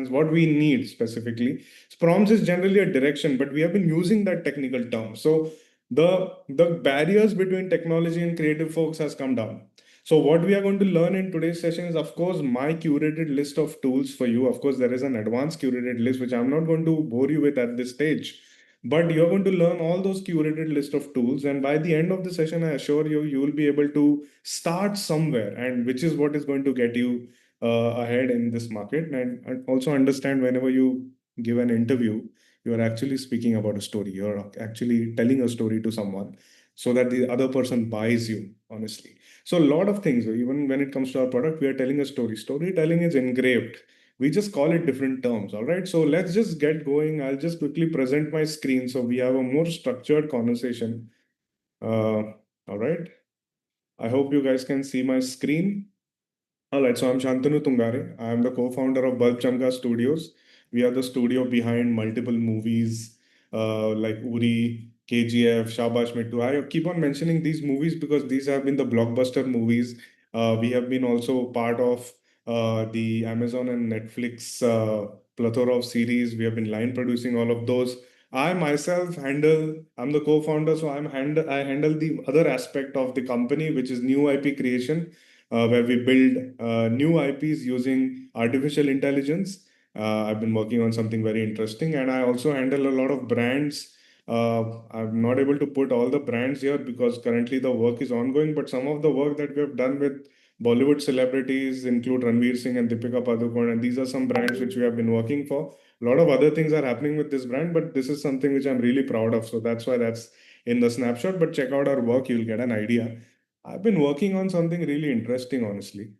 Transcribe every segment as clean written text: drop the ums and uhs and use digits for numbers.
what we need specifically. Prompts is generally a direction, but we have been using that technical term. So the barriers between technology and creative folks has come down. So what we are going to learn in today's session is, of course, my curated list of tools for you. Of course, there is an advanced curated list, which I'm not going to bore you with at this stage. But you're going to learn all those curated list of tools. And by the end of the session, I assure you, you will be able to start somewhere, and which is what is going to get you ahead in this market. And also understand, whenever you give an interview, you are actually speaking about a story. You're actually telling a story to someone so that the other person buys you, honestly. So a lot of things, even when it comes to our product, we are telling a story. Storytelling is engraved. We just call it different terms. All right. So let's just get going. I'll just quickly present my screen so we have a more structured conversation. All right. I hope you guys can see my screen. All right, so I'm Shantanu Tungare. I am the co-founder of Bulb Chamka Studios. We are the studio behind multiple movies like Uri, KGF, Shabash Mittu. I keep on mentioning these movies because these have been the blockbuster movies. We have been also part of the Amazon and Netflix plethora of series. We have been line producing all of those. I myself I'm the co-founder, so I handle the other aspect of the company, which is new IP creation, where we build new IPs using artificial intelligence. I've been working on something very interesting, and I also handle a lot of brands. I'm not able to put all the brands here because currently the work is ongoing, but some of the work that we have done with Bollywood celebrities include Ranveer Singh and Deepika Padukone, and these are some brands which we have been working for. A lot of other things are happening with this brand, but this is something which I'm really proud of. So that's why that's in the snapshot. But check out our work, you'll get an idea. I've been working on something really interesting, honestly.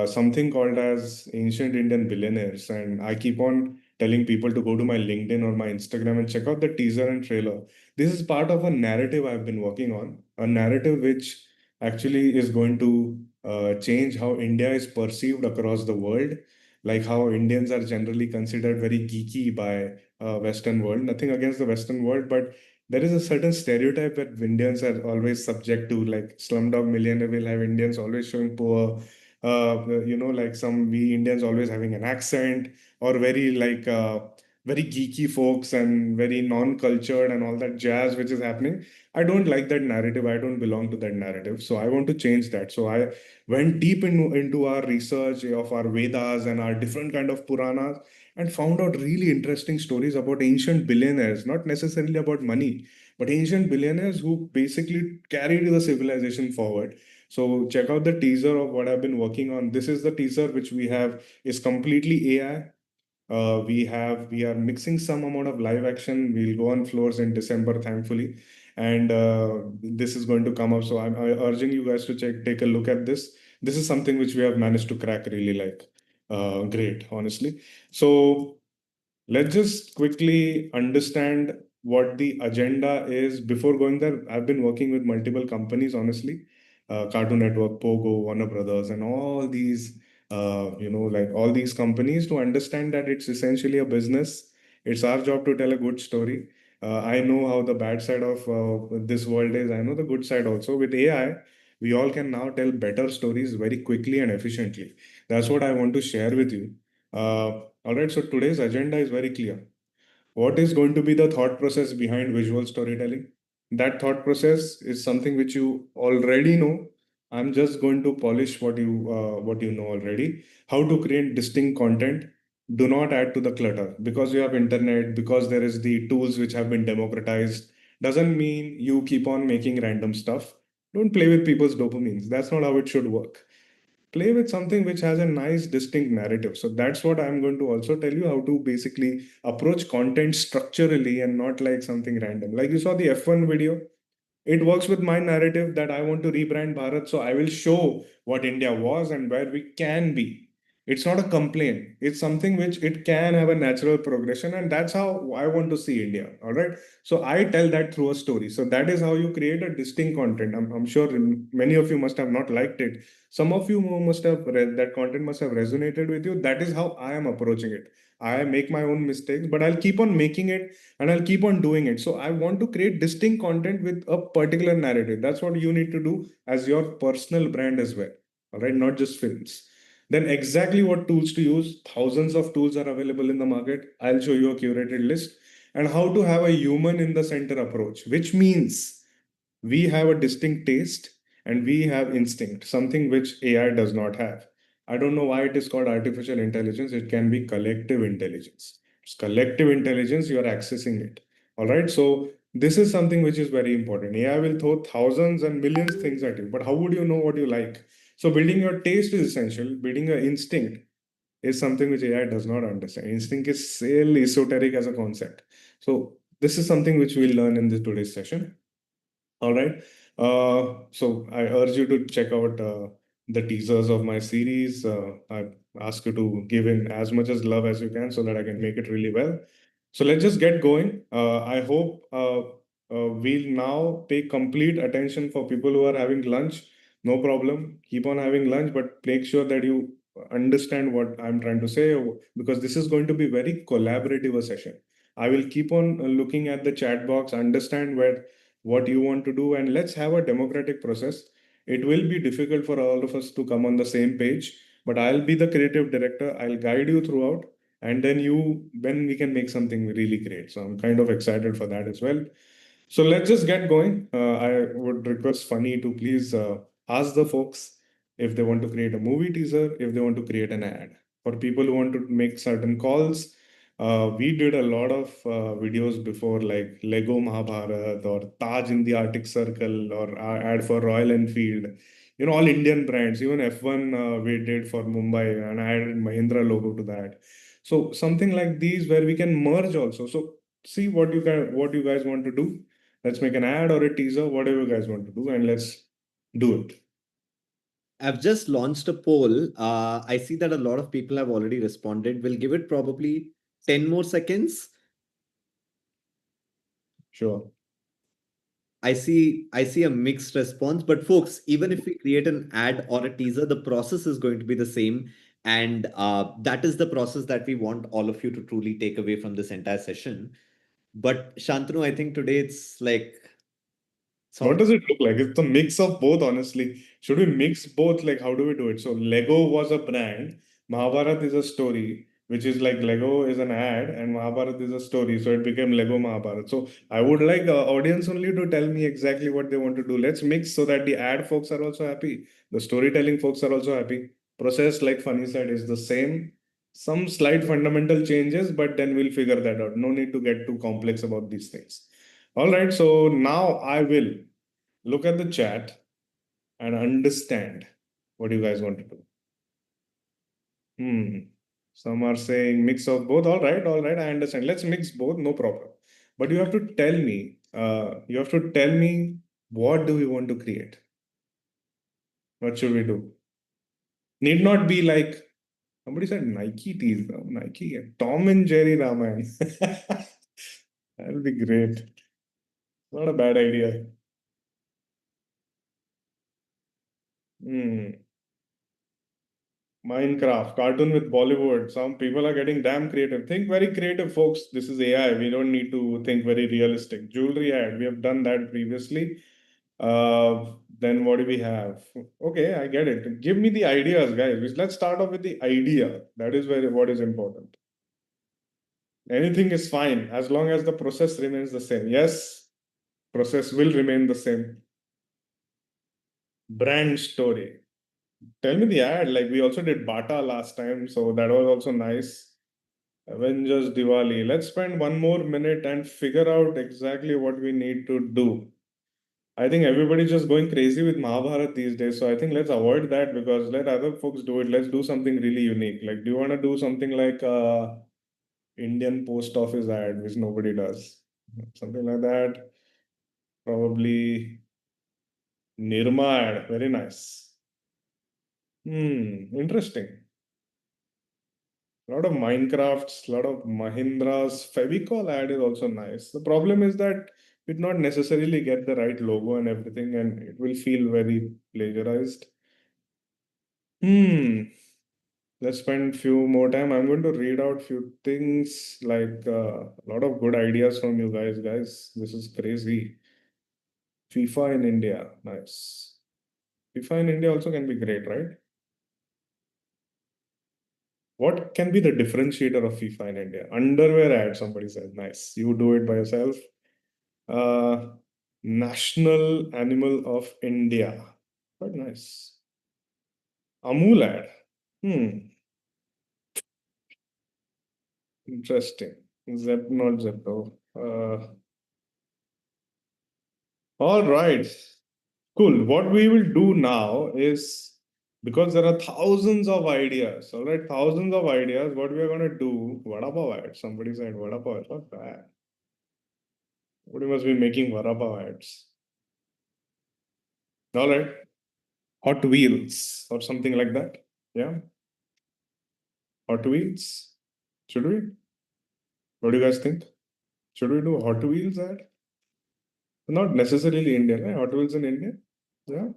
Something called as Ancient Indian Billionaires. And I keep on telling people to go to my LinkedIn or my Instagram and check out the teaser and trailer. This is part of a narrative I've been working on, a narrative which actually is going to change how India is perceived across the world, like how Indians are generally considered very geeky by Western world. Nothing against the Western world, but there is a certain stereotype that Indians are always subject to, like Slumdog Millionaire will have Indians always showing poor, like some we Indians always having an accent, or very very geeky folks and very non-cultured and all that jazz which is happening. I don't like that narrative. I don't belong to that narrative. So I want to change that. So I went deep into our research of our Vedas and our different kind of Puranas, and found out really interesting stories about ancient billionaires, not necessarily about money, but ancient billionaires who basically carried the civilization forward. So check out the teaser of what I've been working on. This is the teaser which we have is completely AI. We are mixing some amount of live action. We'll go on floors in December, thankfully, and this is going to come up. So I'm urging you guys to take a look at this. This is something which we have managed to crack really great, honestly. So let's just quickly understand what the agenda is before going there. I've been working with multiple companies, honestly, Cartoon Network, Pogo, Warner Brothers, and all these, like all these companies, to understand that it's essentially a business. It's our job to tell a good story. I know how the bad side of this world is. I know the good side also. With AI, we all can now tell better stories very quickly and efficiently. That's what I want to share with you. All right, so today's agenda is very clear. What is going to be the thought process behind visual storytelling? That thought process is something which you already know. I'm just going to polish what you know already. How to create distinct content. Do not add to the clutter because you have internet, because there is the tools which have been democratized. Doesn't mean you keep on making random stuff. Don't play with people's dopamines. That's not how it should work. Play with something which has a nice distinct narrative. So that's what I'm going to also tell you, how to basically approach content structurally and not like something random. Like you saw the F1 video, it works with my narrative that I want to rebrand Bharat. So I will show what India was and where we can be. It's not a complaint. It's something which it can have a natural progression. And that's how I want to see India. All right. So I tell that through a story. So that is how you create a distinct content. I'm sure many of you must have not liked it. Some of you must have read that content must have resonated with you. That is how I am approaching it. I make my own mistakes, but I'll keep on making it and I'll keep on doing it. So I want to create distinct content with a particular narrative. That's what you need to do as your personal brand as well. All right, not just films. Then exactly what tools to use. Thousands of tools are available in the market. I'll show you a curated list, and how to have a human in the center approach, which means we have a distinct taste and we have instinct, something which AI does not have. I don't know why it is called artificial intelligence. It can be collective intelligence. It's collective intelligence, you are accessing it. All right. So this is something which is very important. AI will throw thousands and millions things at you, but how would you know what you like? So building your taste is essential. Building your instinct is something which AI does not understand. Instinct is still esoteric as a concept. So this is something which we'll learn in this today's session. All right. So I urge you to check out the teasers of my series. I ask you to give in as much as love as you can so that I can make it really well. So let's just get going. I hope we'll now pay complete attention for people who are having lunch. No problem. Keep on having lunch, but make sure that you understand what I'm trying to say, because this is going to be very collaborative a session. I will keep on looking at the chat box, understand where what you want to do, and let's have a democratic process. It will be difficult for all of us to come on the same page, but I'll be the creative director. I'll guide you throughout, and then we can make something really great. So I'm kind of excited for that as well. So let's just get going. I would request Funny to please ask the folks if they want to create a movie teaser, if they want to create an ad. For people who want to make certain calls, we did a lot of videos before, like Lego Mahabharat or Taj in the Arctic Circle or ad for Royal Enfield. All Indian brands, even F1 we did for Mumbai, and I added Mahindra logo to that. So something like these where we can merge also. So see what you guys want to do. Let's make an ad or a teaser, whatever you guys want to do, and let's do it. I've just launched a poll. I see that a lot of people have already responded. We'll give it probably 10 more seconds. Sure. I see a mixed response, but folks, even if we create an ad or a teaser, the process is going to be the same. And that is the process that we want all of you to truly take away from this entire session. But Shantanu, I think today it's like What sort does it look like? It's a mix of both, honestly. Should we mix both? Like, how do we do it? So, Lego was a brand, Mahabharat is a story, which is like Lego is an ad, and Mahabharat is a story. So, it became Lego Mahabharat. So, I would like audience only to tell me exactly what they want to do. Let's mix so that the ad folks are also happy, the storytelling folks are also happy. Process, like Funny said, is the same. Some slight fundamental changes, but then we'll figure that out. No need to get too complex about these things. All right, so now I will look at the chat and understand what you guys want to do. Hmm. Some are saying mix of both. All right, I understand. Let's mix both, no problem. But you have to tell me, what do we want to create? What should we do? Need not be like somebody said Nike tees, Nike, Tom and Jerry Ramayana. That'll be great. Not a bad idea. Hmm. Minecraft, cartoon with Bollywood. Some people are getting damn creative. Think very creative, folks. This is AI. We don't need to think very realistic. Jewelry ad. We have done that previously. Then what do we have? Okay, I get it. Give me the ideas, guys. Let's start off with the idea. That is where what is important. Anything is fine as long as the process remains the same. Yes, process will remain the same. Brand story. Tell me the ad. Like we also did Bata last time, so that was also nice. Avengers Diwali. Let's spend one more minute and figure out exactly what we need to do. I think everybody's just going crazy with Mahabharat these days. So I think let's avoid that, because let other folks do it. Let's do something really unique. Like, do you want to do something like Indian post office ad, which nobody does? Something like that. Probably Nirma ad. Very nice. Interesting. A lot of Minecrafts, a lot of Mahindras. Fevicol ad is also nice. The problem is that it not necessarily get the right logo and everything, and it will feel very plagiarized. Hmm. Let's spend few more time. I'm going to read out few things, like a lot of good ideas from you guys. Guys, this is crazy. FIFA in India, nice. FIFA in India also can be great, right? What can be the differentiator of FIFA in India? Underwear ad, somebody said. Nice. You do it by yourself. Uh, National animal of India. Quite nice. Amul ad. Hmm. Interesting. Zep, not Zepto. All right. Cool. What we will do now is, because there are thousands of ideas, all right, thousands of ideas, what we are going to do, Vada Pav ads. Somebody said Vada Pav, it's not bad. Somebody must be making Vada Pav ads. All right. Hot Wheels or something like that. Yeah. Hot Wheels. Should we? What do you guys think? Should we do a Hot Wheels ad? Not necessarily Indian, right? Hot Wheels in India. Yeah.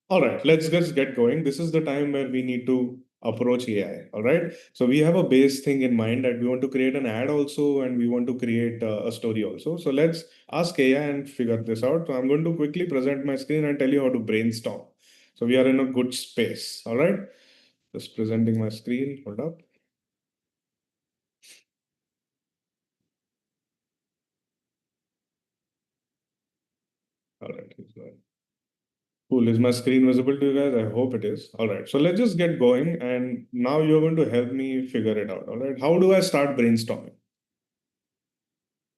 All right, let's just get going. This is the time where we need to approach AI. All right. So we have a base thing in mind that we want to create an ad also, and we want to create a story also. So let's ask AI and figure this out. So I'm going to quickly present my screen and tell you how to brainstorm. So we are in a good space. All right. Just presenting my screen. Hold up. All right. Cool. Is my screen visible to you guys? I hope it is. All right. So let's just get going. And now you're going to help me figure it out. All right. How do I start brainstorming?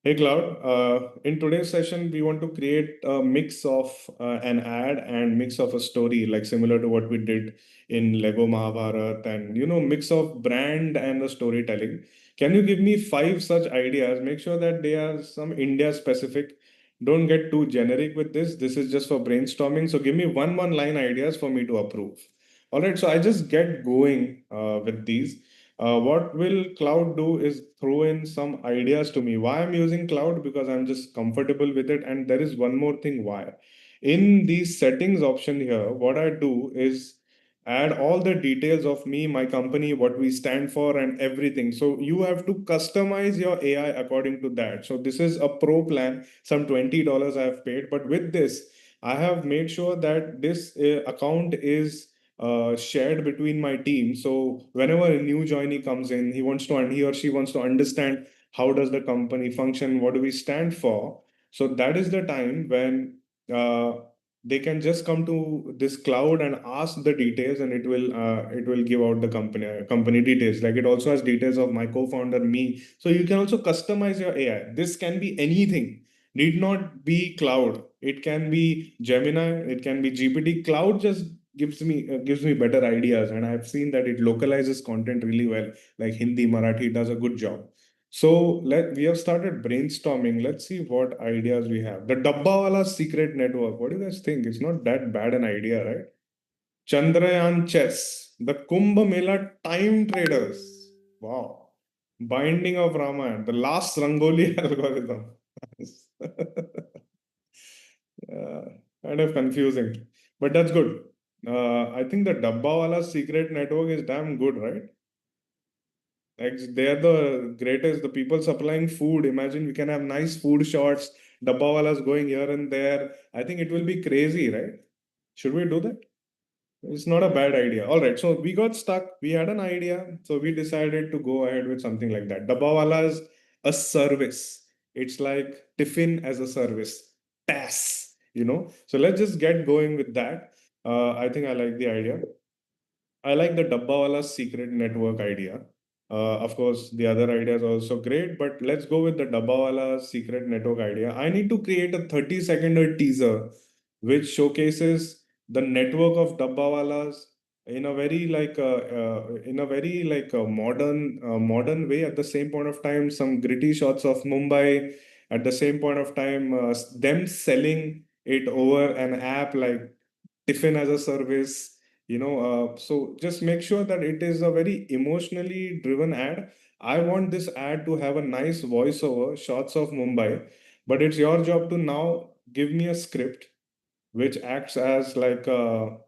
Hey Cloud, in today's session, we want to create a mix of an ad and mix of a story, like similar to what we did in Lego Mahabharat, and mix of brand and the storytelling. Can you give me five such ideas? Make sure that they are some India specific. Don't get too generic with this. This is just for brainstorming. So give me one line ideas for me to approve. All right, so I just get going with these. What will Cloud do is throw in some ideas to me. Why I'm using Cloud? Because I'm just comfortable with it. And there is one more thing why. In the settings option here, what I do is add all the details of me, my company, what we stand for, and everything. So you have to customize your AI according to that. So this is a pro plan, some $20 I have paid. But with this, I have made sure that this account is shared between my team. So whenever a new joinee comes in, he or she wants to understand how does the company function, what do we stand for. So that is the time when uh, they can just come to this cloud and ask the details, and it will give out the company details. Like it also has details of my co-founder, me. So you can also customize your AI. This can be anything. Need not be cloud. It can be Gemini. It can be GPT. Cloud just gives me better ideas, and I've seen that it localizes content really well, like Hindi, Marathi. It does a good job. So we have started brainstorming. Let's see what ideas we have. The Dabbawala secret network. What do you guys think? It's not that bad an idea, right? Chandrayaan chess. The Kumbh Mela time traders. Wow. Binding of Ramayana. The last Rangoli algorithm. uh, Kind of confusing, but that's good. I think the Dabbawala secret network is damn good, right? Like they're the greatest, the people supplying food. Imagine we can have nice food shots, Dabbawalas going here and there. I think it will be crazy, right? Should we do that? It's not a bad idea. All right, so we got stuck. We had an idea, so we decided to go ahead with something like that. Dabbawala is a service. It's like tiffin as a service. TAS. So let's just get going with that. I think I like the idea. I like the Dabbawala secret network idea. Of course, the other idea is also great, but let's go with the Dabbawala secret network idea. I need to create a 30-second teaser which showcases the network of Dabbawalas in a very modern way. At the same point of time, some gritty shots of Mumbai. At the same point of time, them selling it over an app like Tiffin as a service. So just make sure that it is a very emotionally driven ad. I want this ad to have a nice voiceover, shots of Mumbai, but it's your job to now give me a script which acts as like the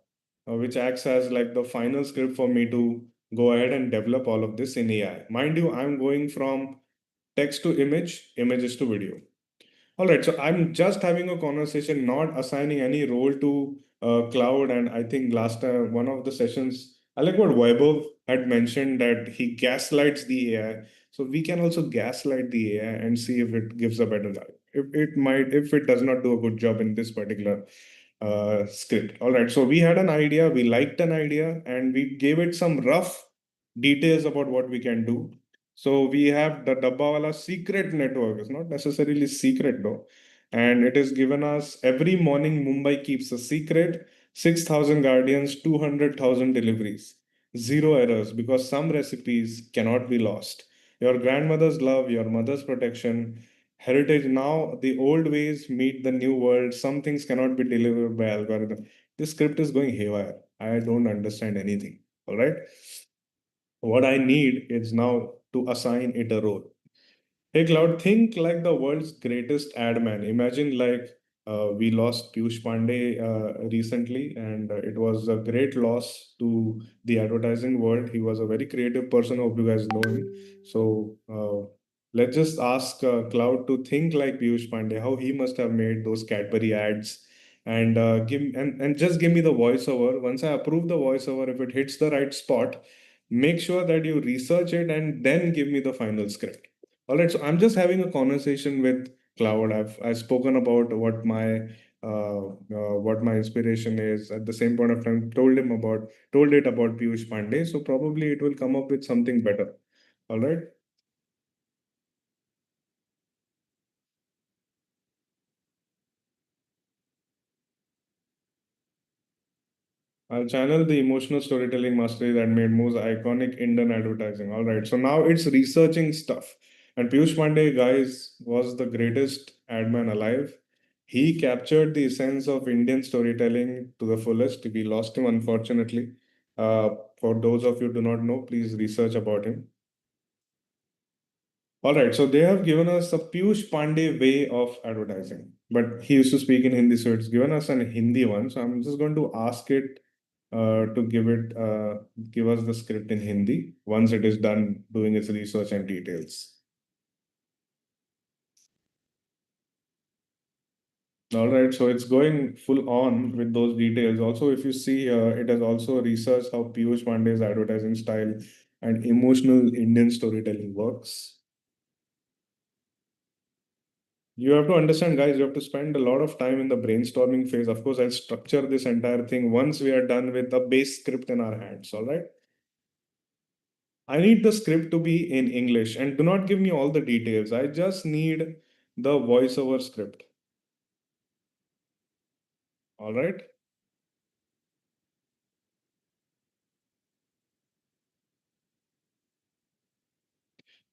final script for me to go ahead and develop all of this in AI. Mind you, I'm going from text to image, images to video. All right, so I'm just having a conversation, not assigning any role to Cloud. And I think last time, one of the sessions, I like what Vaibhav had mentioned that he gaslights the AI. So we can also gaslight the AI and see if it gives a better life. If it does not do a good job in this particular script. All right. So we had an idea, we liked an idea, and we gave it some rough details about what we can do. So we have the Dabbawala secret network. It's not necessarily secret though. And it is given us every morning Mumbai keeps a secret, 6,000 guardians, 200,000 deliveries, zero errors because some recipes cannot be lost. Your grandmother's love, your mother's protection, heritage. Now the old ways meet the new world. Some things cannot be delivered by algorithm. This script is going haywire. I don't understand anything. All right. What I need is now to assign it a role. Hey Cloud, think like the world's greatest ad man. Imagine like we lost Piyush Pandey recently, and it was a great loss to the advertising world. He was a very creative person. Hope you guys know him. So let's just ask Cloud to think like Piyush Pandey, how he must have made those Cadbury ads, and and just give me the voiceover. Once I approve the voiceover, if it hits the right spot, make sure that you research it and then give me the final script. All right, so I'm just having a conversation with Cloud. I've spoken about what my inspiration is. At the same point of time, told it about Piyush Pandey. So probably it will come up with something better. All right. I'll channel the emotional storytelling mastery that made most iconic Indian advertising. All right. So now it's researching stuff. And Piyush Pandey, guys, was the greatest ad man alive. He captured the essence of Indian storytelling to the fullest. We lost him, unfortunately. Uh, for those of you who do not know, please research about him. All right, so they have given us a Piyush Pandey way of advertising, but he used to speak in Hindi, so it's given us an Hindi one. So I'm just going to ask it to give us the script in Hindi once it is done doing its research and details. All right, so it's going full on with those details. Also, if you see, it has also researched how Piyush Pandey's advertising style and emotional Indian storytelling works. You have to understand, guys, you have to spend a lot of time in the brainstorming phase. Of course, I'll structure this entire thing once we are done with the base script in our hands. All right. I need the script to be in English and do not give me all the details. I just need the voiceover script. All right.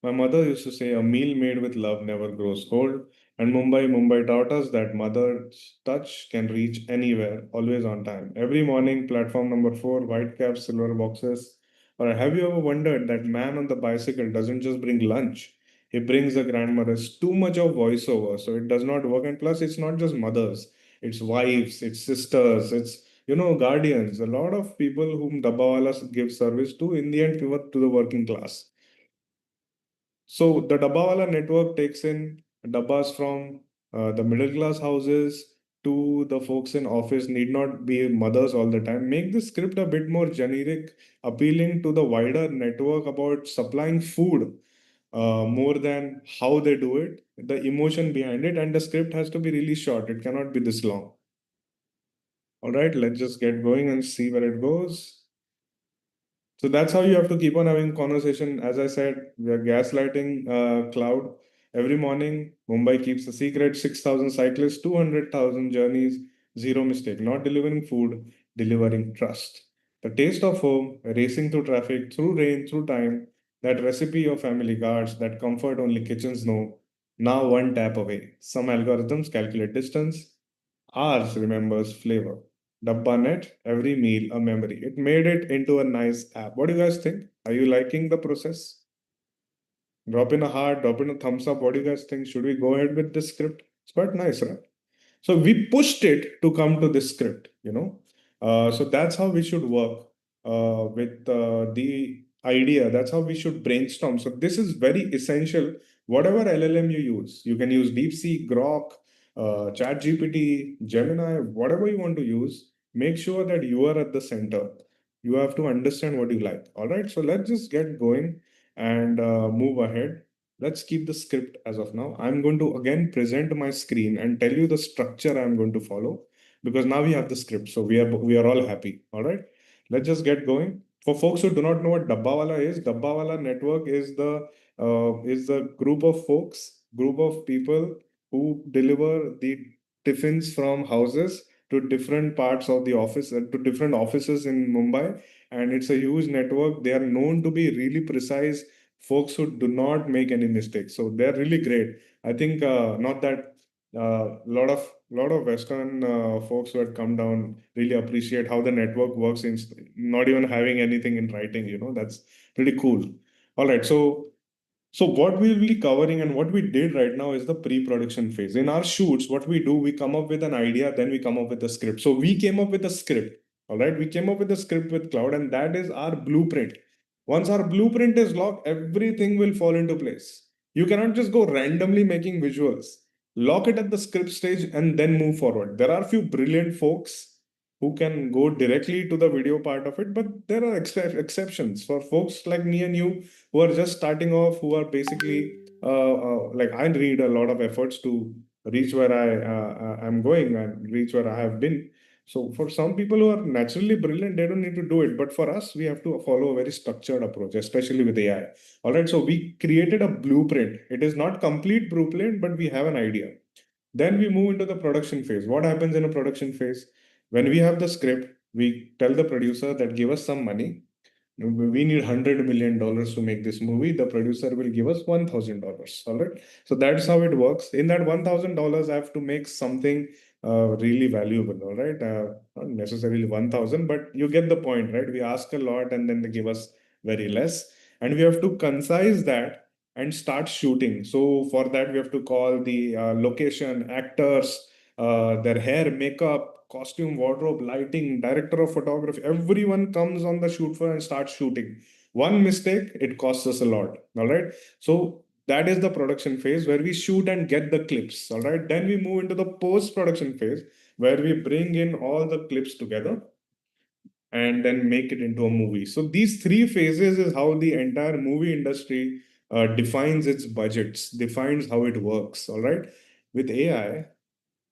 My mother used to say, a meal made with love never grows cold. And Mumbai taught us that mother's touch can reach anywhere, always on time. Every morning, platform number 4, white caps, silver boxes. Or have you ever wondered that man on the bicycle doesn't just bring lunch? He brings the grandmothers too much of voiceover, so it does not work. And plus, it's not just mothers, it's wives, it's sisters, it's guardians. A lot of people whom Dabbawalas give service to in the end pivot to the working class. So the Dabbawala network takes in dabbas from the middle class houses to the folks in office need not be mothers all the time. Make the script a bit more generic, appealing to the wider network about supplying food more than how they do it, the emotion behind it, and the script has to be really short. It cannot be this long. All right, let's just get going and see where it goes. So that's how you have to keep on having conversation. As I said, we are gaslighting cloud. Every morning, Mumbai keeps a secret 6,000 cyclists, 200,000 journeys, zero mistake. Not delivering food, delivering trust. The taste of home, racing through traffic, through rain, through time. That recipe of family guards, that comfort only kitchens know. Now one tap away. Some algorithms calculate distance, ours remembers flavor. DabbaNet, every meal a memory. It made it into a nice app. What do you guys think? Are you liking the process? Drop in a heart, drop in a thumbs up. What do you guys think? Should we go ahead with this script? It's quite nice, right? So we pushed it to come to this script. So that's how we should work with the idea. That's how we should brainstorm. So this is very essential. Whatever LLM you use, you can use DeepSeek, Grok, ChatGPT, Gemini, whatever you want to use. Make sure that you are at the center. You have to understand what you like. All right. So let's just get going and move ahead. Let's keep the script as of now. I'm going to again present my screen and tell you the structure I'm going to follow, because now we have the script. So we are all happy. All right. Let's just get going. For folks who do not know what Dabbawala is, Dabbawala network is the group of people who deliver the tiffins from houses to different parts of the office, to different offices in Mumbai. And it's a huge network. They are known to be really precise folks who do not make any mistakes. So they're really great. I think not that lot of Western folks who had come down really appreciate how the network works in not even having anything in writing. That's pretty cool. All right, so what we'll be covering and what we did right now is the pre-production phase. In our shoots, what we do, we come up with an idea, then we come up with a script. So we came up with a script. All right, we came up with a script with Cloud, and that is our blueprint. Once our blueprint is locked, everything will fall into place. You cannot just go randomly making visuals. Lock it at the script stage and then move forward. There are a few brilliant folks who can go directly to the video part of it, but there are exceptions. For folks like me and you who are just starting off, who are basically like, I read a lot of efforts to reach where I am going and reach where I have been. So for some people who are naturally brilliant, they don't need to do it. But for us, we have to follow a very structured approach, especially with AI. All right. So we created a blueprint. It is not complete blueprint, but we have an idea. Then we move into the production phase. What happens in a production phase? When we have the script, we tell the producer that give us some money. We need $100 million to make this movie. The producer will give us $1,000. All right. So that's how it works. In that $1,000, I have to make something really valuable. All right. Not necessarily 1,000, but you get the point, right? We ask a lot and then they give us very less. And we have to concise that and start shooting. So for that, we have to call the location, actors, their hair, makeup, costume, wardrobe, lighting, director of photography. Everyone comes on the shoot floor and starts shooting. One mistake, it costs us a lot. All right. So that is the production phase where we shoot and get the clips. All right. Then we move into the post production phase where we bring in all the clips together and then make it into a movie. So these three phases is how the entire movie industry defines its budgets, defines how it works. All right. With AI,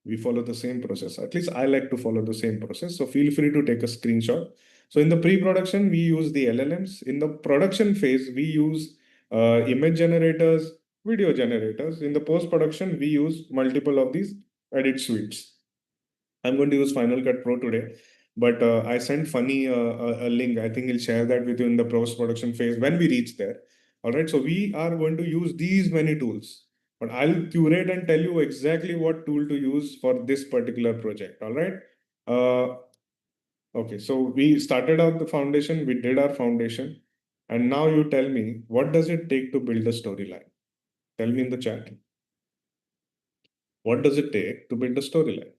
we follow the same process. At least I like to follow the same process. So feel free to take a screenshot. So in the pre-production, we use the LLMs. In the production phase, we use image generators, video generators. In the post-production, we use multiple of these edit suites. I'm going to use Final Cut Pro today, but I sent Funny a link. I think he'll share that with you in the post-production phase when we reach there. All right, so we are going to use these many tools, but I'll curate and tell you exactly what tool to use for this particular project. All right. Okay, so we started out the foundation, we did our foundation, and now you tell me, what does it take to build a storyline? Tell me in the chat. What does it take to build a storyline?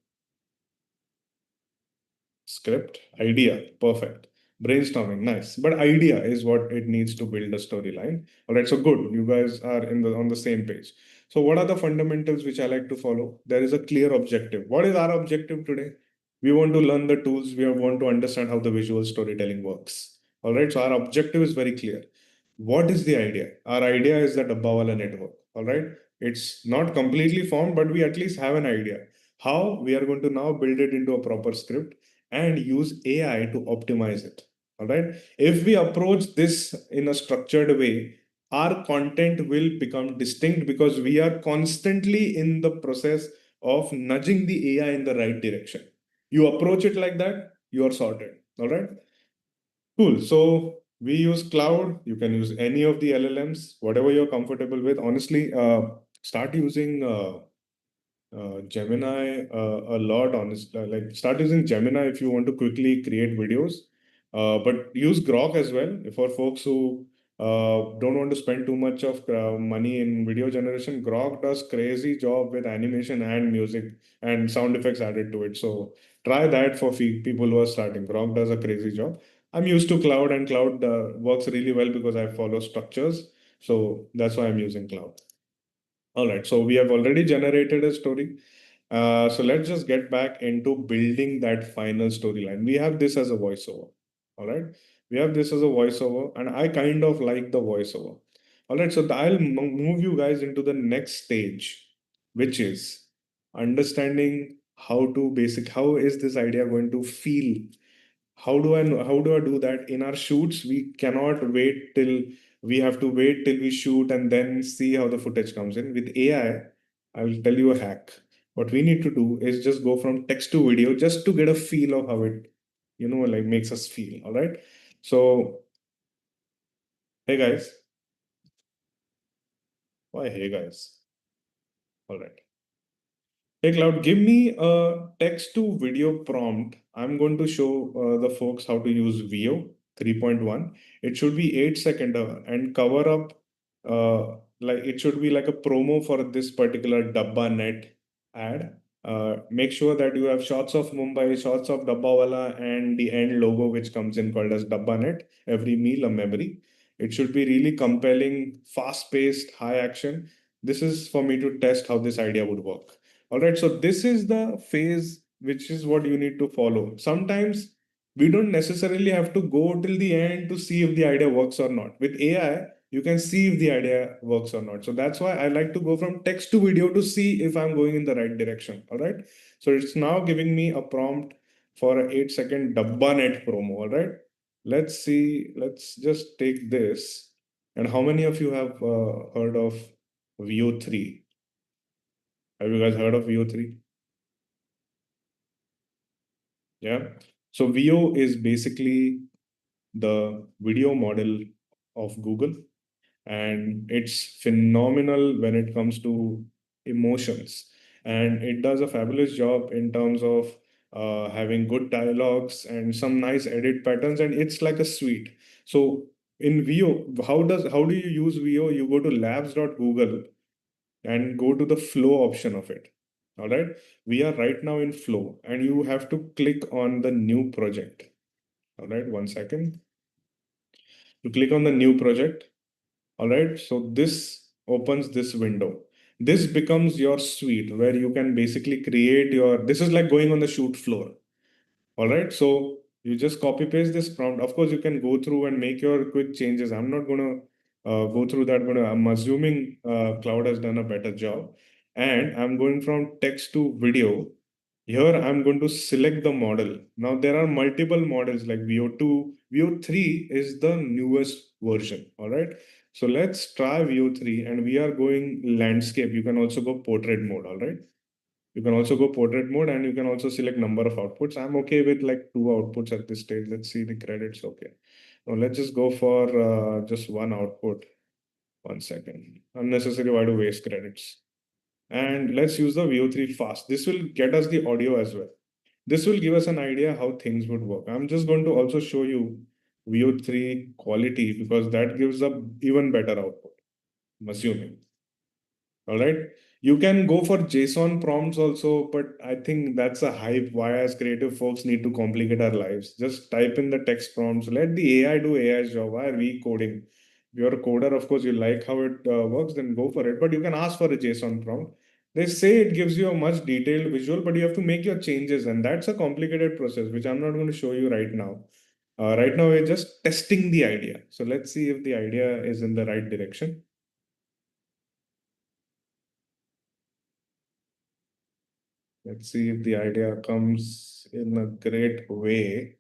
Script, idea, perfect. Brainstorming, nice. But idea is what it needs to build a storyline. All right, so good. You guys are on the same page. So what are the fundamentals which I like to follow? There is a clear objective. What is our objective today? We want to learn the tools. We want to understand how the visual storytelling works. All right, so our objective is very clear. What is the idea? Our idea is the Dabbawala network. All right, it's not completely formed, but we at least have an idea how we are going to now build it into a proper script and use AI to optimize it. All right. If we approach this in a structured way, our content will become distinct because we are constantly in the process of nudging the AI in the right direction. You approach it like that, you are sorted. All right. Cool. So we use Cloud. You can use any of the LLMs, whatever you're comfortable with. Honestly, start using Gemini a lot, honestly. Like start using Gemini if you want to quickly create videos. But use Grok as well for folks who don't want to spend too much of money in video generation. Grok does crazy job with animation and music and sound effects added to it. So try that for people who are starting. Grok does a crazy job. I'm used to Cloud, and Cloud works really well because I follow structures. So that's why I'm using Cloud. All right, so we have already generated a story. So let's just get back into building that final storyline. We have this as a voiceover. All right. We have this as a voiceover, and I kind of like the voiceover. All right. So I'll move you guys into the next stage, which is understanding how is this idea going to feel. How do I do that in our shoots? We cannot wait till we have to wait till we shoot and then see how the footage comes in. With AI, I will tell you a hack. What we need to do is just go from text to video just to get a feel of how it, like makes us feel. All right. So, hey guys. Why hey guys? All right. Hey Cloud, give me a text to video prompt. I'm going to show the folks how to use Veo 3.1. It should be 8 second and cover up like it should be like a promo for this particular Dabba Net ad. Make sure that you have shots of Mumbai, shots of Dabbawala, and the end logo which comes in called as Dabba Net. Every meal a memory. It should be really compelling, fast-paced, high action. This is for me to test how this idea would work. All right, so this is the phase which is what you need to follow. Sometimes we don't necessarily have to go till the end to see if the idea works or not. With AI, you can see if the idea works or not. So that's why I like to go from text to video to see if I'm going in the right direction. All right, so it's now giving me a prompt for an 8 second Dabbanet promo. All right, let's see. Let's just take this. And how many of you have heard of Veo 3? Have you guys heard of Veo 3? Yeah. So Veo is basically the video model of Google, and it's phenomenal when it comes to emotions. And it does a fabulous job in terms of having good dialogues and some nice edit patterns, and it's like a suite. So in Veo, how do you use Veo? You go to labs.google and go to the flow option of it. All right. We are right now in flow, and you have to click on the new project. All right. 1 second. You click on the new project. All right. So this opens this window. This becomes your suite where you can basically create this is like going on the shoot floor. All right. So you just copy paste this prompt. Of course, you can go through and make your quick changes. I'm not going to go through that, but I'm assuming Cloud has done a better job. And I'm going from text to video. Here, I'm going to select the model. Now, there are multiple models like VO2. VO3 is the newest version. All right. So let's try VO3 and we are going landscape. You can also go portrait mode. All right. You can also go portrait mode and you can also select number of outputs. I'm okay with like 2 outputs at this stage. Let's see the credits. Okay. Now let's just go for just one output. 1 second. Unnecessary. Why do waste credits? And let's use the VO3 fast. This will get us the audio as well. This will give us an idea how things would work. I'm just going to also show you VO3 quality because that gives a even better output. I'm assuming. All right. You can go for JSON prompts also, but I think that's a hype. Why, as creative folks, need to complicate our lives? Just type in the text prompts. Let the AI do AI's job. Why are we coding? If you're a coder, of course, you like how it works, then go for it. But you can ask for a JSON prompt. They say it gives you a much detailed visual, but you have to make your changes, and that's a complicated process, which I'm not going to show you right now. Right now, we're just testing the idea. So let's see if the idea is in the right direction. Let's see if the idea comes in a great way.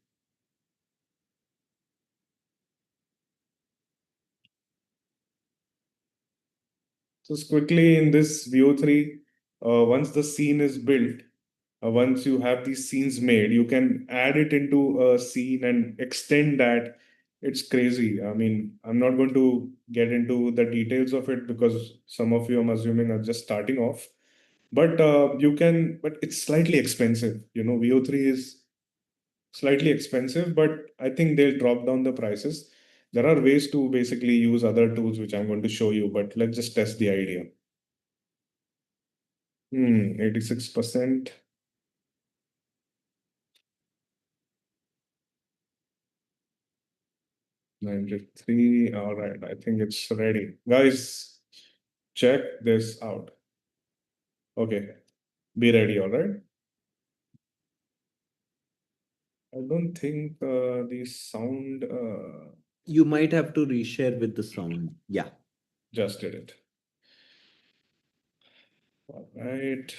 Just quickly in this Veo 3, once the scene is built, once you have these scenes made, you can add it into a scene and extend that. It's crazy. I mean, I'm not going to get into the details of it because some of you, I'm assuming, are just starting off. But but it's slightly expensive. Veo 3 is slightly expensive, but I think they'll drop down the prices. There are ways to basically use other tools, which I'm going to show you, but let's just test the idea. 86%. 93. All right, I think it's ready. Guys, check this out. Okay, be ready, all right? I don't think the sound You might have to reshare with the sound. Yeah. just did it. All right.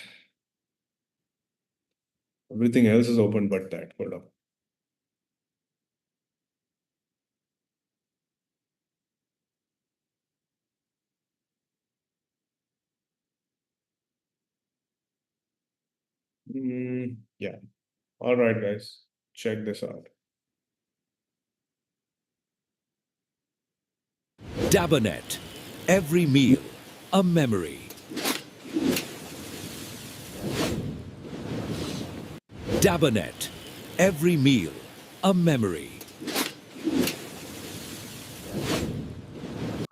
Everything else is open but that. Hold up. Yeah. All right, guys. Check this out. Dabanet. Every meal, a memory. Dabanet. Every meal, a memory.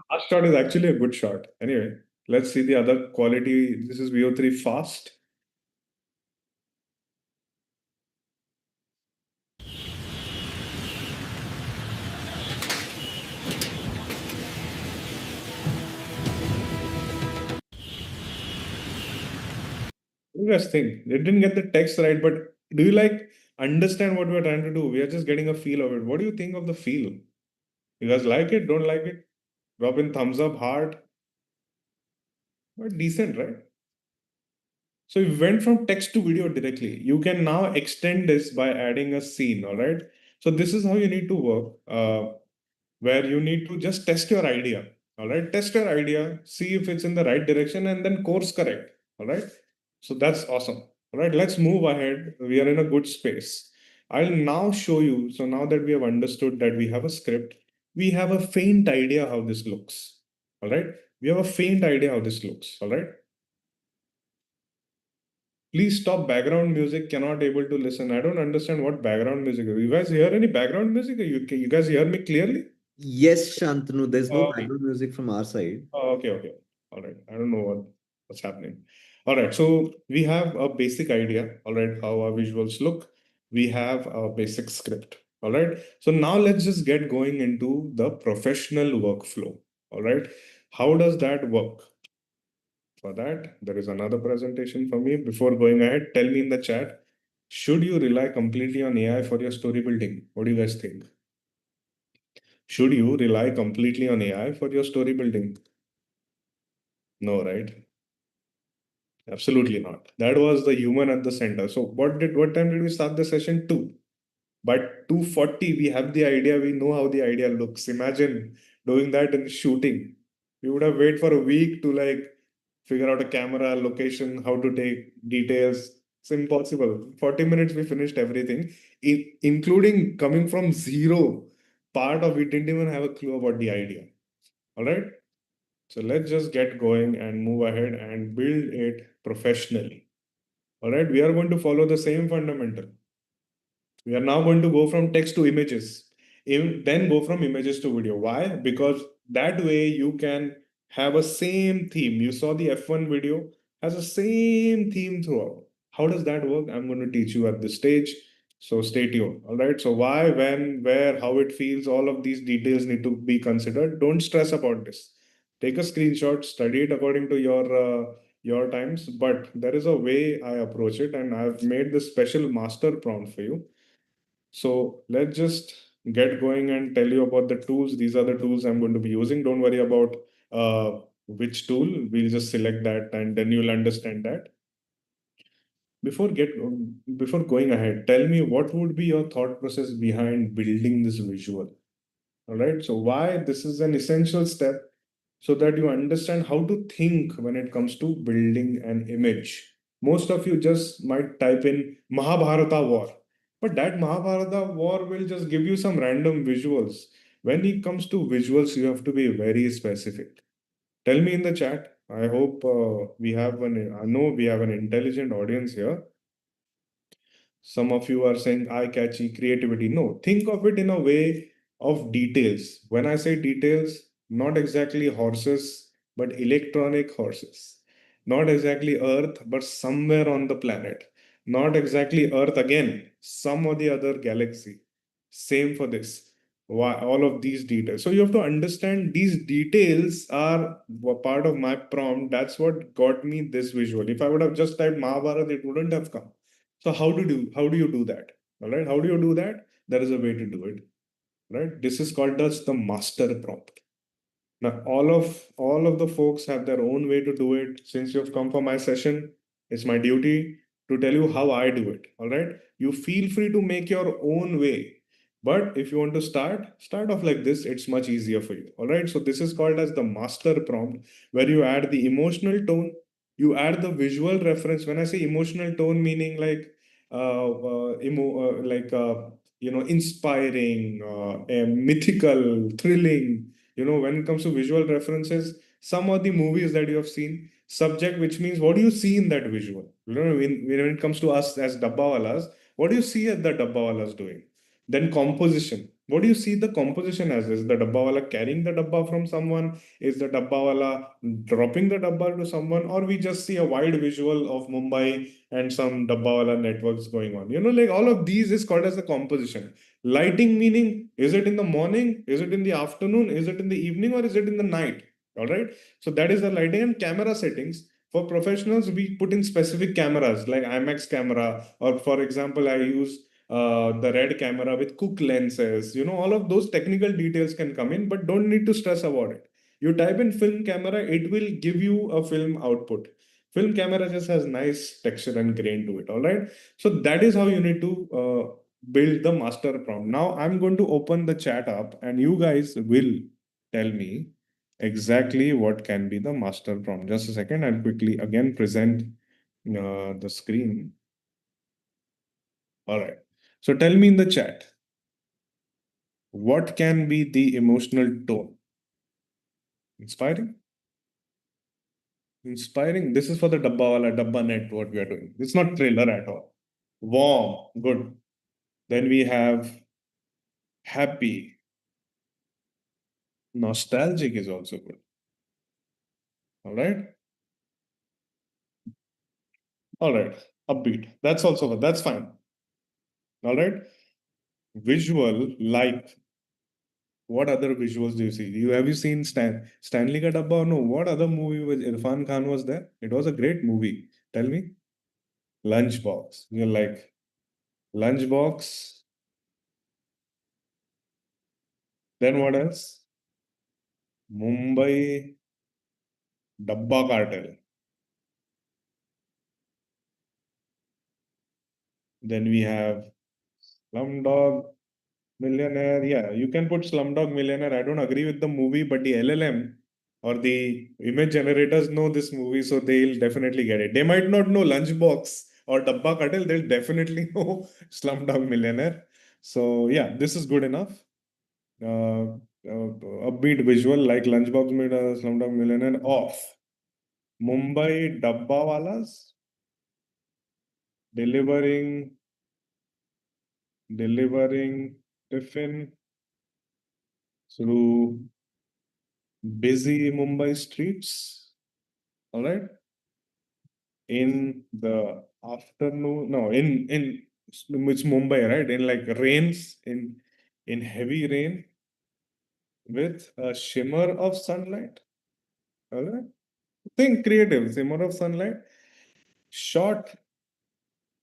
Our shot is actually a good shot. Anyway, let's see the other quality. This is VO3 fast. What do you guys think? They didn't get the text right, but do you like understand what we're trying to do? We are just getting a feel of it. What do you think of the feel? You guys like it? Don't like it? Drop in thumbs up, heart. But decent, right? So we went from text to video directly. You can now extend this by adding a scene, all right? So this is how you need to work, where you need to just test your idea, all right? Test your idea, see if it's in the right direction, and then course correct, all right? So that's awesome, all right? Let's move ahead. We are in a good space. I'll now show you. So now that we have understood that we have a script, we have a faint idea how this looks, all right? We have a faint idea how this looks, all right? Please stop background music. Cannot able to listen. I don't understand what background music is. You guys hear any background music? You guys hear me clearly? Yes, Shantanu, there's no Uh, background music from our side. okay, okay. All right. I don't know what's happening. All right. So we have a basic idea. All right. How our visuals look. We have a basic script. All right. So now let's just get going into the professional workflow. All right. How does that work? For that, there is another presentation for me. Before going ahead, tell me in the chat, should you rely completely on AI for your story building? What do you guys think? Should you rely completely on AI for your story building? No, right? Absolutely not. That was the human at the center. So what time did we start the session? 2. But 2:40, we have the idea, we know how the idea looks. Imagine doing that in shooting. We would have waited for a week to like figure out a camera, location, how to take details. It's impossible. 40 minutes, we finished everything, including coming from zero part of we didn't even have a clue about the idea. All right. So let's just get going and move ahead and build it professionally. All right. We are going to follow the same fundamental. We are now going to go from text to images, then go from images to video. Why? Because that way you can have a same theme. You saw the F1 video has a same theme throughout. How does that work? I'm going to teach you at this stage. So stay tuned. All right. So why, when, where, how it feels, all of these details need to be considered. Don't stress about this. Take a screenshot, study it according to your times. But there is a way I approach it, and I've made this special master prompt for you. So let's just get going and tell you about the tools. These are the tools I'm going to be using. Don't worry about which tool. We'll just select that and then you'll understand that. Before going ahead, tell me what would be your thought process behind building this visual. All right. So why this is an essential step so that you understand how to think when it comes to building an image. Most of you just might type in Mahabharata war, but that Mahabharata war will just give you some random visuals. When it comes to visuals, you have to be very specific. Tell me in the chat. I hope I know we have an intelligent audience here. Some of you are saying eye-catchy creativity. No, think of it in a way of details. When I say details, not exactly horses, but electronic horses. Not exactly Earth, but somewhere on the planet. Not exactly Earth again, some or the other galaxy. Same for this. Why all of these details? So you have to understand these details are part of my prompt. That's what got me this visual. If I would have just typed Mahabharata, it wouldn't have come. So how do you do that? All right. How do you do that? There is a way to do it. Right. This is called as the master prompt. Now, all of the folks have their own way to do it. Since you've come for my session, it's my duty to tell you how I do it. All right. You feel free to make your own way. But if you want to start off like this, it's much easier for you. All right. So this is called as the master prompt, where you add the emotional tone, you add the visual reference. When I say emotional tone, meaning like inspiring, mythical, thrilling. When it comes to visual references, some of the movies that you have seen, subject, which means what do you see in that visual? When it comes to us as dabbawalas, what do you see the dabbawalas doing? Then composition. What do you see the composition as? Is the dabbawala carrying the dabba from someone? Is the dabbawala dropping the dabba to someone? Or we just see a wide visual of Mumbai and some dabbawala networks going on? Like all of these is called as the composition. Lighting, meaning, is it in the morning? Is it in the afternoon? Is it in the evening? Or is it in the night? All right. So that is the lighting. And camera settings. For professionals, we put in specific cameras like IMAX camera, or for example, I use the red camera with Cook lenses. All of those technical details can come in, but don't need to stress about it. You type in film camera, it will give you a film output. Film camera just has nice texture and grain to it. All right. So that is how you need to build the master prompt. Now I'm going to open the chat up, and you guys will tell me exactly what can be the master prompt. Just a second. I'll quickly again present the screen. All right. So tell me in the chat, what can be the emotional tone? Inspiring? Inspiring. This is for the Dabbawala, Dabba Net, what we are doing. It's not thriller at all. Warm, good. Then we have happy. Nostalgic is also good. All right. All right. Upbeat. That's also good. That's fine. All right. Visual, like, what other visuals do you see? Have you seen Stanley Ka Dabba or no? What other movie with Irfan Khan was there? It was a great movie. Tell me. Lunchbox. You're like, Lunchbox. Then what else? Mumbai Dabba Cartel. Then we have Slumdog Millionaire. Yeah, you can put Slumdog Millionaire. I don't agree with the movie, but the LLM or the image generators know this movie, so they'll definitely get it. They might not know Lunchbox or Dabba Cartel, they'll definitely know Slumdog Millionaire. So yeah, this is good enough. Upbeat visual like Lunchbox made a Slumdog Millionaire off. Mumbai Dabbawalas delivering tiffin through busy Mumbai streets. All right. In the afternoon, no, in it's Mumbai, right? In like rains, in heavy rain with a shimmer of sunlight. All right. Think creative, shimmer of sunlight. Shot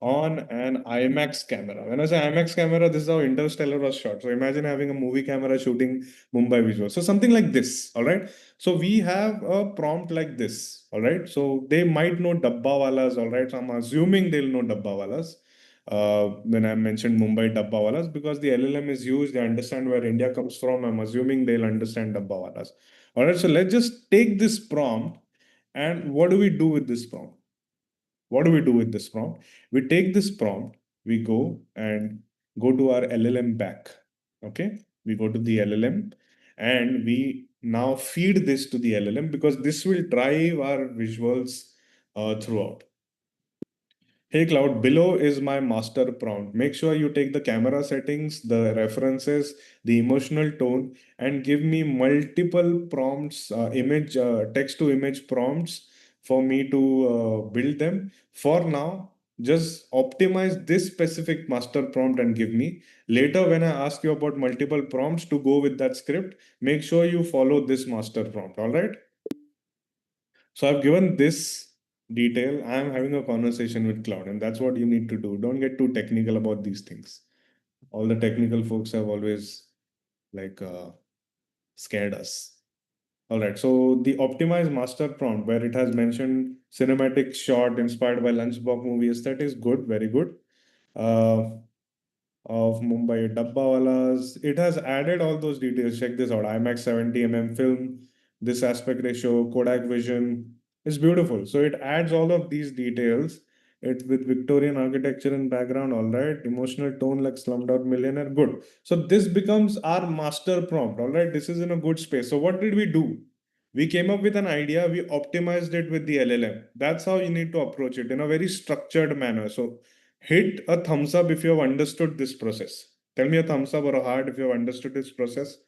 on an IMAX camera. When I say IMAX camera, this is how Interstellar was shot. So imagine having a movie camera shooting Mumbai visuals. So something like this, all right? So we have a prompt like this, all right? So they might know Dabbawalas, all right? So I'm assuming they'll know Dabbawalas. When I mentioned Mumbai Dabbawalas, because the LLM is used, they understand where India comes from. I'm assuming they'll understand Dabbawalas. All right, so let's just take this prompt, and what do we do with this prompt? What do we do with this prompt? We take this prompt, we go to our LLM back. Okay, we go to the LLM and we now feed this to the LLM because this will drive our visuals throughout. Hey Cloud, below is my master prompt. Make sure you take the camera settings, the references, the emotional tone, and give me multiple prompts, text to image prompts for me to build them. For now, just optimize this specific master prompt and give me. Later, when I ask you about multiple prompts to go with that script, make sure you follow this master prompt. All right. So I've given this detail. I am having a conversation with Cloud, and that's what you need to do. Don't get too technical about these things. All the technical folks have always like scared us. All right, so the optimized master prompt where it has mentioned cinematic shot inspired by Lunchbox movie aesthetic is good, very good. Uh, of Mumbai Dabbawalas. It has added all those details. Check this out: IMAX 70 film, this aspect ratio, Kodak Vision. It's beautiful. So it adds all of these details. It with Victorian architecture in background, all right. Emotional tone like Slumdog Millionaire, good. So this becomes our master prompt, all right. This is in a good space. So what did we do? We came up with an idea. We optimized it with the LLM. That's how you need to approach it in a very structured manner. So hit a thumbs up if you have understood this process. Tell me a thumbs up or a heart if you have understood this process.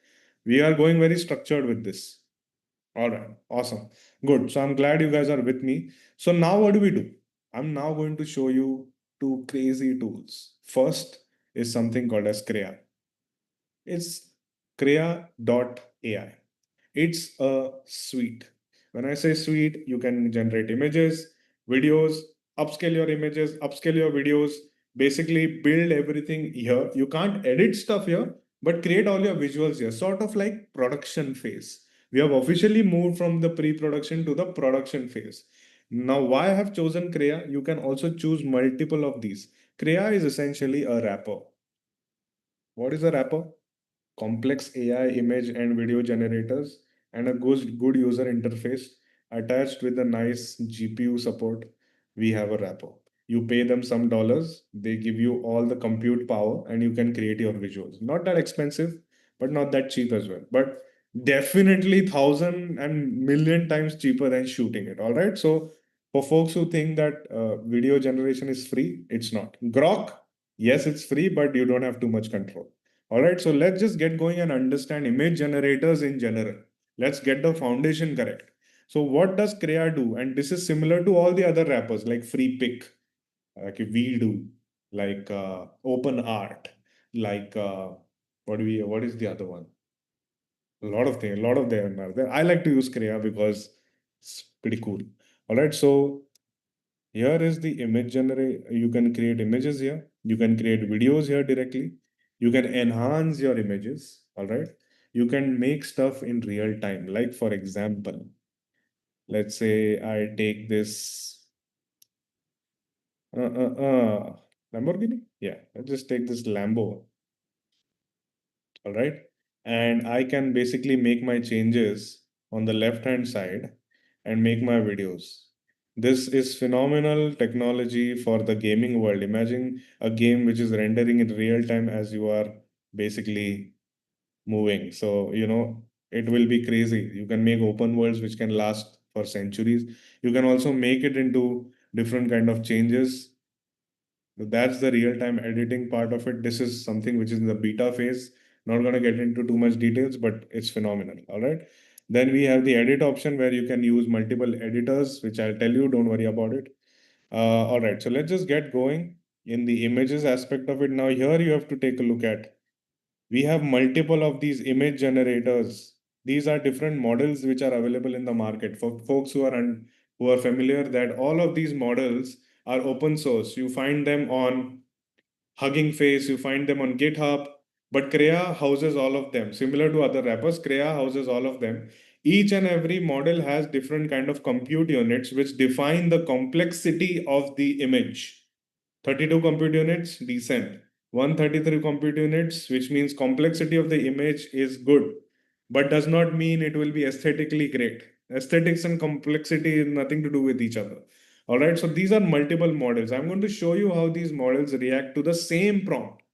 We are going very structured with this. All right, awesome. Good. So I'm glad you guys are with me. So now what do we do? I'm now going to show you two crazy tools. First is something called as Crea. It's Crea.ai. It's a suite. When I say suite, you can generate images, videos, upscale your images, upscale your videos, basically build everything here. You can't edit stuff here, but create all your visuals here, sort of like production phase. We have officially moved from the pre-production to the production phase. Now, why I have chosen Crea? You can also choose multiple of these. Crea is essentially a wrapper. What is a wrapper? Complex AI image and video generators, and a good user interface attached with a nice GPU support. We have a wrapper. You pay them some dollars, they give you all the compute power, and you can create your visuals. Not that expensive, but not that cheap as well. But definitely thousand and million times cheaper than shooting it. All right. So for folks who think that video generation is free, it's not. Grok, yes, it's free, but you don't have too much control. All right, so let's just get going and understand image generators in general. Let's get the foundation correct. So what does Crea do? And this is similar to all the other wrappers like FreePic, like we do, like OpenArt, like what is the other one? A lot of things, a lot of them are there. I like to use Crea because it's pretty cool. All right, so here is the image generator. You can create images here. You can create videos here directly. You can enhance your images. All right. You can make stuff in real time. Like, for example, let's say I take this Lamborghini. Yeah, let's just take this Lambo. All right. And I can basically make my changes on the left hand side and make my videos. This is phenomenal technology for the gaming world. Imagine a game which is rendering in real time as you are basically moving. So, it will be crazy. You can make open worlds which can last for centuries. You can also make it into different kind of changes. That's the real-time editing part of it. This is something which is in the beta phase. Not going to get into too much details, but it's phenomenal. All right. Then we have the edit option where you can use multiple editors, which I'll tell you, don't worry about it. All right, so let's just get going in the images aspect of it. Now here you have to take a look at, we have multiple of these image generators. These are different models which are available in the market. For folks who are familiar, that all of these models are open source. You find them on Hugging Face, you find them on GitHub, but Crea houses all of them. Similar to other wrappers, Crea houses all of them. Each and every model has different kind of compute units which define the complexity of the image. 32 compute units, decent. 133 compute units, which means complexity of the image is good, but does not mean it will be aesthetically great. Aesthetics and complexity is nothing to do with each other. All right, so these are multiple models. I'm going to show you how these models react to the same prompt.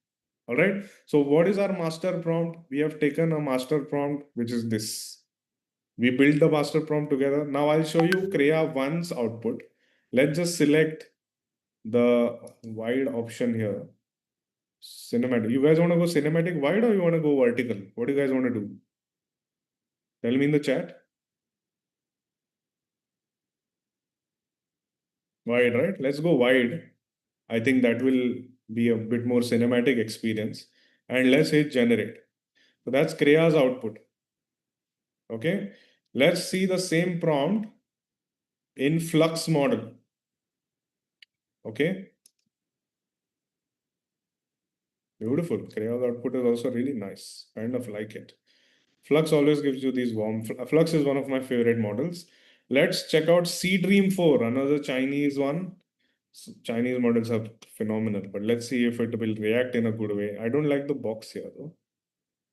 All right, so what is our master prompt? We have taken a master prompt, which is this. We built the master prompt together. Now I'll show you Crea 1's output. Let's just select the wide option here. Cinematic. You guys want to go cinematic wide or you want to go vertical? What do you guys want to do? Tell me in the chat. Wide, right? Let's go wide. I think that will be a bit more cinematic experience. And let's hit generate. So that's Crea's output. Okay. Let's see the same prompt in Flux model. Okay. Beautiful. Crea's output is also really nice. Kind of like it. Flux always gives you these warm. Flux is one of my favorite models. Let's check out C Dream 4, another Chinese one. Chinese models are phenomenal, but let's see if it will react in a good way. I don't like the box here though.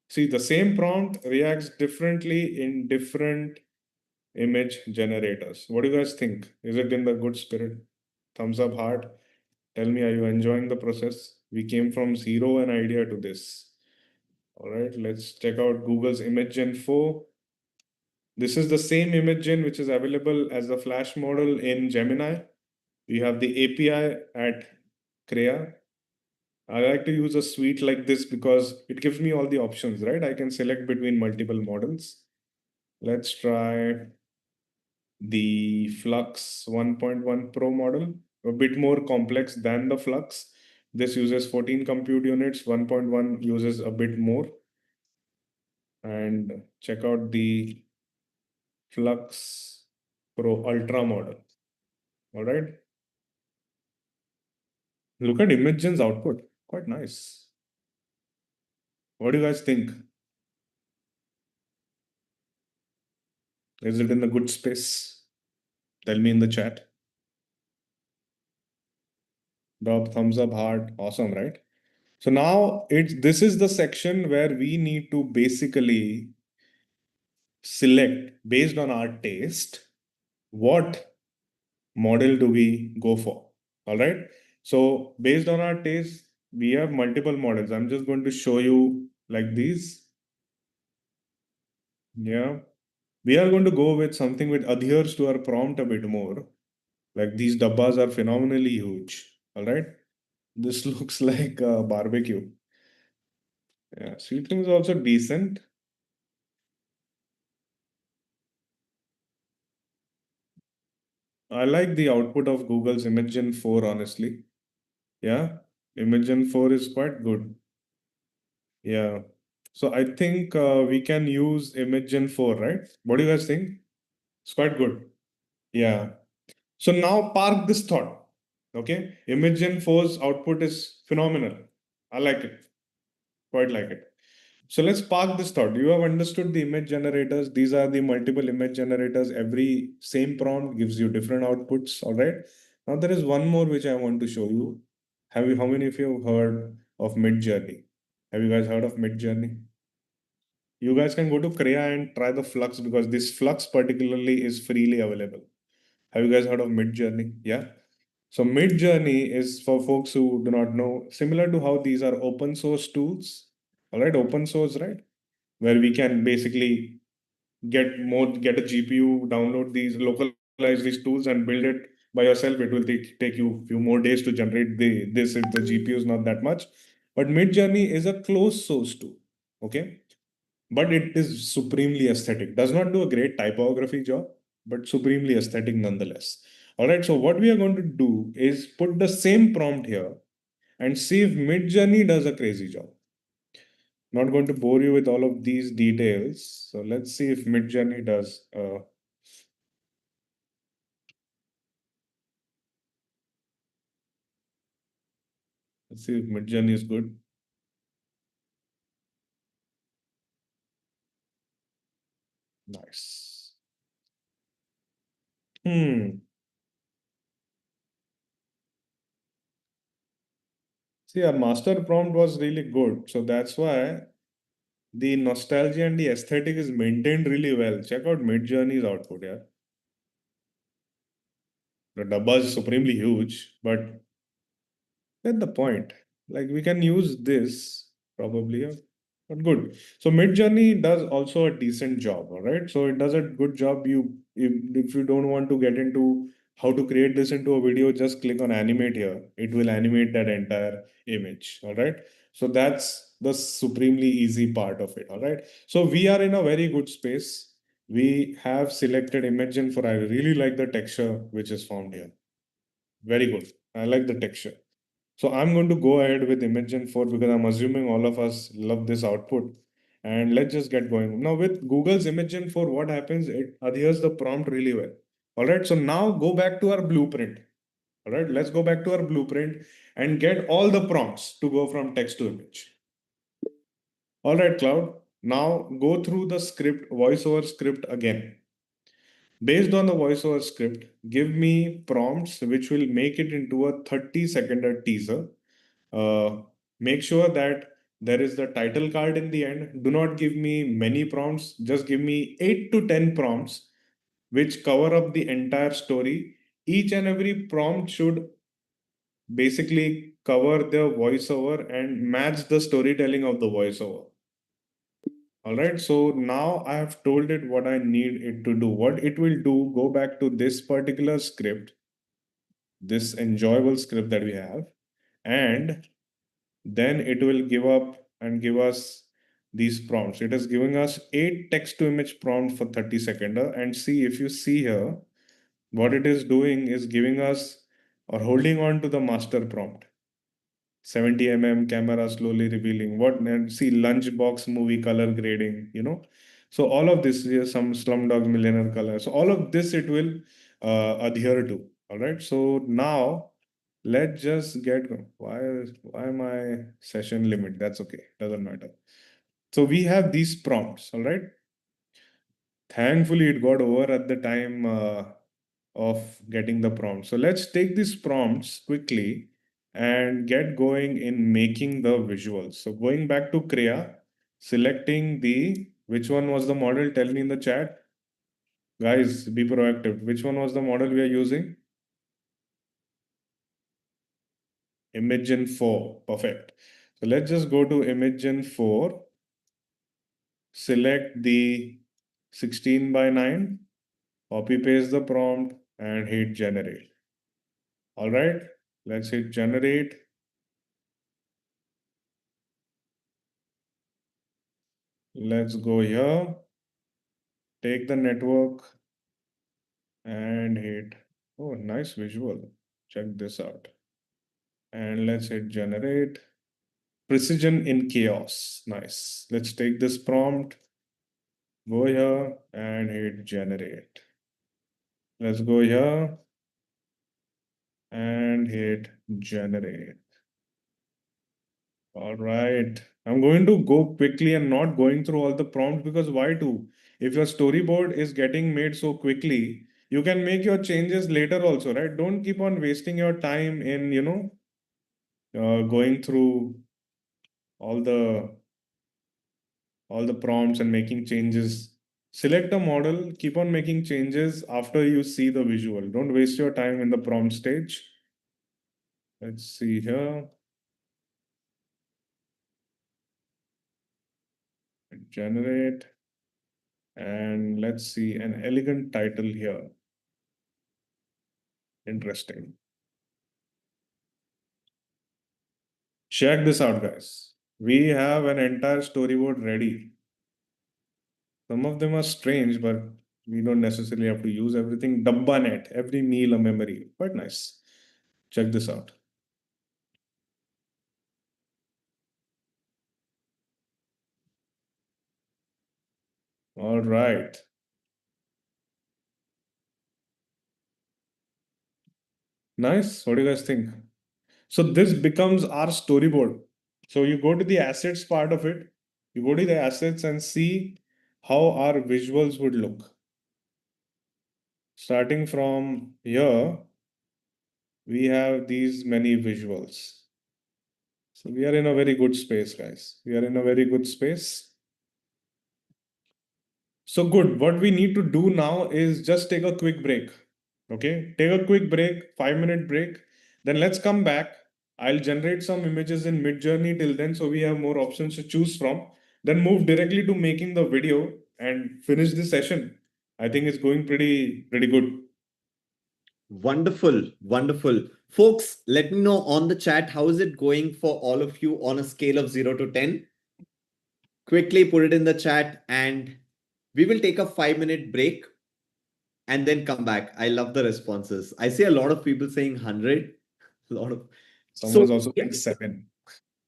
See, the same prompt reacts differently in different image generators. What do you guys think? Is it in the good spirit? Thumbs up, heart. Tell me, are you enjoying the process? We came from zero an idea to this. All right, let's check out Google's Image Gen 4. This is the same image gen which is available as the Flash model in Gemini. We have the API at Crea. I like to use a suite like this because it gives me all the options, right? I can select between multiple models. Let's try the Flux 1.1 Pro model, a bit more complex than the Flux. This uses 14 compute units, 1.1 uses a bit more. And check out the Flux Pro Ultra model. All right. Look at ImageGen's output. Quite nice. What do you guys think? Is it in a good space? Tell me in the chat. Drop thumbs up, heart. Awesome, right? So now this is the section where we need to basically select based on our taste what model do we go for. All right. So based on our taste, we have multiple models. I'm just going to show you like these. Yeah. We are going to go with something which adheres to our prompt a bit more. Like these dabbas are phenomenally huge. All right. This looks like a barbecue. Yeah. Sweetening is also decent. I like the output of Google's Imagen 4, honestly. Yeah. Imagen 4 is quite good. Yeah. So I think we can use Imagen 4, right? What do you guys think? It's quite good. Yeah. So now park this thought. Okay. Imagen 4's output is phenomenal. I like it. Quite like it. So let's park this thought. You have understood the image generators. These are the multiple image generators. Every same prompt gives you different outputs. All right. Now there is one more which I want to show you. How many of you have heard of Midjourney? Have you guys heard of Midjourney? You guys can go to Crea and try the Flux because this Flux particularly is freely available. Have you guys heard of Midjourney? Yeah. So Midjourney is for folks who do not know, similar to how these are open source tools. All right, open source, right? Where we can basically get a GPU, download these, localize these tools, and build it by yourself. It will take you a few more days to generate this if the GPU is not that much. But Midjourney is a closed source tool. Okay, but it is supremely aesthetic. Does not do a great typography job, but supremely aesthetic nonetheless. All right, so what we are going to do is put the same prompt here and see if Midjourney does a crazy job. Not going to bore you with all of these details. So let's see if Midjourney does. Let's see if Midjourney is good. Nice. See, our master prompt was really good. So that's why the nostalgia and the aesthetic is maintained really well. Check out Midjourney's output, yeah. The dabba is supremely huge, but get the point. Like we can use this probably, yeah, but good. So Midjourney does also a decent job, all right? So it does a good job. If you don't want to get into how to create this into a video, just click on animate here. It will animate that entire image, all right? So that's the supremely easy part of it, all right? So we are in a very good space. We have selected Imagen for, I really like the texture which is found here. Very good. I like the texture. So I'm going to go ahead with Imagen 4 because I'm assuming all of us love this output. And let's just get going. Now with Google's Imagen 4, what happens? It adheres the prompt really well. All right. So now go back to our blueprint. All right. Let's go back to our blueprint and get all the prompts to go from text to image. All right, Cloud. Now go through the script, voiceover script again. Based on the voiceover script, give me prompts which will make it into a 30-second teaser. Make sure that there is the title card in the end. Do not give me many prompts. Just give me 8 to 10 prompts which cover up the entire story. Each and every prompt should basically cover the voiceover and match the storytelling of the voiceover. All right, so now I have told it what I need it to do. What it will do, go back to this particular script, this enjoyable script that we have, and then it will give up and give us these prompts. It is giving us 8 text to image prompts for 30 second. And see, if you see here, what it is doing is giving us or holding on to the master prompt. 70 camera slowly revealing what, and see lunchbox movie color grading, so all of this is some slumdog millionaire color, so all of this it will adhere to. All right, so now let's just get, why my session limit, that's okay, doesn't matter. So we have these prompts. All right, thankfully it got over at the time of getting the prompt. So let's take these prompts quickly and get going in making the visuals. So going back to Kriya, selecting which one was the model? Tell me in the chat. Guys, be proactive. Which one was the model we are using? Imagen 4. Perfect. So let's just go to Imagen 4. Select the 16:9. Copy paste the prompt and hit generate. All right, let's hit generate. Let's go here, take the network and hit, oh, nice visual. Check this out. And let's hit generate. Precision in chaos. Nice. Let's take this prompt, go here and hit generate. Let's go here and hit generate. All right. I'm going to go quickly and not going through all the prompts, because why to? If your storyboard is getting made so quickly, you can make your changes later also, right? Don't keep on wasting your time in, going through all the prompts and making changes. Select a model, keep on making changes after you see the visual. Don't waste your time in the prompt stage. Let's see here. Generate. And let's see an elegant title here. Interesting. Check this out, guys. We have an entire storyboard ready. Some of them are strange, but we don't necessarily have to use everything. Dabbanet, every meal a memory. Quite nice. Check this out. All right. Nice. What do you guys think? So this becomes our storyboard. So you go to the assets part of it. You go to the assets and see how our visuals would look. Starting from here, we have these many visuals. So we are in a very good space, guys. We are in a very good space. So good. What we need to do now is just take a quick break. Okay, take a quick break, 5-minute break. Then let's come back. I'll generate some images in Midjourney till then, so we have more options to choose from. Then move directly to making the video and finish the session. I think it's going pretty good. Wonderful, wonderful. Folks, let me know on the chat, how is it going for all of you on a scale of 0 to 10? Quickly put it in the chat and we will take a 5-minute break and then come back. I love the responses. I see a lot of people saying 100. A lot of Someone's also saying 7.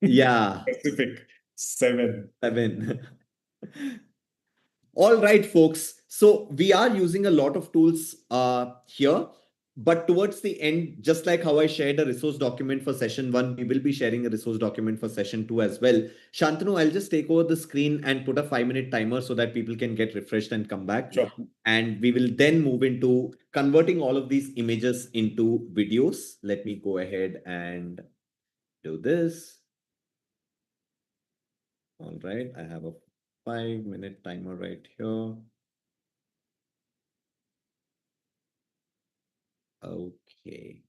Yeah. Specific 7. 7. All right, folks. So we are using a lot of tools here, but towards the end, just like how I shared a resource document for session 1, we will be sharing a resource document for session 2 as well. Shantanu, I'll just take over the screen and put a 5-minute timer so that people can get refreshed and come back. Sure. And we will then move into converting all of these images into videos. Let me go ahead and do this. All right, I have a 5-minute timer right here. Okay.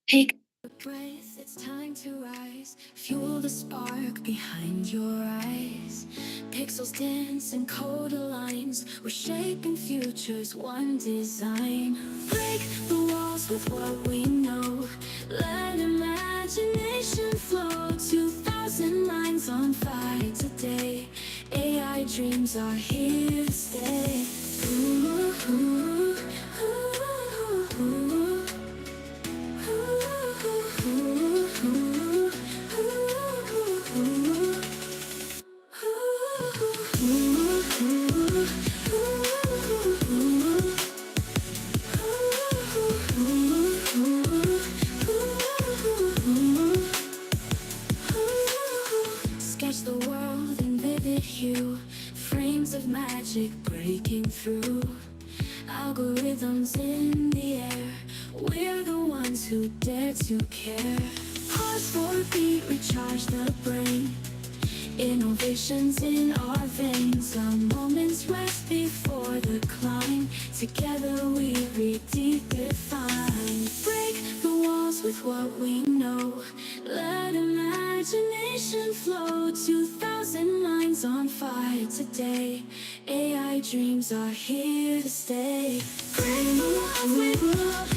Take a breath, it's time to rise. Fuel the spark behind your eyes. Pixels dance and code lines. We're shaping futures, one design. Break the walls with what we know. Let imagination flow. 2,000 lines on fire today. AI dreams are here to stay. Ooh, ooh, ooh, ooh. Sketch the world in vivid hue, frames of magic breaking through. Algorithms in the air, we're the ones who dare to care. Pause for a beat, recharge the brain. Innovations in our veins, a moment's rest before the climb. Together we redefine. Break the walls with what we know. Let imagination flow. 2,000 lines on fire today. AI dreams are here to stay. Break the walls with love.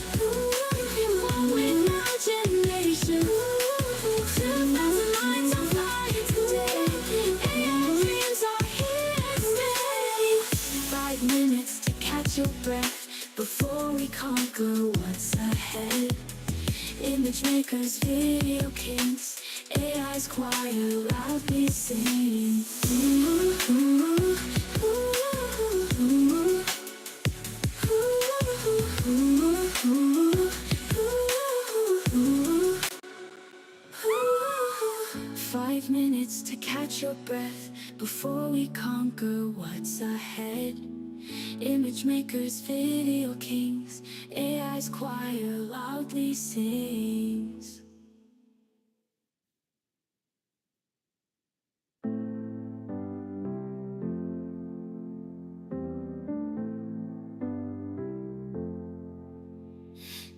With imagination. 2,000 lines on fire today. AI dreams are here to stay. 5 minutes to catch your breath before we conquer what's ahead. Image makers, video kings, AI's choir loudly sing. Ooh, ooh, ooh, ooh, ooh, ooh, ooh. 5 minutes to catch your breath before we conquer what's ahead. Image makers, video kings, AI's choir loudly sings.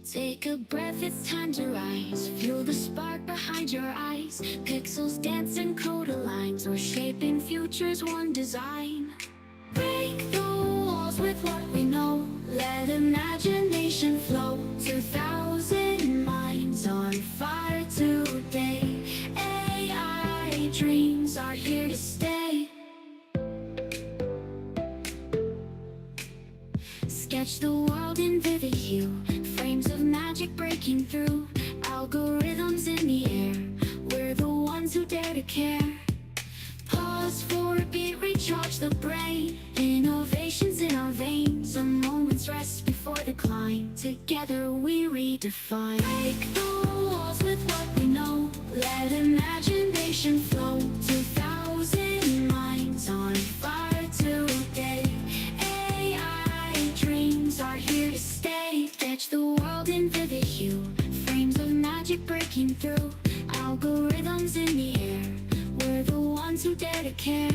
Take a breath, it's time to rise. Feel the spark behind your eyes. Pixels dance and code lines. We're shaping futures, one design. Break the walls with what we know. Let imagination flow. 2,000 minds on fire today. AI dreams are here to stay. Sketch the world in vivid hue, frames of magic breaking through. Algorithms in the air, we're the ones who dare to care. Pause for a beat, recharge the brain. Innovations in our veins, a moment's rest before the climb. Together we redefine. Break the walls with what we know. Let imagination flow. 2,000 minds on fire today. AI dreams are here to stay. Sketch the world in vivid hue, frames of magic breaking through. Algorithms in the air, we're the ones who dare to care.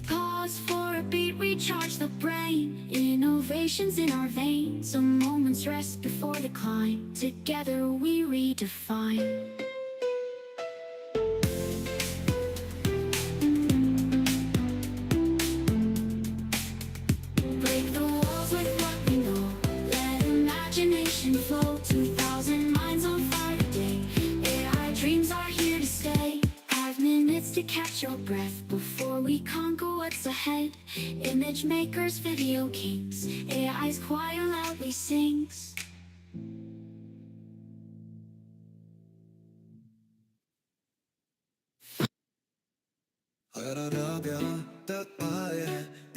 Pause for a beat, recharge the brain. Innovations in our veins, a moment's rest before the climb. Together we redefine. Break the walls with what we know. Let imagination flow. 2,000 minds on fire today. AI dreams are here to stay. 5 minutes to catch your breath before we conquer what's ahead. Image makers, video kings, AI's choir loudly sings.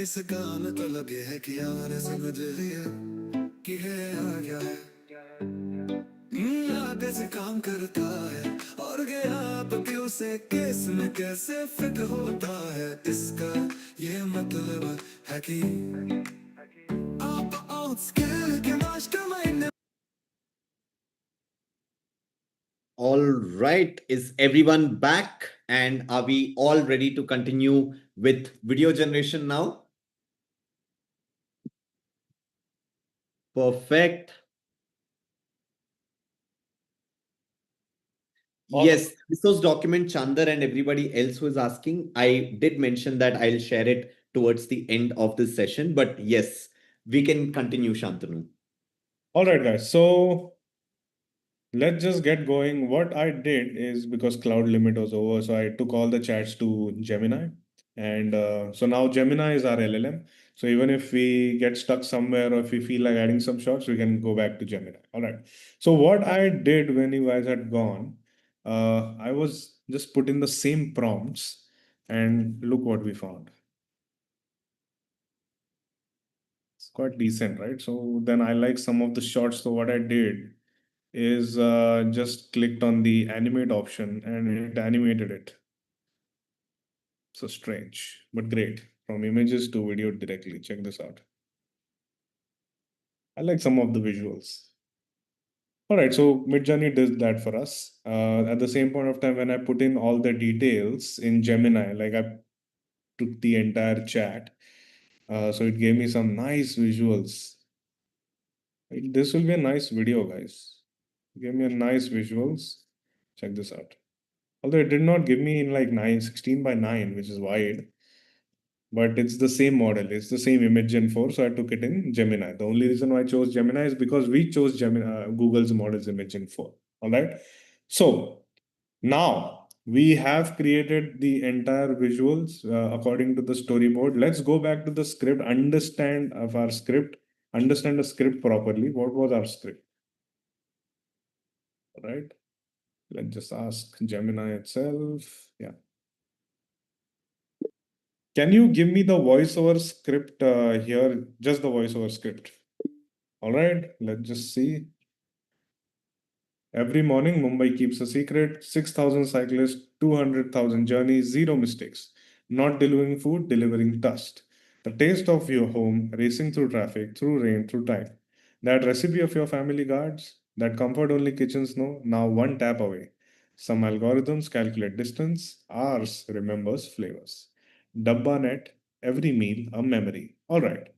इस काम में मतलब ये है कि यार समझ रही है कि है आ गया है आगे से काम करता है और गया पतियों से केस में कैसे फिट होता है इसका ये मतलब है कि आप आउट स्केल के mastermind All right, is everyone back? And are we all ready to continue with video generation now? Perfect. Yes, this was document Chandar and everybody else who is asking. I did mention that I'll share it towards the end of this session, but yes, we can continue, Shantanu. All right, guys. So let's just get going. What I did is because cloud limit was over, so I took all the chats to Gemini. And so now Gemini is our LLM. So even if we get stuck somewhere or if we feel like adding some shots, we can go back to Gemini. All right. So what I did when you guys had gone, I was just put in the same prompts and look what we found. It's quite decent, right? So then I like some of the shots. So what I did is just clicked on the animate option and it animated it. So strange, but great. From images to video directly. Check this out. I like some of the visuals. All right, so Midjourney does that for us. At the same point of time, when I put in all the details in Gemini, like I took the entire chat, so it gave me some nice visuals. This will be a nice video, guys. Give me a nice visuals. Check this out. Although it did not give me in like 16 by 9, which is wide, but it's the same model. It's the same image Gen 4, so I took it in Gemini. The only reason why I chose Gemini is because we chose Gemini, Google's models image Gen 4. All right. So now we have created the entire visuals according to the storyboard. Let's go back to the script, understand of our script, understand the script properly. What was our script? All right. Let's just ask Gemini itself. Yeah. Can you give me the voiceover script here? Just the voiceover script. All right, let's just see. Every morning, Mumbai keeps a secret. 6,000 cyclists, 200,000 journeys, zero mistakes. Not delivering food, delivering dust. The taste of your home, racing through traffic, through rain, through time. That recipe of your family guards, that comfort only kitchens know, now one tap away. Some algorithms calculate distance, ours remembers flavors. DabbaNet, every meal a memory. All right.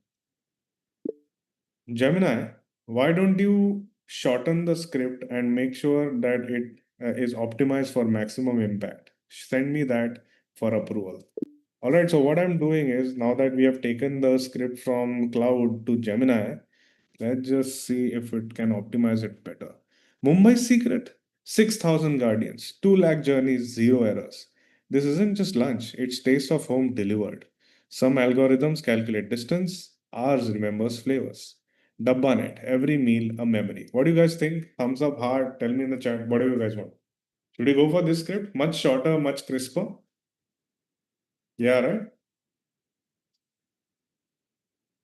Gemini, why don't you shorten the script and make sure that it is optimized for maximum impact? Send me that for approval. All right, so what I'm doing is now that we have taken the script from Cloud to Gemini, let's just see if it can optimize it better. Mumbai secret 6,000 guardians, 2 lakh journeys, zero errors. This isn't just lunch, it's taste of home delivered. Some algorithms calculate distance, ours remembers flavors. Dabbanet, every meal a memory. What do you guys think? Thumbs up, heart, tell me in the chat. What do you guys want? Should we go for this script? Much shorter, much crisper? Yeah, right?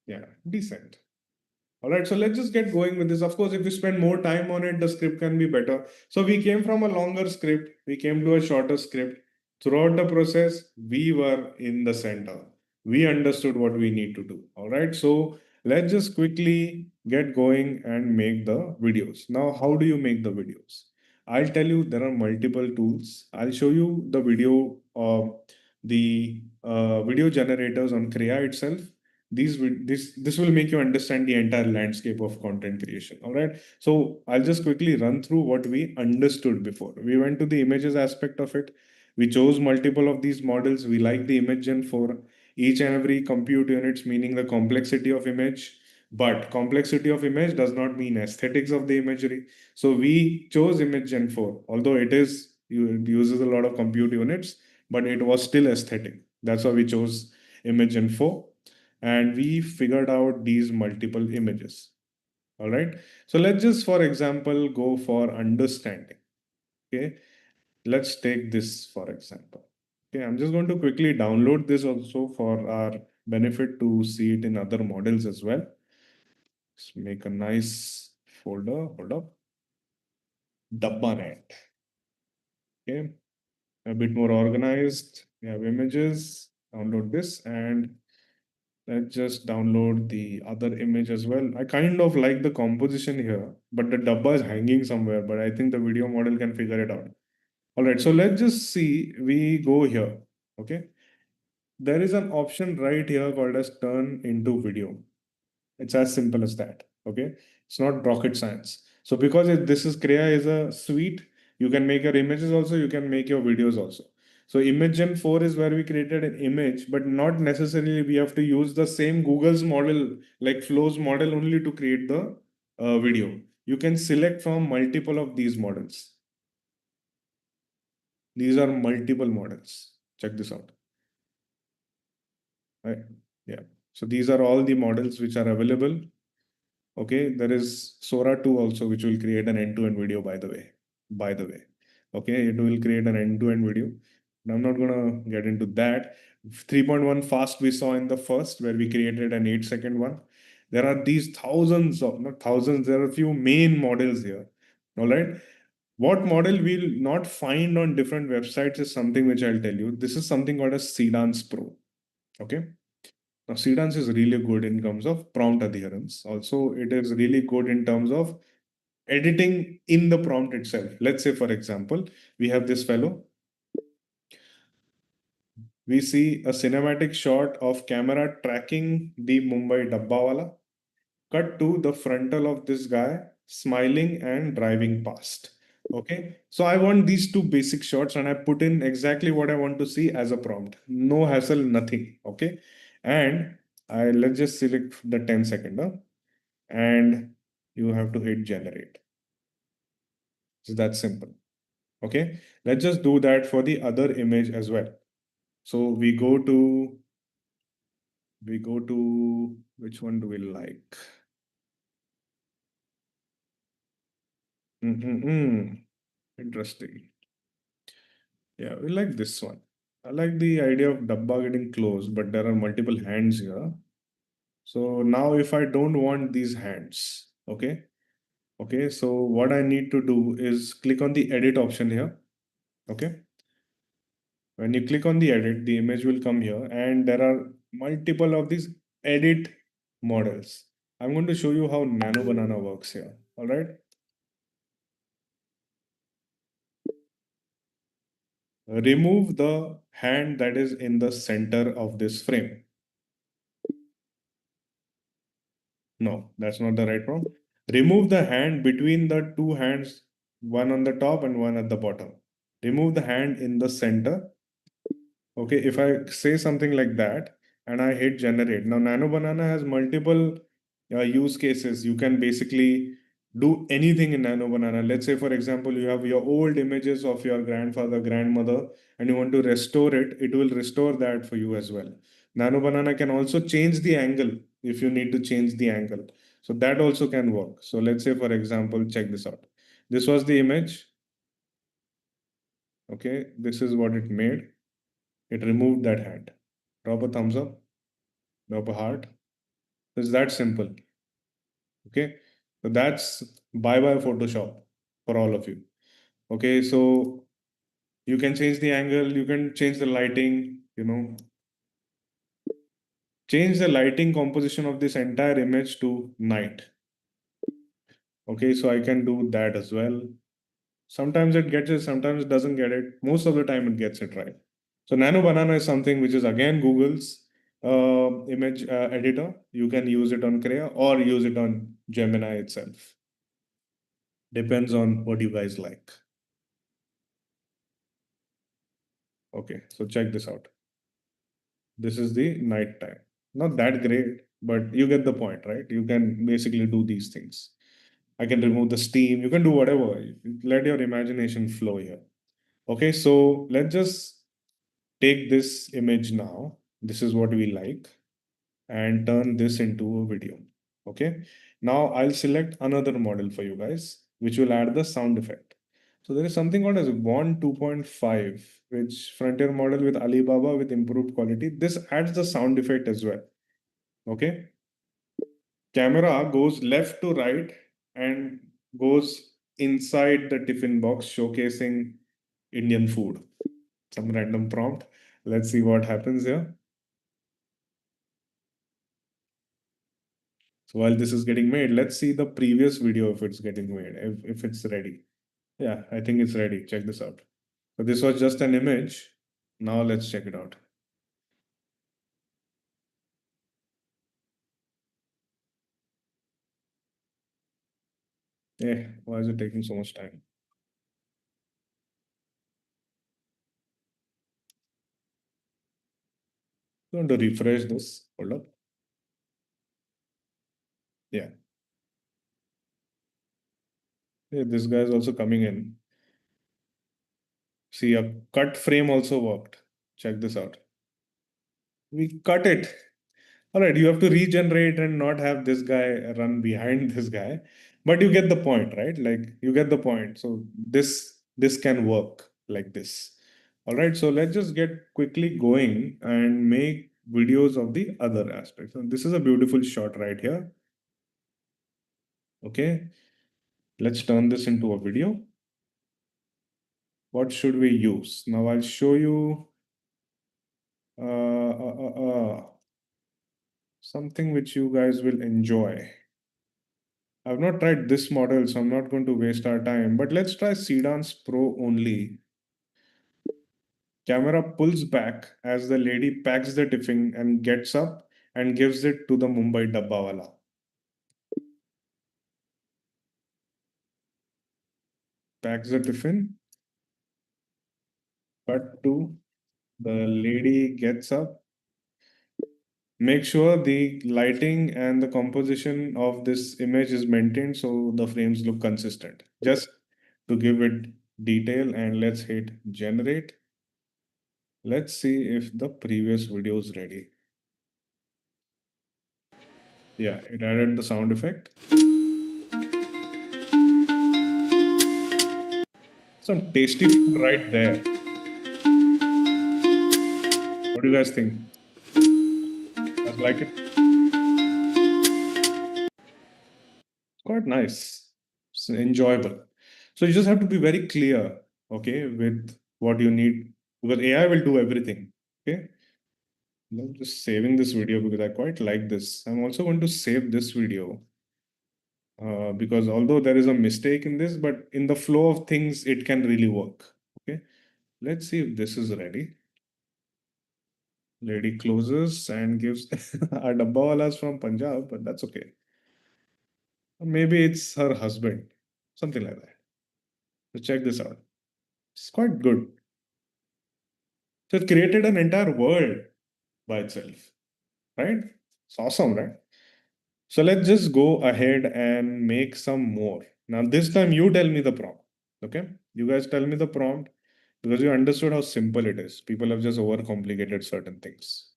Yeah, decent. All right, so let's just get going with this. Of course, if you spend more time on it, the script can be better. So we came from a longer script, we came to a shorter script. Throughout the process, we were in the center. We understood what we need to do. All right, so let's just quickly get going and make the videos. Now, how do you make the videos? I'll tell you there are multiple tools. I'll show you the video generators on Kriya itself. This will make you understand the entire landscape of content creation. All right, so I'll just quickly run through what we understood before. We went to the images aspect of it. We chose multiple of these models. We like the image gen for each and every compute units, meaning the complexity of image. But complexity of image does not mean aesthetics of the imagery. So we chose image gen 4, although it uses a lot of compute units, but it was still aesthetic. That's why we chose image gen 4, and we figured out these multiple images. All right, so let's just for example go for understanding. Okay, let's take this for example. Okay, I'm just going to quickly download this also for our benefit to see it in other models as well. Let's make a nice folder. Hold up. Dabbanet. Okay, a bit more organized. We have images. Download this and let's just download the other image as well. I kind of like the composition here, but the dabba is hanging somewhere. But I think the video model can figure it out. All right, so let's just see. We go here. Okay, there is an option right here called as turn into video. It's as simple as that. Okay, it's not rocket science. So because this is Kriya is a suite, you can make your images also, you can make your videos also. So Imagen 4 is where we created an image, but not necessarily we have to use the same Google's model, like Flow's model only to create the video. You can select from multiple of these models. These are multiple models. Check this out. Right? Yeah. So these are all the models which are available. Okay, there is Sora 2 also, which will create an end-to-end video, by the way. By the way. Okay, it will create an end-to-end video. And I'm not gonna get into that. 3.1 fast we saw in the first, where we created an 8-second one. There are these thousands of, not thousands, there are a few main models here. All right. What model we'll not find on different websites is something which I'll tell you. This is something called as Cdance Pro. Okay. Now, Cdance is really good in terms of prompt adherence. Also, it is really good in terms of editing in the prompt itself. Let's say, for example, we have this fellow. We see a cinematic shot of camera tracking the Mumbai Dabbawala. Cut to the frontal of this guy smiling and driving past. Okay, so I want these two basic shots and I put in exactly what I want to see as a prompt. No hassle, nothing. Okay, and let's just select the 10-second, and you have to hit generate. So that's simple. Okay, let's just do that for the other image as well. So we go to which one do we like? Interesting. Yeah, we like this one. I like the idea of Dabba getting close, but there are multiple hands here. So now if I don't want these hands, okay? Okay, so what I need to do is click on the edit option here. Okay. When you click on the edit, the image will come here and there are multiple of these edit models. I'm going to show you how Nano Banana works here. All right. Remove the hand that is in the center of this frame. No, that's not the right prompt. Remove the hand between the two hands, one on the top and one at the bottom. Remove the hand in the center. Okay, if I say something like that and I hit generate, now Nano Banana has multiple use cases. You can basically do anything in Nano Banana. Let's say, for example, you have your old images of your grandfather, grandmother, and you want to restore it, it will restore that for you as well. Nano Banana can also change the angle if you need to change the angle. So that also can work. So let's say, for example, check this out. This was the image. Okay, this is what it made. It removed that hand. Drop a thumbs up, drop a heart. It's that simple. Okay, so that's bye bye Photoshop for all of you. Okay, so you can change the angle, you can change the lighting, change the lighting composition of this entire image to night. Okay, so I can do that as well. Sometimes it gets it, sometimes it doesn't get it. Most of the time it gets it right. So Nano Banana is something which is again Google's image editor. You can use it on Kriya or use it on Gemini itself. Depends on what you guys like. Okay, so check this out. This is the night time. Not that great, but you get the point, right? You can basically do these things. I can remove the steam. You can do whatever. Let your imagination flow here. Okay, so let's just take this image now. This is what we like and turn this into a video. Okay, now I'll select another model for you guys, which will add the sound effect. So there is something called as Bond 2.5, which frontier model with Alibaba with improved quality. This adds the sound effect as well. Okay. Camera goes left to right and goes inside the tiffin box, showcasing Indian food. Some random prompt. Let's see what happens here. So while this is getting made, let's see the previous video if it's getting made, if it's ready. Yeah, I think it's ready. Check this out. So this was just an image. Now let's check it out. Yeah, why is it taking so much time? I'm going to refresh this. Hold up. Yeah. Yeah, this guy is also coming in. See, a cut frame also worked. Check this out. We cut it. All right, you have to regenerate and not have this guy run behind this guy, but you get the point, right? Like you get the point. So this can work like this. All right, so let's just get quickly going and make videos of the other aspects. So this is a beautiful shot right here. Okay, let's turn this into a video. What should we use? Now I'll show you something which you guys will enjoy. I've not tried this model, so I'm not going to waste our time. But let's try Sedans Pro only. Camera pulls back as the lady packs the tiffin and gets up and gives it to the Mumbai Dabbawala. Packs the tiffin. Cut to the lady gets up. Make sure the lighting and the composition of this image is maintained so the frames look consistent. Just to give it detail, and let's hit generate. Let's see if the previous video is ready. Yeah, it added the sound effect. Some tasty food right there. What do you guys think? I like it. Quite nice. It's enjoyable. So you just have to be very clear, okay, with what you need, because AI will do everything. Okay. I'm just saving this video because I quite like this. I'm also going to save this video because although there is a mistake in this, but in the flow of things, it can really work. Okay. Let's see if this is ready. Lady closes and gives our dabbawalas from Punjab, but that's okay. Maybe it's her husband, something like that. So check this out. It's quite good. So it created an entire world by itself, right? It's awesome, right? So let's just go ahead and make some more. Now, this time you tell me the prompt. Okay? You guys tell me the prompt because you understood how simple it is. People have just overcomplicated certain things.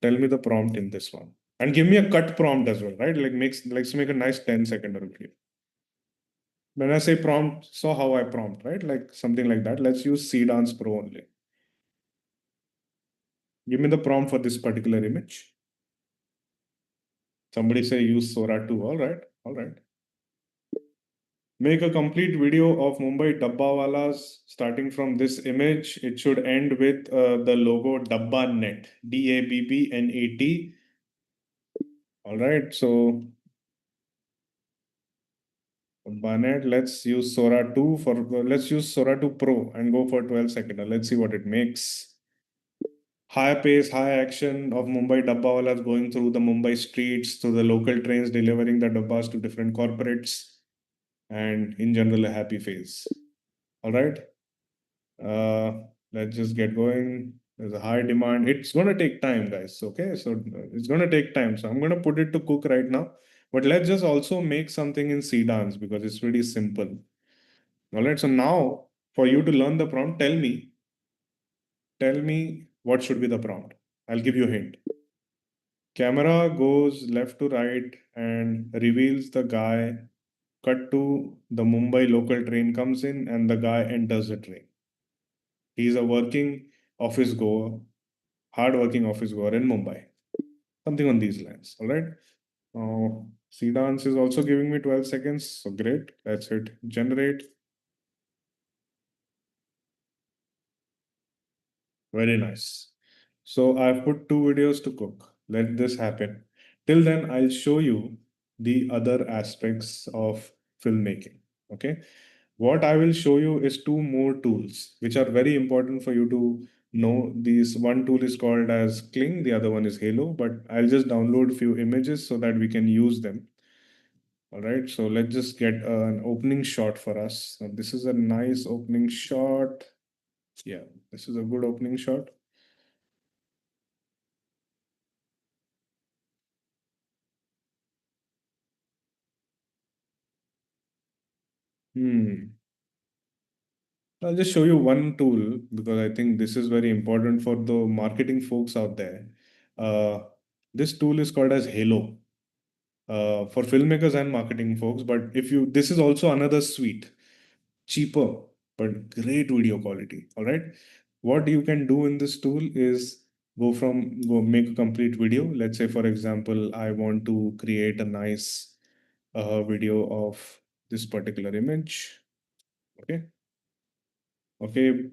Tell me the prompt in this one. And give me a cut prompt as well, right? Like let's make a nice 10-second video. When I say prompt, so how I prompt, right? Like something like that. Let's use Sedans Pro only. Give me the prompt for this particular image. Somebody say use Sora 2. All right. All right. Make a complete video of Mumbai Dabbawalas starting from this image. It should end with the logo Dabbanet, DABBNET. All right. So Dabbanet, let's use Sora 2 for, let's use Sora 2 Pro and go for 12 seconds. Let's see what it makes. High pace, high action of Mumbai Dabbawalas going through the Mumbai streets, through the local trains, delivering the dabbas to different corporates, and in general, a happy phase. All right. Let's just get going. There's a high demand. It's going to take time, guys. Okay. So it's going to take time. So I'm going to put it to cook right now. But let's just also make something in Sedans because it's pretty simple. All right. So now for you to learn the prompt, tell me what should be the prompt. I'll give you a hint. Camera goes left to right and reveals the guy cut to the Mumbai local train comes in and the guy enters the train. He's a working office goer, hard working office goer in Mumbai. Something on these lines. All right. Cdance is also giving me 12 seconds. So great. Let's hit generate. Very nice. So I've put two videos to cook. Let this happen. Till then, I'll show you the other aspects of filmmaking. Okay. What I will show you is two more tools, which are very important for you to know. These one tool is called as Kling, the other one is Halo, but I'll just download a few images so that we can use them. All right, so let's just get an opening shot for us. Now, this is a nice opening shot. Yeah, this is a good opening shot. I'll just show you one tool because I think this is very important for the marketing folks out there. This tool is called as Halo for filmmakers and marketing folks. But if you, this is also another suite, cheaper but great video quality. All right, what you can do in this tool is go make a complete video. Let's say, for example, I want to create a nice video of this particular image. Okay. Okay,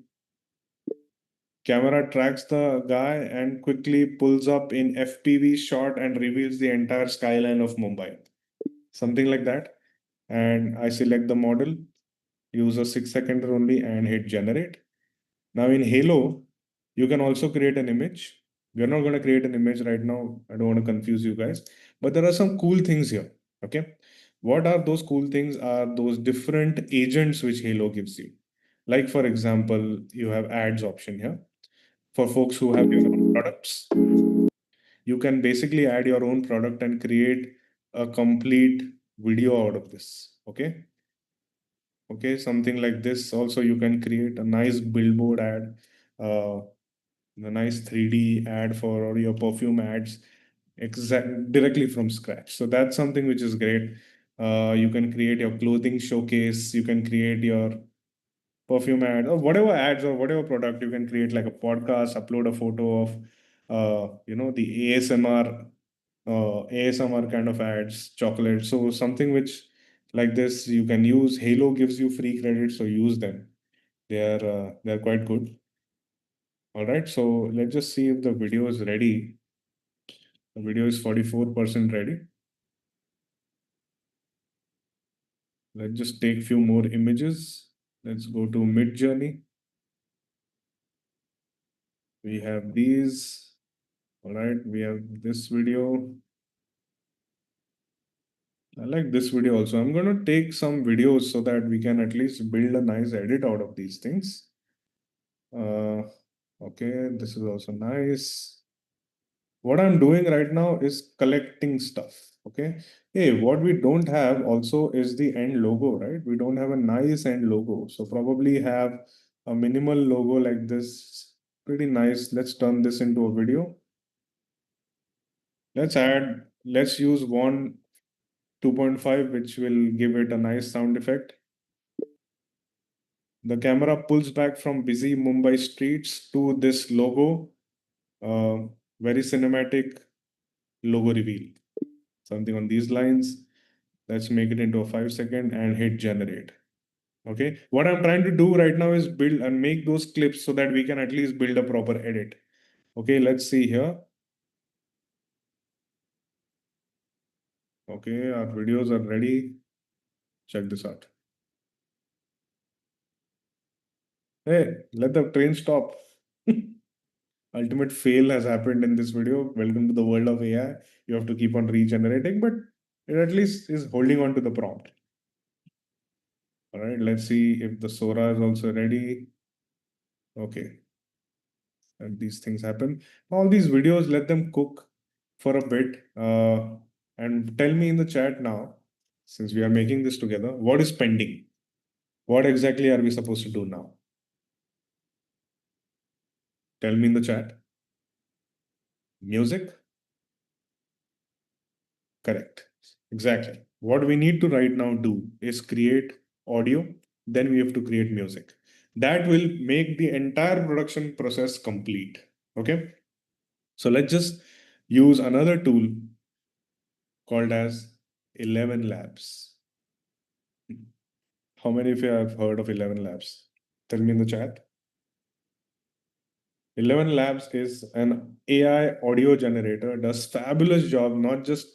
camera tracks the guy and quickly pulls up in FPV shot and reveals the entire skyline of Mumbai. Something like that. And I select the model, use a 6 seconder only and hit generate. Now in Halo, you can also create an image. We're not going to create an image right now. I don't want to confuse you guys, but there are some cool things here. Okay. What are those cool things? Are those different agents which Halo gives you. Like for example, you have ads option here for folks who have your own products. You can basically add your own product and create a complete video out of this. Okay. Okay. Something like this. Also, you can create a nice billboard ad, a nice 3D ad for your perfume ads directly from scratch. So that's something which is great. You can create your clothing showcase. You can create your perfume ad or whatever ads or whatever product. You can create like a podcast, upload a photo of the ASMR kind of ads, chocolate. So something which like this you can use. Halo gives you free credit, so use them. They're quite good. All right, so let's just see if the video is ready. The video is 44% ready. Let's just take few more images. Let's go to Midjourney. We have these. All right, we have this video. I like this video also. I'm going to take some videos so that we can at least build a nice edit out of these things. Okay, this is also nice. What I'm doing right now is collecting stuff. Okay. Hey, what we don't have also is the end logo, right? We don't have a nice end logo. So probably have a minimal logo like this. Pretty nice. Let's turn this into a video. Let's use one 2.5, which will give it a nice sound effect. The camera pulls back from busy Mumbai streets to this logo. Very cinematic logo reveal. Something on these lines. Let's make it into a 5 second and hit generate. Okay. What I'm trying to do right now is build and make those clips so that we can at least build a proper edit. Okay. Let's see here. Okay. Our videos are ready. Check this out. Hey, let the train stop. Ultimate fail has happened in this video. Welcome to the world of AI. You have to keep on regenerating, but it at least is holding on to the prompt. All right, let's see if the Sora is also ready. Okay. And these things happen. All these videos, let them cook for a bit. And tell me in the chat now, since we are making this together, what is pending? What exactly are we supposed to do now? Tell me in the chat. Music? Correct. Exactly. What we need to right now do is create audio, then we have to create music. That will make the entire production process complete. Okay. So let's just use another tool called as 11 Labs. How many of you have heard of 11 Labs? Tell me in the chat. 11 Labs is an AI audio generator, does fabulous job, not just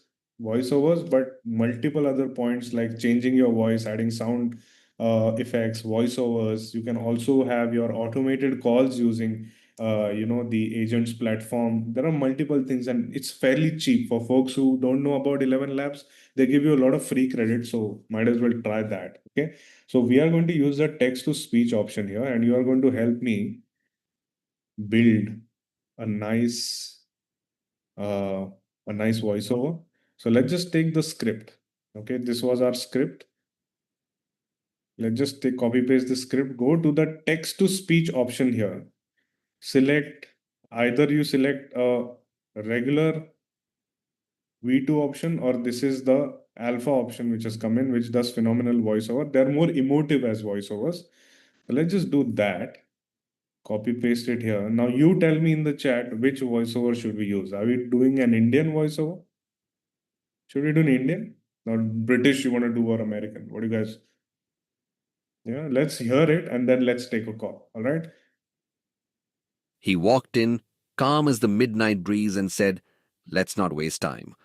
voiceovers, but multiple other points like changing your voice, adding sound effects, voiceovers. You can also have your automated calls using the agents platform. There are multiple things, and it's fairly cheap for folks who don't know about 11 Labs. They give you a lot of free credit, so might as well try that. Okay, so we are going to use the text to speech option here, and you are going to help me build a nice uh, a nice voiceover. So let's just take the script. Okay, this was our script. Let's just take copy paste the script. Go to the text to speech option here. Select either you select a regular V2 option, or this is the alpha option which has come in, which does phenomenal voiceover. They're more emotive as voiceovers. So let's just do that. Copy paste it here. Now you tell me in the chat which voiceover should we use. Are we doing an Indian voiceover? Should we do an Indian? Not British you want to do, or American? What do you guys? Yeah, let's hear it and then let's take a call. All right. He walked in, calm as the midnight breeze, and said, "Let's not waste time."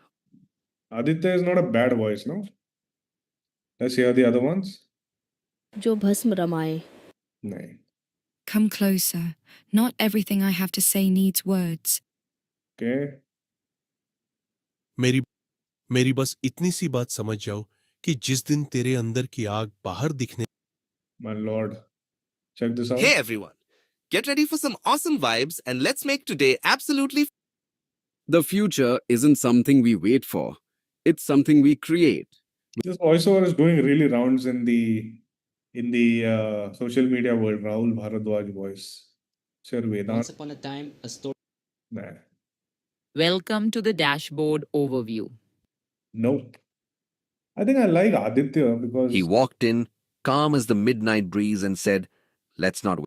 Aditya is not a bad voice, no? Let's hear the other ones. जो भस्म रमाए No. Come closer. Not everything I have to say needs words. Okay. मेरी मेरी बस इतनी सी बात समझ जाओ कि जिस दिन तेरे अंदर की आग बाहर दिखने My lord. Check this out. Hey everyone, get ready for some awesome vibes and let's make today absolutely. The future isn't something we wait for, it's something we create. This voiceover is doing really rounds in the social media world. Rahul Bharadwaj voice. Sir Vedant. Once upon a time, a story. Nah. Welcome to the dashboard overview. Nope. I think I like Aditya because He walked in, calm as the midnight breeze, and said, "Let's not waste."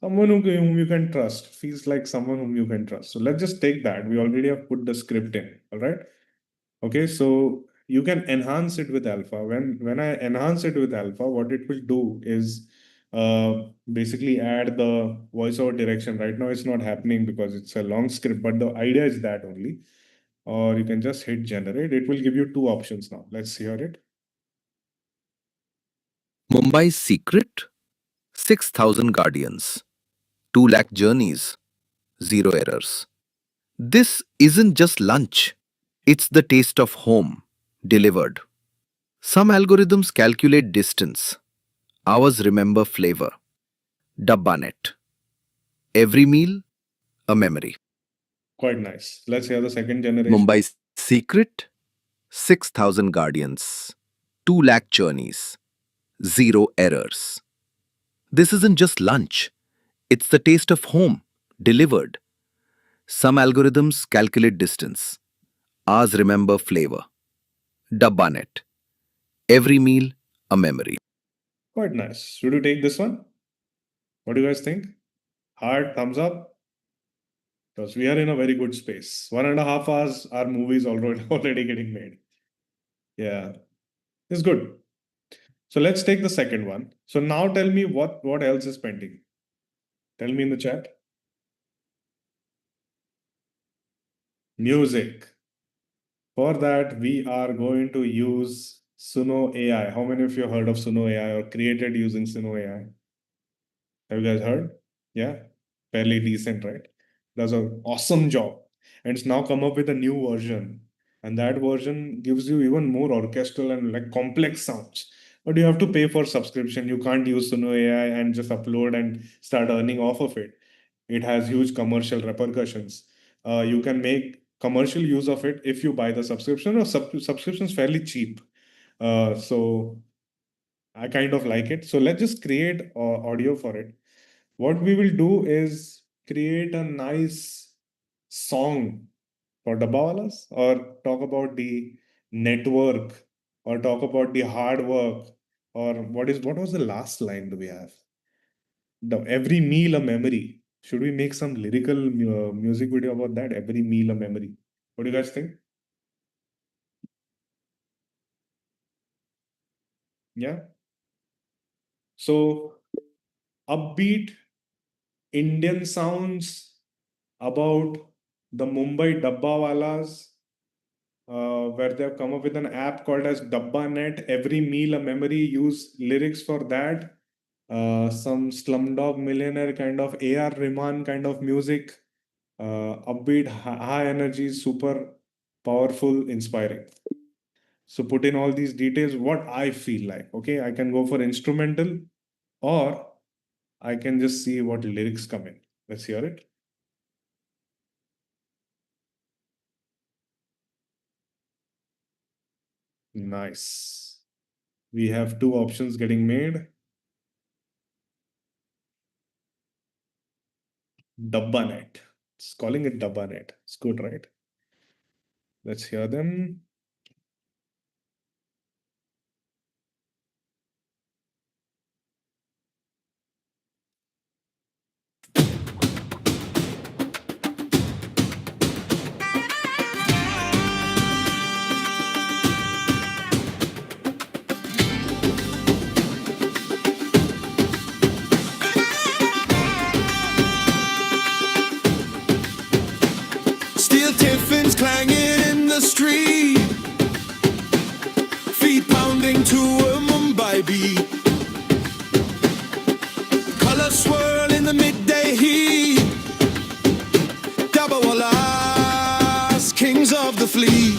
someone whom you can trust, feels like someone whom you can trust. So let's just take that. We already have put the script in. All right. Okay. So you can enhance it with alpha. When I enhance it with alpha, what it will do is basically add the voiceover direction. Right now it's not happening because it's a long script, but the idea is that only. Or you can just hit generate. It will give you two options now. Let's hear it. Mumbai's secret? 6,000 guardians, 2 lakh journeys, 0 errors. This isn't just lunch, it's the taste of home, delivered. Some algorithms calculate distance, ours remember flavor. Dabbanet. Every meal, a memory. Quite nice. Let's hear the second generation. Mumbai's secret? 6,000 guardians, 2 lakh journeys, 0 errors. This isn't just lunch, it's the taste of home, delivered. Some algorithms calculate distance, ours remember flavor. Dabbanet. Every meal, a memory. Quite nice. Should we take this one? What do you guys think? Heart, thumbs up? Because we are in a very good space. 1.5 hours, our movie is already getting made. Yeah, it's good. So let's take the second one. So now tell me what else is pending. Tell me in the chat. Music. For that, we are going to use Suno AI. How many of you heard of Suno AI or created using Suno AI? Have you guys heard? Yeah, fairly decent, right? Does an awesome job. And it's now come up with a new version. And that version gives you even more orchestral and like complex sounds. But you have to pay for subscription. You can't use Suno AI and just upload and start earning off of it. It has huge commercial repercussions. You can make commercial use of it if you buy the subscription, or subscription is fairly cheap. So I kind of like it. So let's just create audio for it. What we will do is create a nice song for Dabbawalas, or talk about the network or talk about the hard work, or what was the last line do we have? Every meal a memory. Should we make some lyrical music video about that? Every meal a memory. What do you guys think? Yeah. So upbeat Indian sounds about the Mumbai Dabbawalas, where they have come up with an app called as Dabbanet. Every meal a memory. Use lyrics for that. Some Slumdog Millionaire kind of A.R. Rahman kind of music. Upbeat, high energy, super powerful, inspiring. So put in all these details, what I feel like. Okay, I can go for instrumental, or I can just see what lyrics come in. Let's hear it. Nice. We have two options getting made. Dabbanet. It's calling it Dabbanet. It's good, right? Let's hear them. Steel tiffins clanging in the street, feet pounding to a Mumbai beat. Color swirl in the midday heat. Dabbawalas, kings of the fleet.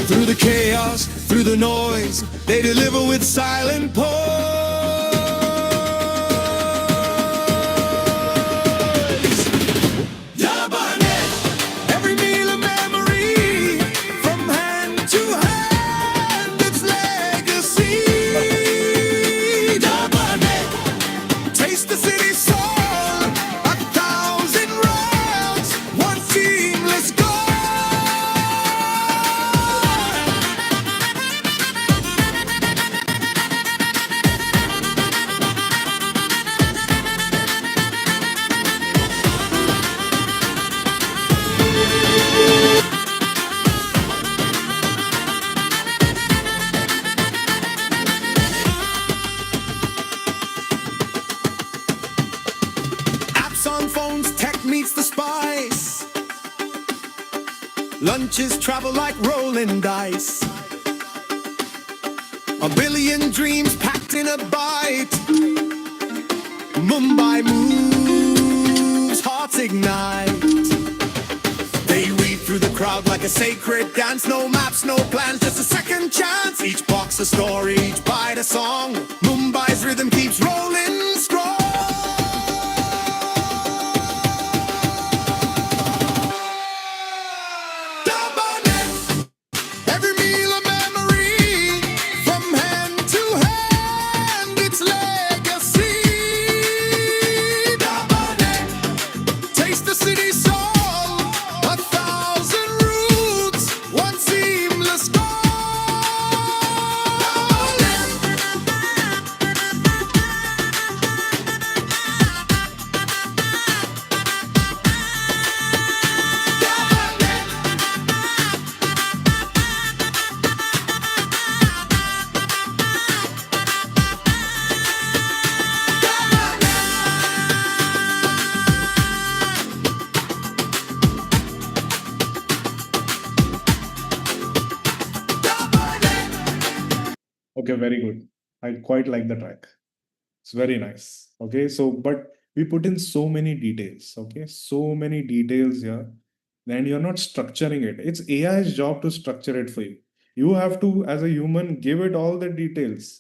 Through the chaos, through the noise, they deliver with silent poise. Dabbanet, every meal a memory, from hand to hand, its legacy. Dabbanet, taste the city soul, 1,000 rounds, one seamless goal. Apps on phones, tech meets the spice. Lunches travel like rolling dice. A billion dreams packed in a bite. Mumbai moves, hearts ignite. They weave through the crowd like a sacred dance. No maps, no plans, just a second chance. Each box a story, each bite a song. Mumbai's rhythm keeps rolling strong. Dabbanet, every meal a memory, from hand to hand, its legacy. Dabbanet, taste the city soul, 1,000 roots, one seamless goal. Okay, very good. I quite like the track. It's very nice. Okay, so but we put in so many details. Okay, so many details here, and you're not structuring it. It's AI's job to structure it for you. You have to, as a human, give it all the details.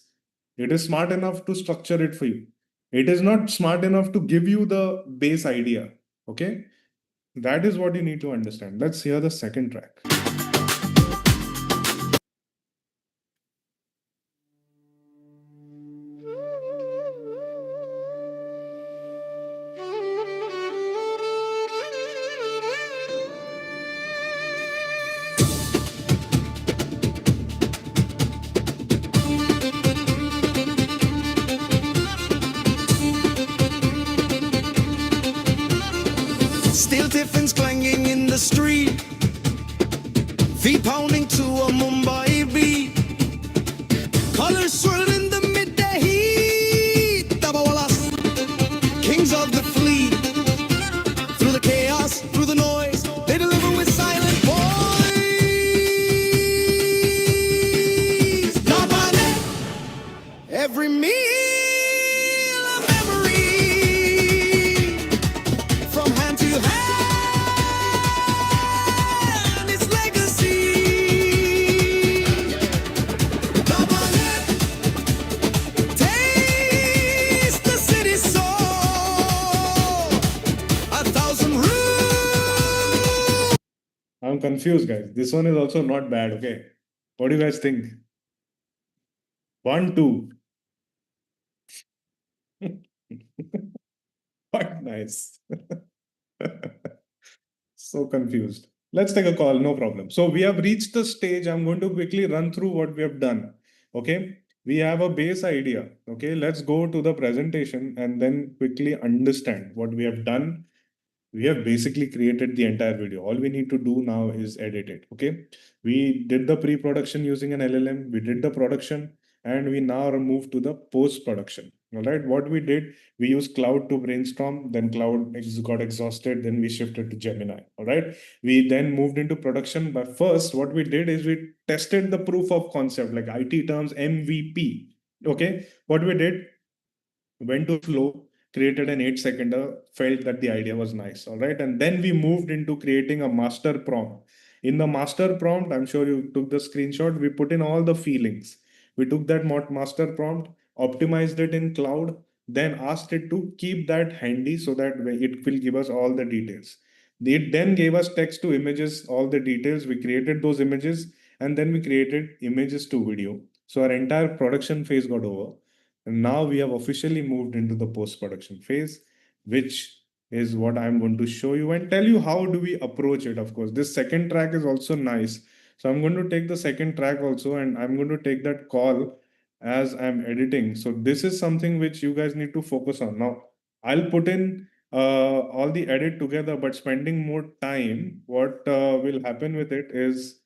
It is smart enough to structure it for you. It is not smart enough to give you the base idea. Okay, that is what you need to understand. Let's hear the second track. Steel tiffins clanging in the street, feet pounding to a Mumbai beat, colors swirling in the midday heat. Dabawalas, kings of the fleet, through the chaos, through the noise, they deliver with silent voice. Dabanet, every meal a memory, from hand to hand, its legacy. Dabanet, taste the city soul, a thousand rooms. I'm confused, guys. This one is also not bad. Okay. What do you guys think? 1, 2. Quite nice. So confused. Let's take a call, no problem. So we have reached the stage. I'm going to quickly run through what we have done. Okay. We have a base idea. Okay. Let's go to the presentation and then quickly understand what we have done. We have basically created the entire video. All we need to do now is edit it. Okay. We did the pre-production using an LLM. We did the production and we now move to the post-production. All right. What we did, we used Cloud to brainstorm, then Cloud got exhausted, then we shifted to Gemini. All right. We then moved into production. But first, what we did is we tested the proof of concept, like IT terms, MVP. Okay. What we did, went to flow, created an 8-seconder, felt that the idea was nice. All right. And then we moved into creating a master prompt. In the master prompt, I'm sure you took the screenshot, we put in all the feelings. We took that master prompt, optimized it in Cloud, then asked it to keep that handy so that it will give us all the details. It then gave us text to images, all the details. We created those images and then we created images to video. So our entire production phase got over. And now we have officially moved into the post-production phase, which is what I'm going to show you and tell you how do we approach it. Of course, this second track is also nice. So I'm going to take the second track also, and I'm going to take that call as I'm editing. So this is something which you guys need to focus on. Now, I'll put in all the edit together, but spending more time, what will happen with it is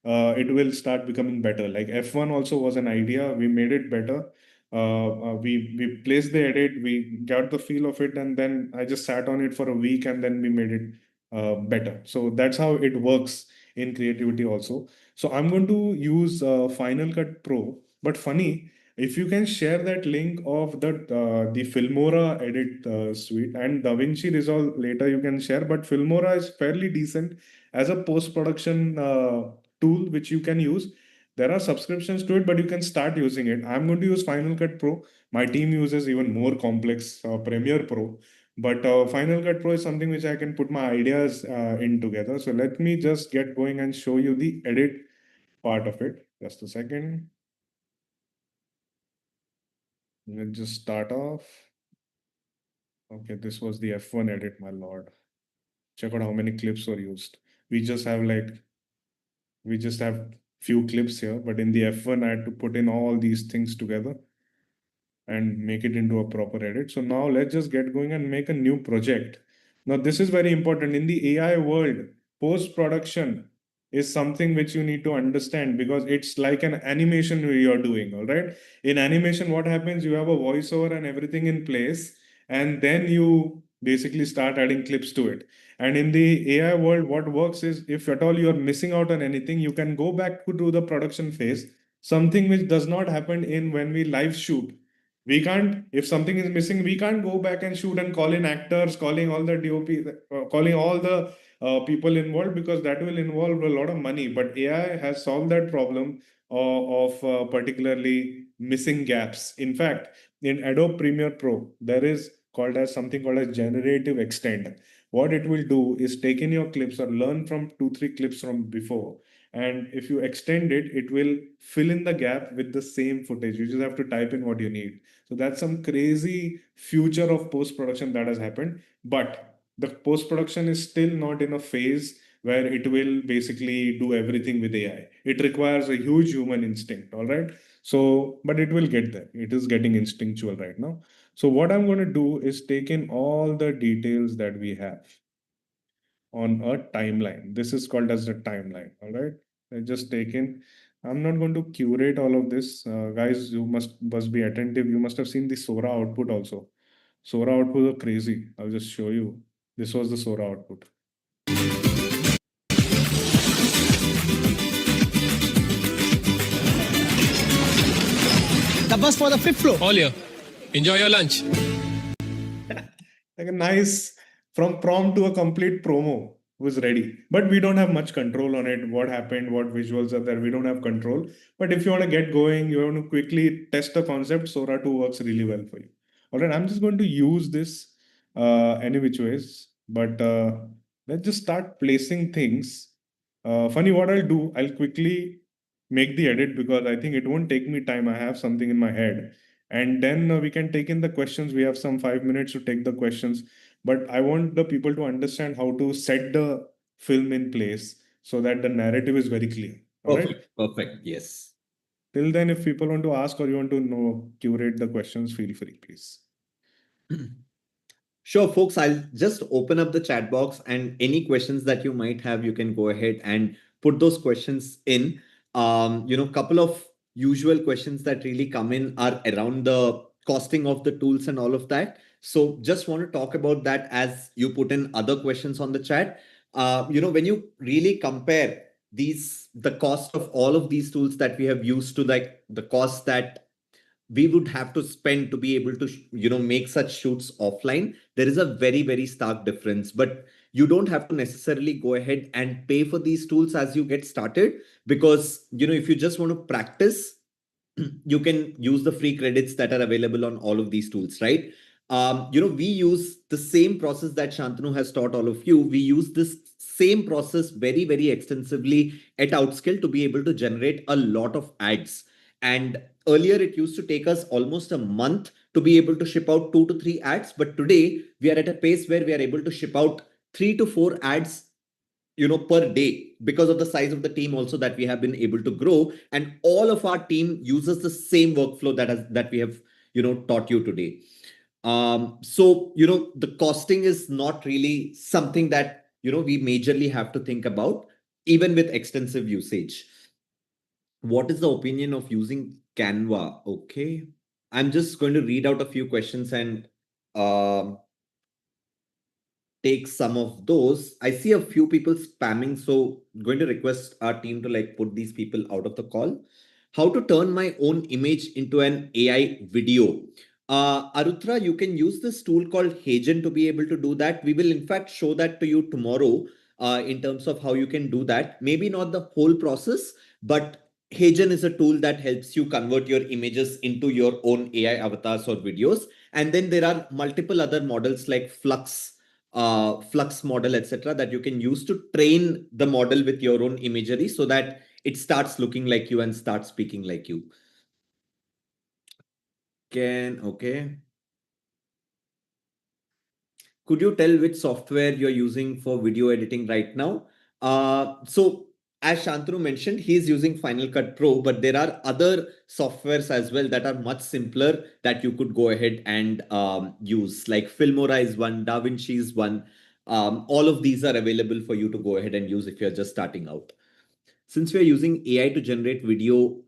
it will start becoming better. Like F1 also was an idea. We made it better. We placed the edit, we got the feel of it, and then I just sat on it for a week and then we made it better. So that's how it works in creativity also. So I'm going to use Final Cut Pro, but funny, if you can share that link of the Filmora edit suite and DaVinci Resolve later you can share, but Filmora is fairly decent as a post-production tool which you can use. There are subscriptions to it, but you can start using it. I'm going to use Final Cut Pro. My team uses even more complex Premiere Pro, but Final Cut Pro is something which I can put my ideas in together. So let me just get going and show you the edit part of it. Just a second. Let's just start off. Okay, this was the F1 edit, my lord. Check out how many clips were used. We just have few clips here, but in the F1, I had to put in all these things together and make it into a proper edit. So now let's just get going and make a new project. Now, this is very important. In the AI world, post-production is something which you need to understand because it's like an animation you're doing, all right? In animation, what happens? You have a voiceover and everything in place, and then you basically start adding clips to it. And in the AI world, what works is if at all you're missing out on anything, you can go back to the production phase, something which does not happen in when we live shoot. We can't, if something is missing, we can't go back and shoot and call in actors, calling all the DOP, calling all the people involved because that will involve a lot of money. But AI has solved that problem of particularly missing gaps. In fact, in Adobe Premiere Pro, there is something called as generative extend. What it will do is take in your clips or learn from 2-3 clips from before. And if you extend it, it will fill in the gap with the same footage. You just have to type in what you need. So that's some crazy future of post-production that has happened. But the post-production is still not in a phase where it will basically do everything with AI. It requires a huge human instinct, all right? So, but it will get there. It is getting instinctual right now. So what I'm going to do is take in all the details that we have. on a timeline. This is called as the timeline. All right. I just taken. I'm not going to curate all of this, guys. You must be attentive. You must have seen the Sora output also. Sora output are crazy. I'll just show you. This was the Sora output. The bus for the fifth floor. All here. Enjoy your lunch. Like a nice from prompt to a complete promo was ready. But we don't have much control on it. What happened, what visuals are there, we don't have control. But if you want to get going, you want to quickly test the concept, Sora 2 works really well for you. All right, I'm just going to use this any which ways. But let's just start placing things. Funny, what I'll do, I'll quickly make the edit because I think it won't take me time. I have something in my head. And then we can take in the questions. We have some 5 minutes to take the questions. But I want the people to understand how to set the film in place so that the narrative is very clear. All right? Perfect. Yes. Till then, if people want to ask or you want to know, curate the questions, feel free, please. Sure, folks. I'll just open up the chat box, and any questions that you might have, you can go ahead and put those questions in. Couple of usual questions that really come in are around the costing of the tools and all of that. So just want to talk about that as you put in other questions on the chat. When you really compare the cost of all of these tools that we have used to like the cost that we would have to spend to be able to, make such shoots offline, there is a very, very stark difference. But you don't have to necessarily go ahead and pay for these tools as you get started, because, if you just want to practice, you can use the free credits that are available on all of these tools, right? We use the same process that Shantanu has taught all of you. We use this same process very, very extensively at Outscale to be able to generate a lot of ads. And earlier, it used to take us almost a month to be able to ship out 2 to 3 ads. But today, we are at a pace where we are able to ship out 3 to 4 ads, per day, because of the size of the team also that we have been able to grow. And all of our team uses the same workflow that we have, taught you today. The costing is not really something that, we majorly have to think about, even with extensive usage. What is the opinion of using Canva? Okay. I'm just going to read out a few questions and take some of those. I see a few people spamming, so I'm going to request our team to put these people out of the call. How to turn my own image into an AI video? Arutra, you can use this tool called Hagen to be able to do that. We will in fact show that to you tomorrow in terms of how you can do that. Maybe not the whole process, but Hagen is a tool that helps you convert your images into your own AI avatars or videos. And then there are multiple other models like Flux model, etc., that you can use to train the model with your own imagery so that it starts looking like you and starts speaking like you. Okay. Could you tell which software you're using for video editing right now? So as Shantanu mentioned, he's using Final Cut Pro, but there are other softwares as well that are much simpler that you could go ahead and use, like Filmora is one, DaVinci is one. All of these are available for you to go ahead and use if you're just starting out. Since we're using AI to generate video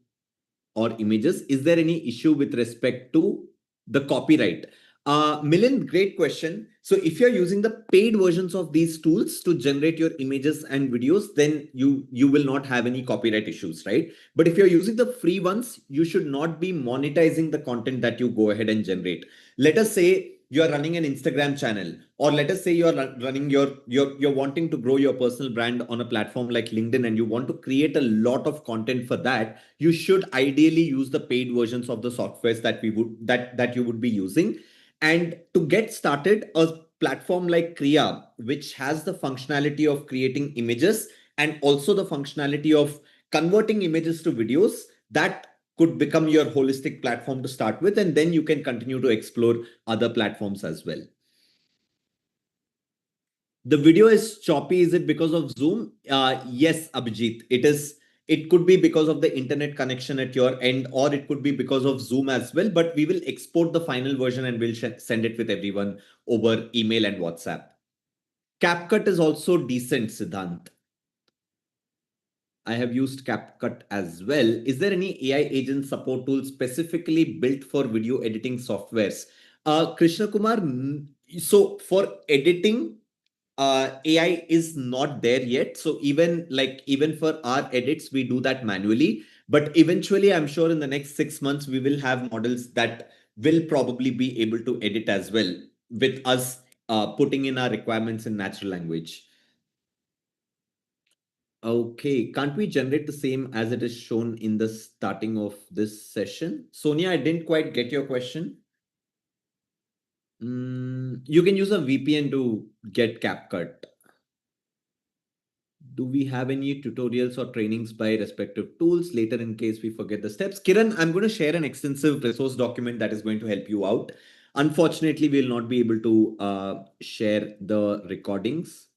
or images, is there any issue with respect to the copyright? Milind, great question. So if you're using the paid versions of these tools to generate your images and videos, then you will not have any copyright issues, right? But if you're using the free ones, you should not be monetizing the content that you go ahead and generate. Let us say you're running an Instagram channel, or let us say you're running you're wanting to grow your personal brand on a platform like LinkedIn, and you want to create a lot of content for that. You should ideally use the paid versions of the softwares that you would be using. And to get started, a platform like Kriya, which has the functionality of creating images and also the functionality of converting images to videos, that could become your holistic platform to start with. And then you can continue to explore other platforms as well. The video is choppy. Is it because of Zoom? Yes, Abhijit, it is. It could be because of the internet connection at your end, or it could be because of Zoom as well. But we will export the final version and we'll send it with everyone over email and WhatsApp. CapCut is also decent, Siddhant. I have used CapCut as well. Is there any AI agent support tool specifically built for video editing softwares? Krishna Kumar, so for editing, AI is not there yet. So even for our edits, we do that manually. But eventually, I'm sure in the next 6 months, we will have models that will probably be able to edit as well with us putting in our requirements in natural language. Okay, can't we generate the same as it is shown in the starting of this session? Sonia, I didn't quite get your question. You can use a VPN to get CapCut. Do we have any tutorials or trainings by respective tools later in case we forget the steps? Kiran, I'm going to share an extensive resource document that is going to help you out. Unfortunately, we'll not be able to share the recordings.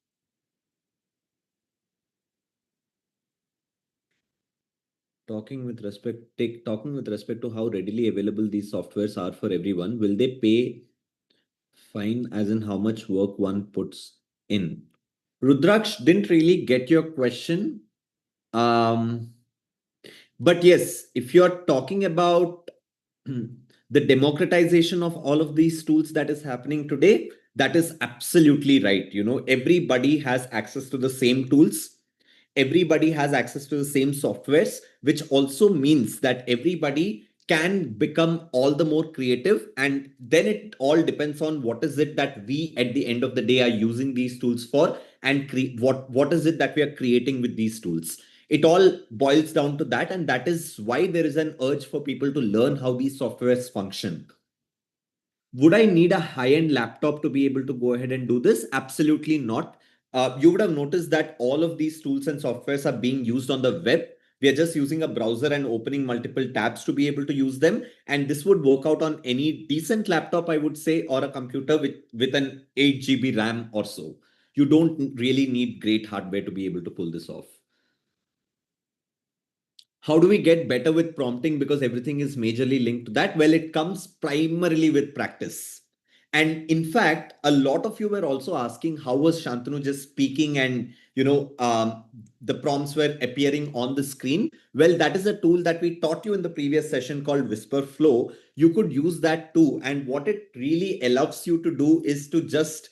Talking with respect to how readily available these softwares are for everyone, will they pay fine as in how much work one puts in? Rudraksh, didn't really get your question. But yes, if you're talking about the democratization of all of these tools that is happening today, that is absolutely right. Everybody has access to the same tools. Everybody has access to the same softwares, which also means that everybody can become all the more creative. And then it all depends on what is it that we at the end of the day are using these tools for, and what is it that we are creating with these tools. It all boils down to that, and that is why there is an urge for people to learn how these softwares function. Would I need a high-end laptop to be able to go ahead and do this? Absolutely not. You would have noticed that all of these tools and softwares are being used on the web. We are just using a browser and opening multiple tabs to be able to use them. And this would work out on any decent laptop, I would say, or a computer with an 8 GB RAM or so. You don't really need great hardware to be able to pull this off. How do we get better with prompting? Because everything is majorly linked to that. Well, it comes primarily with practice. And in fact, a lot of you were also asking how was Shantanu just speaking and the prompts were appearing on the screen. Well, that is a tool that we taught you in the previous session called Whisper Flow. You could use that too. And what it really allows you to do is to just,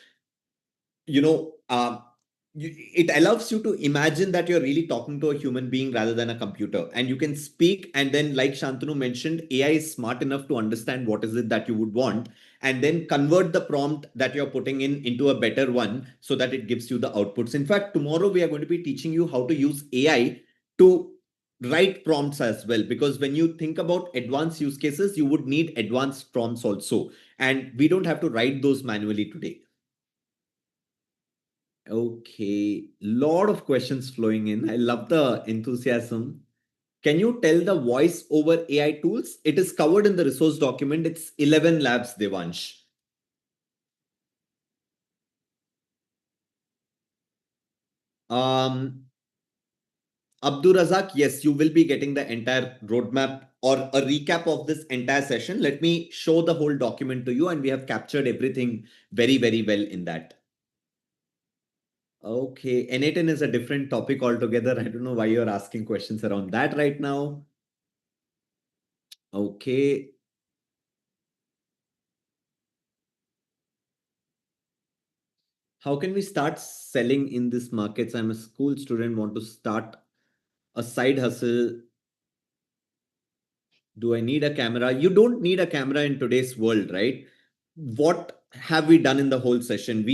it allows you to imagine that you're really talking to a human being rather than a computer, and you can speak, and then like Shantanu mentioned, AI is smart enough to understand what is it that you would want and then convert the prompt that you're putting in into a better one so that it gives you the outputs. In fact, tomorrow we are going to be teaching you how to use AI to write prompts as well, because when you think about advanced use cases, you would need advanced prompts also, and we don't have to write those manually today. Okay, lot of questions flowing in. I love the enthusiasm. Can you tell the voice over AI tools? It is covered in the resource document. It's 11 labs, Devansh. Abdur Razak, yes, you will be getting the entire roadmap or a recap of this entire session. Let me show the whole document to you, and we have captured everything very, very well in that. Okay, N18 is a different topic altogether. I don't know why you're asking questions around that right now. Okay. How can we start selling in these markets? I'm a school student, want to start a side hustle. Do I need a camera? You don't need a camera in today's world, right? What have we done in the whole session?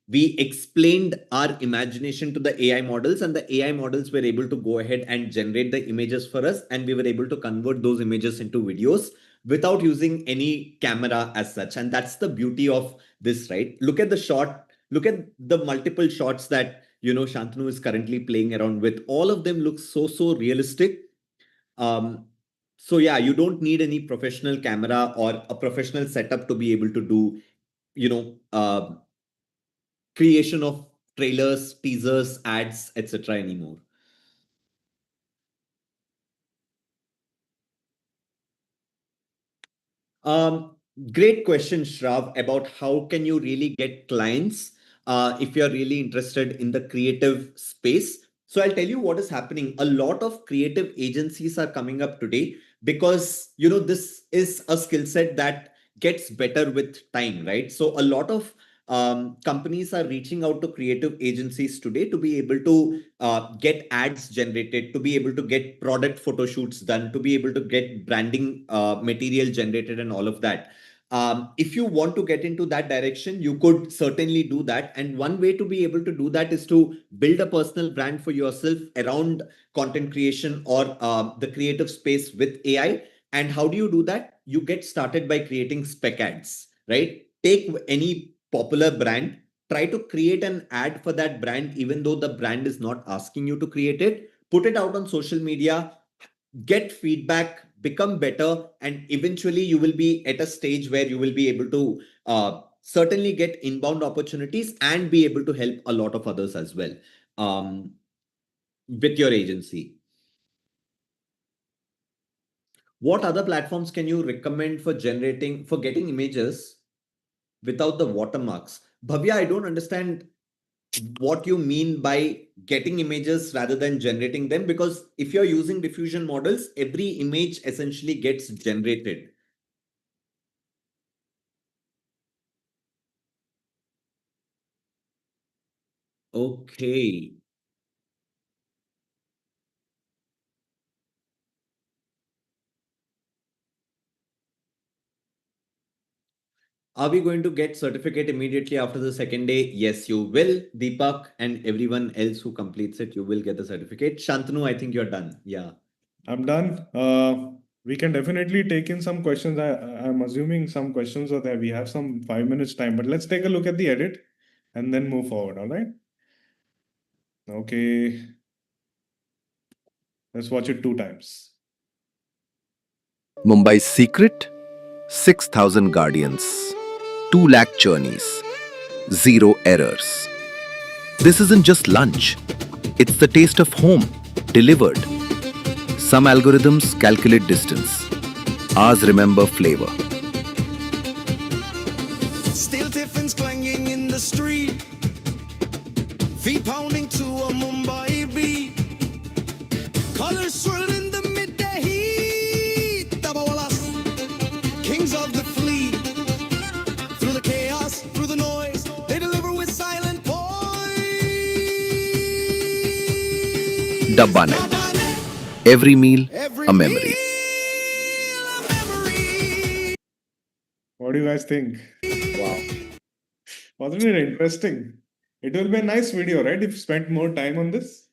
We explained our imagination to the AI models, and the AI models were able to go ahead and generate the images for us, and we were able to convert those images into videos without using any camera as such. And that's the beauty of this, right? Look at the shot, look at the multiple shots that Shantanu is currently playing around with. All of them look so realistic. So yeah, you don't need any professional camera or a professional setup to be able to do creation of trailers, teasers, ads, etc. anymore. Great question, Shrav, about how can you really get clients. if you're really interested in the creative space. So I'll tell you what is happening. A lot of creative agencies are coming up today because, this is a skill set that gets better with time, right? So a lot of companies are reaching out to creative agencies today to be able to get ads generated, to be able to get product photo shoots done, to be able to get branding material generated and all of that. If you want to get into that direction, you could certainly do that. And one way to be able to do that is to build a personal brand for yourself around content creation or the creative space with AI. And how do you do that? You get started by creating spec ads, right? Take any popular brand, try to create an ad for that brand, even though the brand is not asking you to create it, put it out on social media, get feedback, become better, and eventually you will be at a stage where you will be able to certainly get inbound opportunities and be able to help a lot of others as well with your agency. What other platforms can you recommend for getting images without the watermarks? Bhavya, I don't understand what you mean by getting images rather than generating them, because if you're using diffusion models, every image essentially gets generated. Okay. Are we going to get certificate immediately after the second day? Yes, you will, Deepak, and everyone else who completes it, you will get the certificate. Shantanu, I think you're done. Yeah. I'm done. We can definitely take in some questions. I'm assuming some questions are there. We have some 5 minutes time, but let's take a look at the edit and then move forward. All right. Okay. Let's watch it 2 times. Mumbai's secret? 6,000 guardians, 2 lakh journeys, 0 errors. This isn't just lunch. It's the taste of home, delivered. Some algorithms calculate distance. Ours remember flavor. Steel tiffins clanging in the street, feet pounding to a Mumbai beat, colors swirling in the midday heat. Dabawalas, kings of the fleet, through the chaos, through the noise, they deliver with silent poise. Dabbanet. Every meal, a memory. What do you guys think? Wow. Wasn't it interesting? It will be a nice video, right? If you spent more time on this.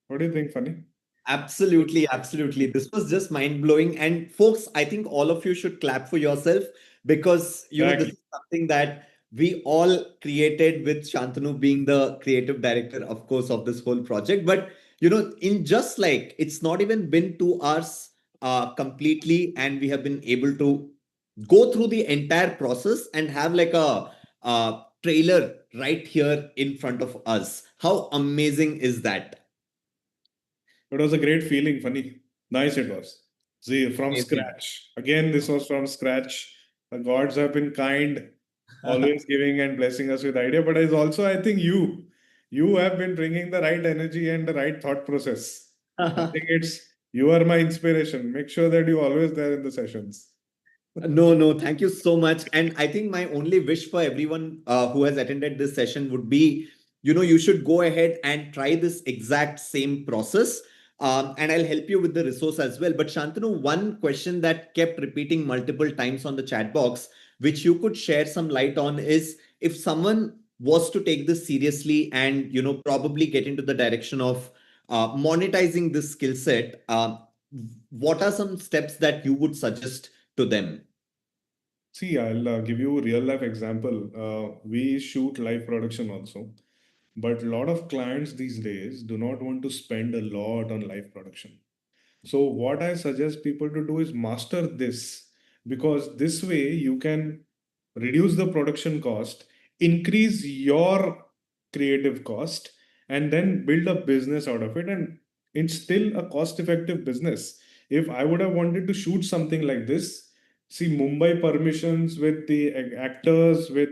What do you think, Funny? Absolutely, absolutely. This was just mind blowing. And folks, I think all of you should clap for yourself because this is something that we all created with Shantanu being the creative director, of course, of this whole project. But in just like it's not even been 2 hours completely, and we have been able to go through the entire process and have like a trailer right here in front of us. How amazing is that? It was a great feeling, Funny. Nice it was. See, from Amazing. scratch. Again, this was from scratch. The gods have been kind, always giving and blessing us with idea. But it's also, I think you have been bringing the right energy and the right thought process. I think you are my inspiration. Make sure that you're always there in the sessions. No, thank you so much. And I think my only wish for everyone who has attended this session would be, you should go ahead and try this exact same process. And I'll help you with the resource as well. But Shantanu, one question that kept repeating multiple times on the chat box, which you could share some light on, is if someone was to take this seriously and, probably get into the direction of monetizing this skill set, what are some steps that you would suggest to them? See, I'll give you a real life example. We shoot live production also, but a lot of clients these days do not want to spend a lot on live production. So what I suggest people to do is master this, because this way you can reduce the production cost, increase your creative cost, and then build a business out of it. And it's still a cost effective business. If I would have wanted to shoot something like this, see Mumbai permissions with the actors, with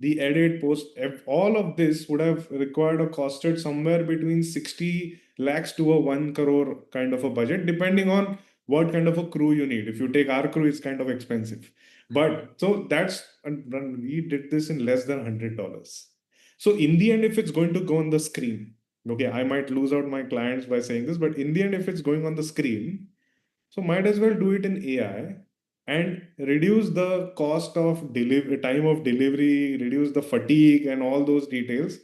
the edit, post, all of this would have required or costed somewhere between 60 lakhs to a 1 crore kind of a budget, depending on what kind of a crew you need. If you take our crew, it's kind of expensive. But so we did this in less than $100. So in the end, if it's going to go on the screen, okay, I might lose out my clients by saying this, but in the end, if it's going on the screen, so might as well do it in AI and reduce the cost of delivery, time of delivery, reduce the fatigue and all those details,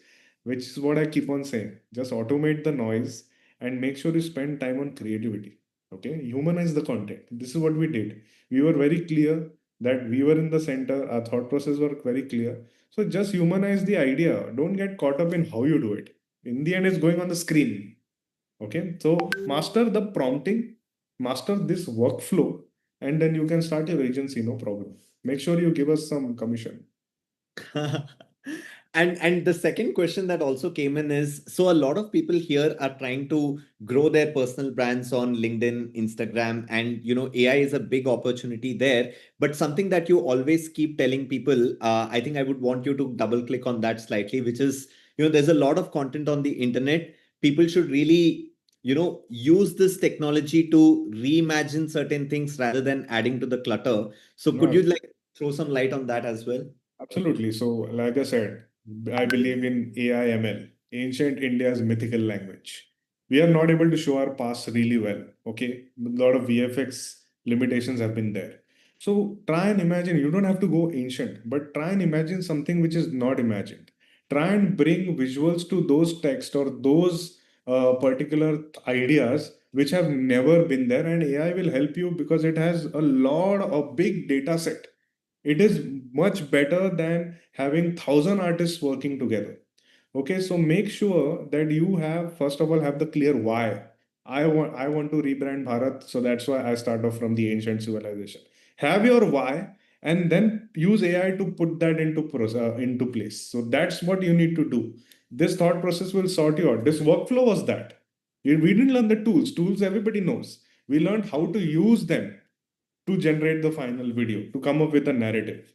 which is what I keep on saying. Just automate the noise and make sure you spend time on creativity. Okay, humanize the content. This is what we did. We were very clear that we were in the center, our thought process were very clear. So just humanize the idea. Don't get caught up in how you do it. In the end, it's going on the screen. Okay, so master the prompting, master this workflow, and then you can start your agency, no problem. Make sure you give us some commission. And the second question that also came in is, so a lot of people here are trying to grow their personal brands on LinkedIn, Instagram, and AI is a big opportunity there. But something that you always keep telling people, I think I would want you to double click on that slightly, which is, there's a lot of content on the internet. People should really, use this technology to reimagine certain things rather than adding to the clutter. So could you throw some light on that as well? Absolutely. So, like I said, I believe in AI ML, ancient India's mythical language. We are not able to show our past really well. Okay, a lot of VFX limitations have been there. So try and imagine. You don't have to go ancient, but try and imagine something which is not imagined. Try and bring visuals to those texts or those particular ideas which have never been there, and AI will help you because it has a big data set. It is much better than having 1,000 artists working together. Okay, so make sure that you have, first of all, have the clear why. I want to rebrand Bharat, so that's why I start off from the ancient civilization. Have your why, and then use AI to put that into place. So that's what you need to do. This thought process will sort you out. This workflow was that. We didn't learn the tools. Tools everybody knows. We learned how to use them to generate the final video, to come up with a narrative.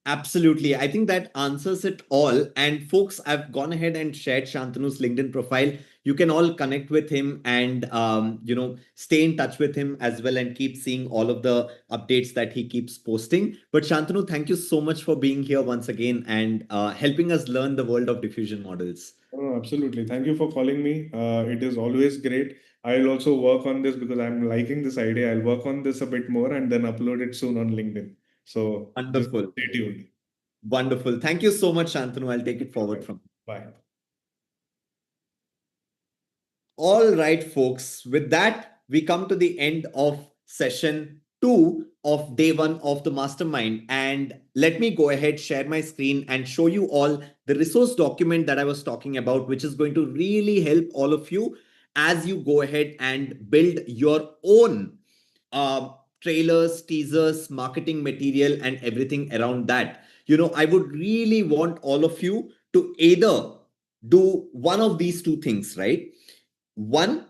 Absolutely. I think that answers it all. And folks, I've gone ahead and shared Shantanu's LinkedIn profile. You can all connect with him and, stay in touch with him as well and keep seeing all of the updates that he keeps posting. But Shantanu, thank you so much for being here once again and helping us learn the world of diffusion models. Oh, absolutely. Thank you for calling me. It is always great. I'll also work on this because I'm liking this idea. I'll work on this a bit more and then upload it soon on LinkedIn. So wonderful. Stay tuned. Wonderful. Thank you so much, Shantanu. I'll take it forward from. Bye. All right, folks. With that, we come to the end of session 2 of day 1 of the mastermind. And let me go ahead, share my screen and show you all the resource document that I was talking about, which is going to really help all of you as you go ahead and build your own trailers, teasers, marketing material, and everything around that. I would really want all of you to either do one of these two things, right? One,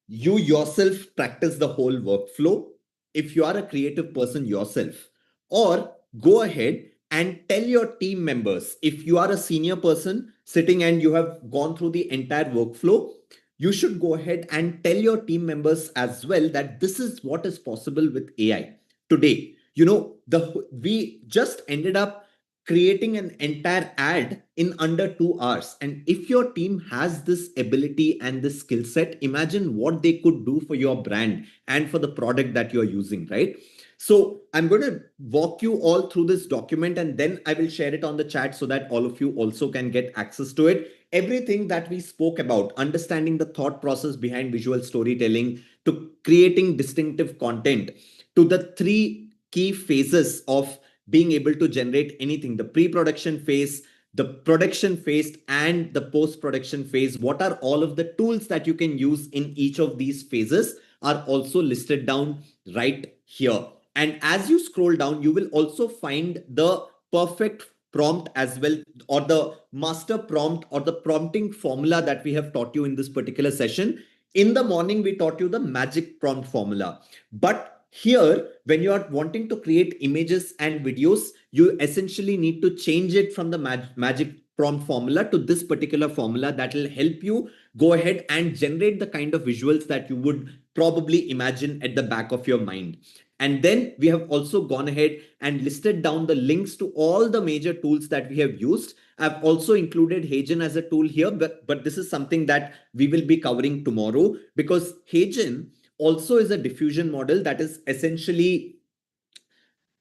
you yourself practice the whole workflow if you are a creative person yourself, or go ahead and tell your team members. If you are a senior person sitting and you have gone through the entire workflow, you should go ahead and tell your team members as well that this is what is possible with AI today. We just ended up creating an entire ad in under 2 hours. And if your team has this ability and this skill set, imagine what they could do for your brand and for the product that you're using, right? So I'm going to walk you all through this document and then I will share it on the chat so that all of you also can get access to it. Everything that we spoke about, understanding the thought process behind visual storytelling, to creating distinctive content, to the 3 key phases of being able to generate anything, the pre-production phase, the production phase, and the post-production phase. What are all of the tools that you can use in each of these phases are also listed down right here. And as you scroll down, you will also find the perfect prompt as well, or the master prompt or the prompting formula that we have taught you in this particular session. In the morning, we taught you the magic prompt formula. But Here, when you are wanting to create images and videos, you essentially need to change it from the magic prompt formula to this particular formula that will help you go ahead and generate the kind of visuals that you would probably imagine at the back of your mind. And then we have also gone ahead and listed down the links to all the major tools that we have used. I've also included HeyGen as a tool here, but this is something that we will be covering tomorrow, because HeyGen also is a diffusion model that is essentially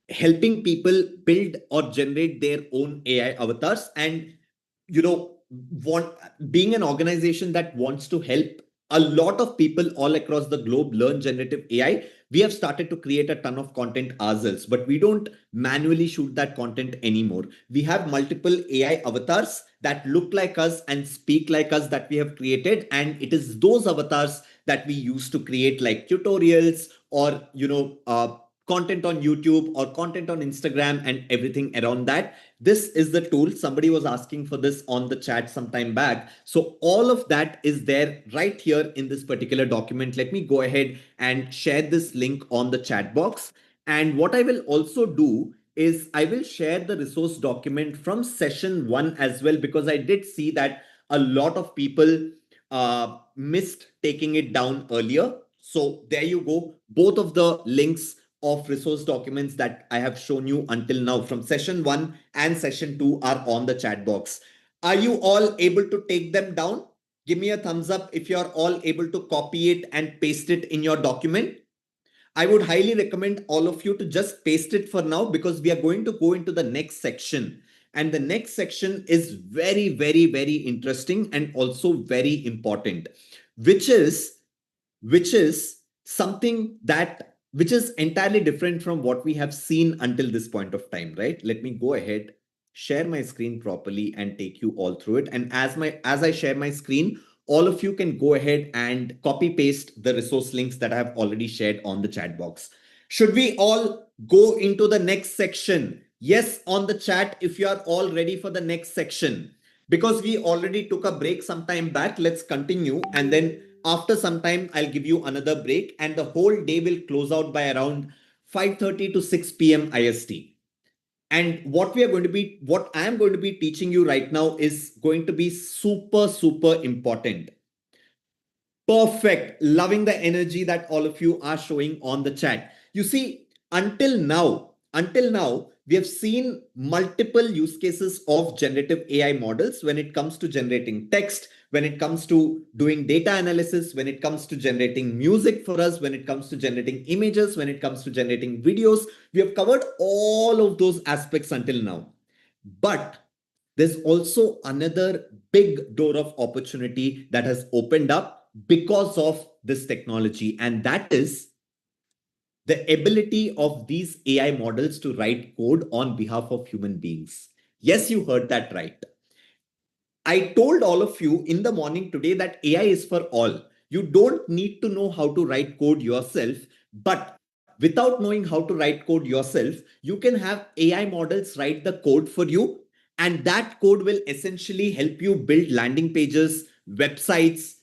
helping people build or generate their own AI avatars. And being an organization that wants to help a lot of people all across the globe learn generative AI, we have started to create a ton of content ourselves, but we don't manually shoot that content anymore. We have multiple AI avatars that look like us and speak like us that we have created, and it is those avatars that we use to create like tutorials or content on YouTube or content on Instagram and everything around that. This is the tool. Somebody was asking for this on the chat some time back. So all of that is there right here in this particular document. Let me go ahead and share this link on the chat box. And what I will also do is I will share the resource document from session 1 as well, because I did see that a lot of people missed taking it down earlier. So there you go. Both of the links of resource documents that I have shown you until now from session 1 and session 2 are on the chat box. Are you all able to take them down? Give me a thumbs up if you're all able to copy it and paste it in your document. I would highly recommend all of you to just paste it for now, because we are going to go into the next section. And the next section is very, very, very interesting and also very important, which is something which is entirely different from what we have seen until this point of time, right? Let me go ahead, share my screen properly and take you all through it. And as I share my screen, all of you can go ahead and copy paste the resource links that I have already shared on the chat box. Should we all go into the next section? Yes, on the chat, if you are all ready for the next section. Because we already took a break some time back, let's continue. And then after some time, I'll give you another break, and the whole day will close out by around 5:30 to 6 p.m. IST. And what I am going to be teaching you right now is going to be super, super important. Perfect. Loving the energy that all of you are showing on the chat. You see, until now, we have seen multiple use cases of generative AI models when it comes to generating text, when it comes to doing data analysis, when it comes to generating music for us, when it comes to generating images, when it comes to generating videos. We have covered all of those aspects until now. But there's also another big door of opportunity that has opened up because of this technology, and that is the ability of these AI models to write code on behalf of human beings. Yes, you heard that right. I told all of you in the morning today that AI is for all. You don't need to know how to write code yourself, but without knowing how to write code yourself, you can have AI models write the code for you, and that code will essentially help you build landing pages, websites,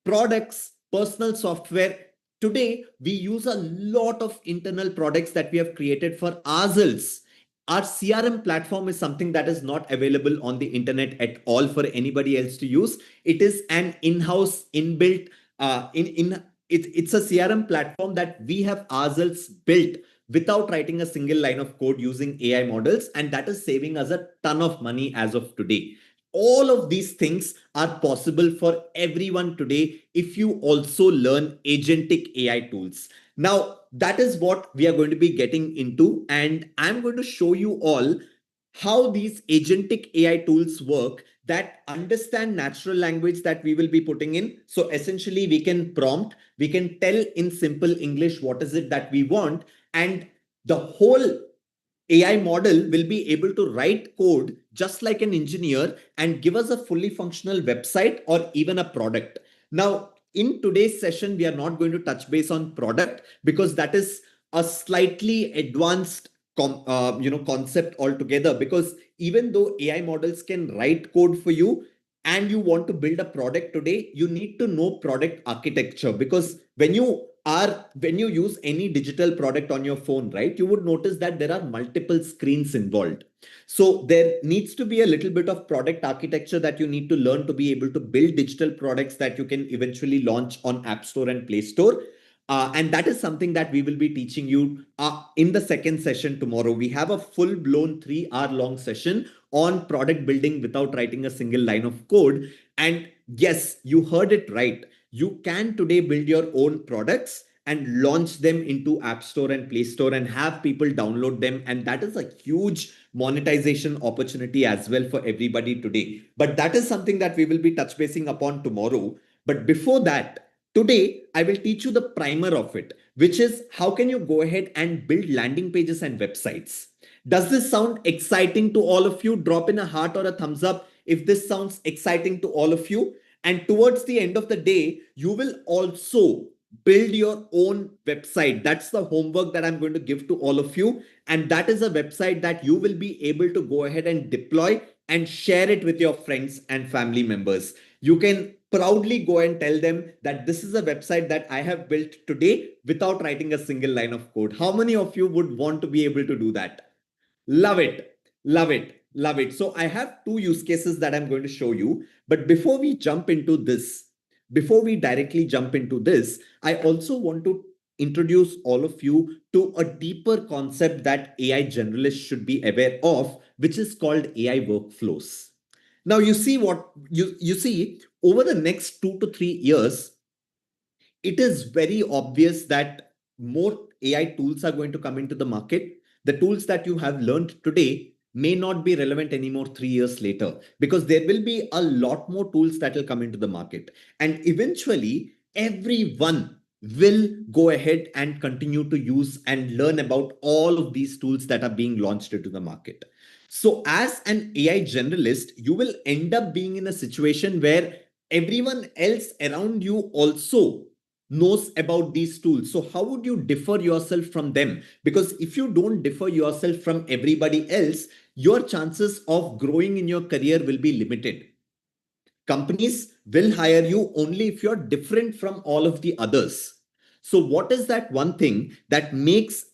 products, personal software. Today, we use a lot of internal products that we have created for ourselves. Our CRM platform is something that is not available on the internet at all for anybody else to use. It is an in-house, inbuilt, it's a CRM platform that we have ourselves built without writing a single line of code using AI models, and that is saving us a ton of money as of today. All of these things are possible for everyone today if you also learn agentic AI tools. Now, that is what we are going to be getting into, and I'm going to show you all how these agentic AI tools work that understand natural language that we will be putting in. So essentially, we can prompt, we can tell in simple English what is it that we want, and the whole AI model will be able to write code just like an engineer and give us a fully functional website or even a product. Now, in today's session, we are not going to touch base on product because that is a slightly advanced concept altogether. Because even though AI models can write code for you and you want to build a product today, you need to know product architecture. Because when you are when you use any digital product on your phone, right, you would notice that there are multiple screens involved. So there needs to be a little bit of product architecture that you need to learn to be able to build digital products that you can eventually launch on App Store and Play Store. And that is something that we will be teaching you in the second session tomorrow. We have a full-blown 3-hour long session on product building without writing a single line of code. And yes, you heard it right. You can today build your own products and launch them into App Store and Play Store and have people download them. And that is a huge monetization opportunity as well for everybody today. But that is something that we will be touch basing upon tomorrow. But before that, today, I will teach you the primer of it, which is how can you go ahead and build landing pages and websites. Does this sound exciting to all of you? Drop in a heart or a thumbs up if this sounds exciting to all of you. And towards the end of the day, you will also build your own website. That's the homework that I'm going to give to all of you. And that is a website that you will be able to go ahead and deploy and share it with your friends and family members. You can proudly go and tell them that this is a website that I have built today without writing a single line of code. How many of you would want to be able to do that? Love it. Love it. Love it. So I have 2 use cases that I'm going to show you. But before we jump into this, before we directly jump into this, I also want to introduce all of you to a deeper concept that AI generalists should be aware of, which is called AI workflows. Now, you see what you see over the next 2 to 3 years, it is very obvious that more AI tools are going to come into the market. The tools that you have learned today may not be relevant anymore 3 years later, because there will be a lot more tools that will come into the market. And eventually, everyone will go ahead and continue to use and learn about all of these tools that are being launched into the market. So as an AI generalist, you will end up being in a situation where everyone else around you also knows about these tools. So how would you differ yourself from them? Because if you don't differ yourself from everybody else, your chances of growing in your career will be limited. Companies will hire you only if you're different from all of the others. So what is that one thing that makes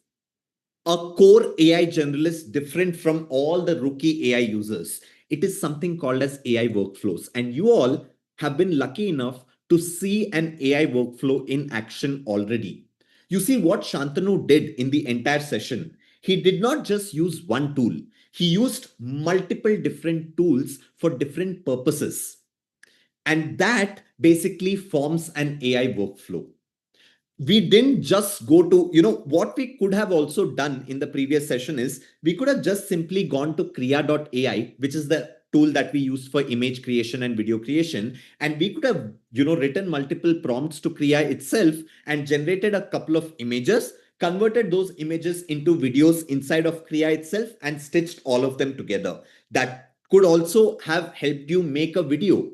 a core AI generalist different from all the rookie AI users? It is something called as AI workflows. And you all have been lucky enough to see an AI workflow in action already. You see what Shantanu did in the entire session. He did not just use one tool. He used multiple different tools for different purposes. And that basically forms an AI workflow. We didn't just go to, what we could have also done in the previous session is we could have just simply gone to Kriya.ai, which is the tool that we used for image creation and video creation. And we could have, written multiple prompts to Kriya itself and generated a couple of images, converted those images into videos inside of Kriya itself and stitched all of them together. That could also have helped you make a video.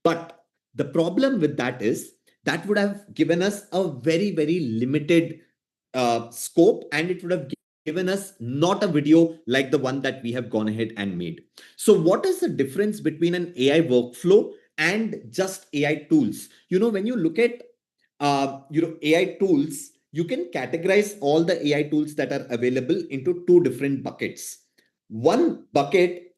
But the problem with that is that would have given us a very, very limited scope, and it would have given us not a video like the one that we have gone ahead and made. So what is the difference between an AI workflow and just AI tools? When you look at AI tools, you can categorize all the AI tools that are available into 2 different buckets. One bucket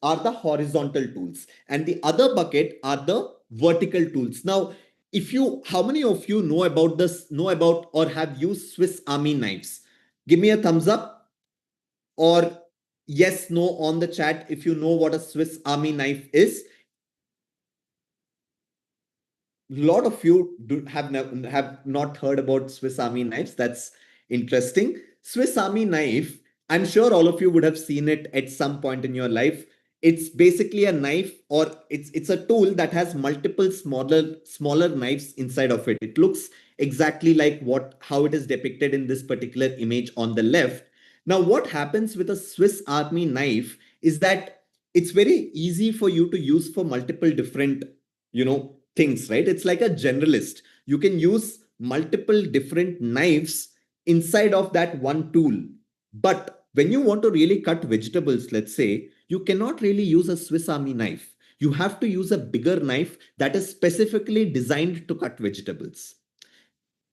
are the horizontal tools, and the other bucket are the vertical tools. Now, how many of you know about or have used Swiss Army knives? Give me a thumbs up or yes, no on the chat if you know what a Swiss Army knife is. A lot of you have not heard about Swiss Army knives. That's interesting. Swiss Army knife, I'm sure all of you would have seen it at some point in your life. It's basically a knife, or it's a tool that has multiple smaller knives inside of it. It looks exactly like how it is depicted in this particular image on the left. Now, what happens with a Swiss Army knife is that it's very easy for you to use for multiple different, things, right? It's like a generalist. You can use multiple different knives inside of that one tool. But when you want to really cut vegetables, let's say, you cannot really use a Swiss Army knife. You have to use a bigger knife that is specifically designed to cut vegetables.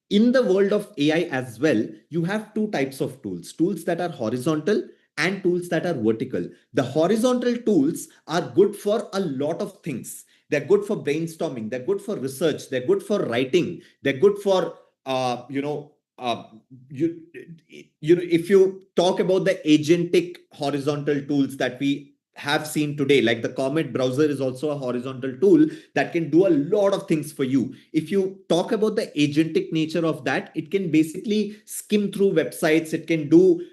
in the world of AI as well, you have two types of tools that are horizontal and tools that are vertical. The horizontal tools are good for a lot of things. They're good for brainstorming, they're good for research, they're good for writing, they're good for if you talk about the agentic horizontal tools that we have seen today, like the Comet browser is also a horizontal tool that can do a lot of things for you. If you talk about the agentic nature of that, it can basically skim through websites, it can do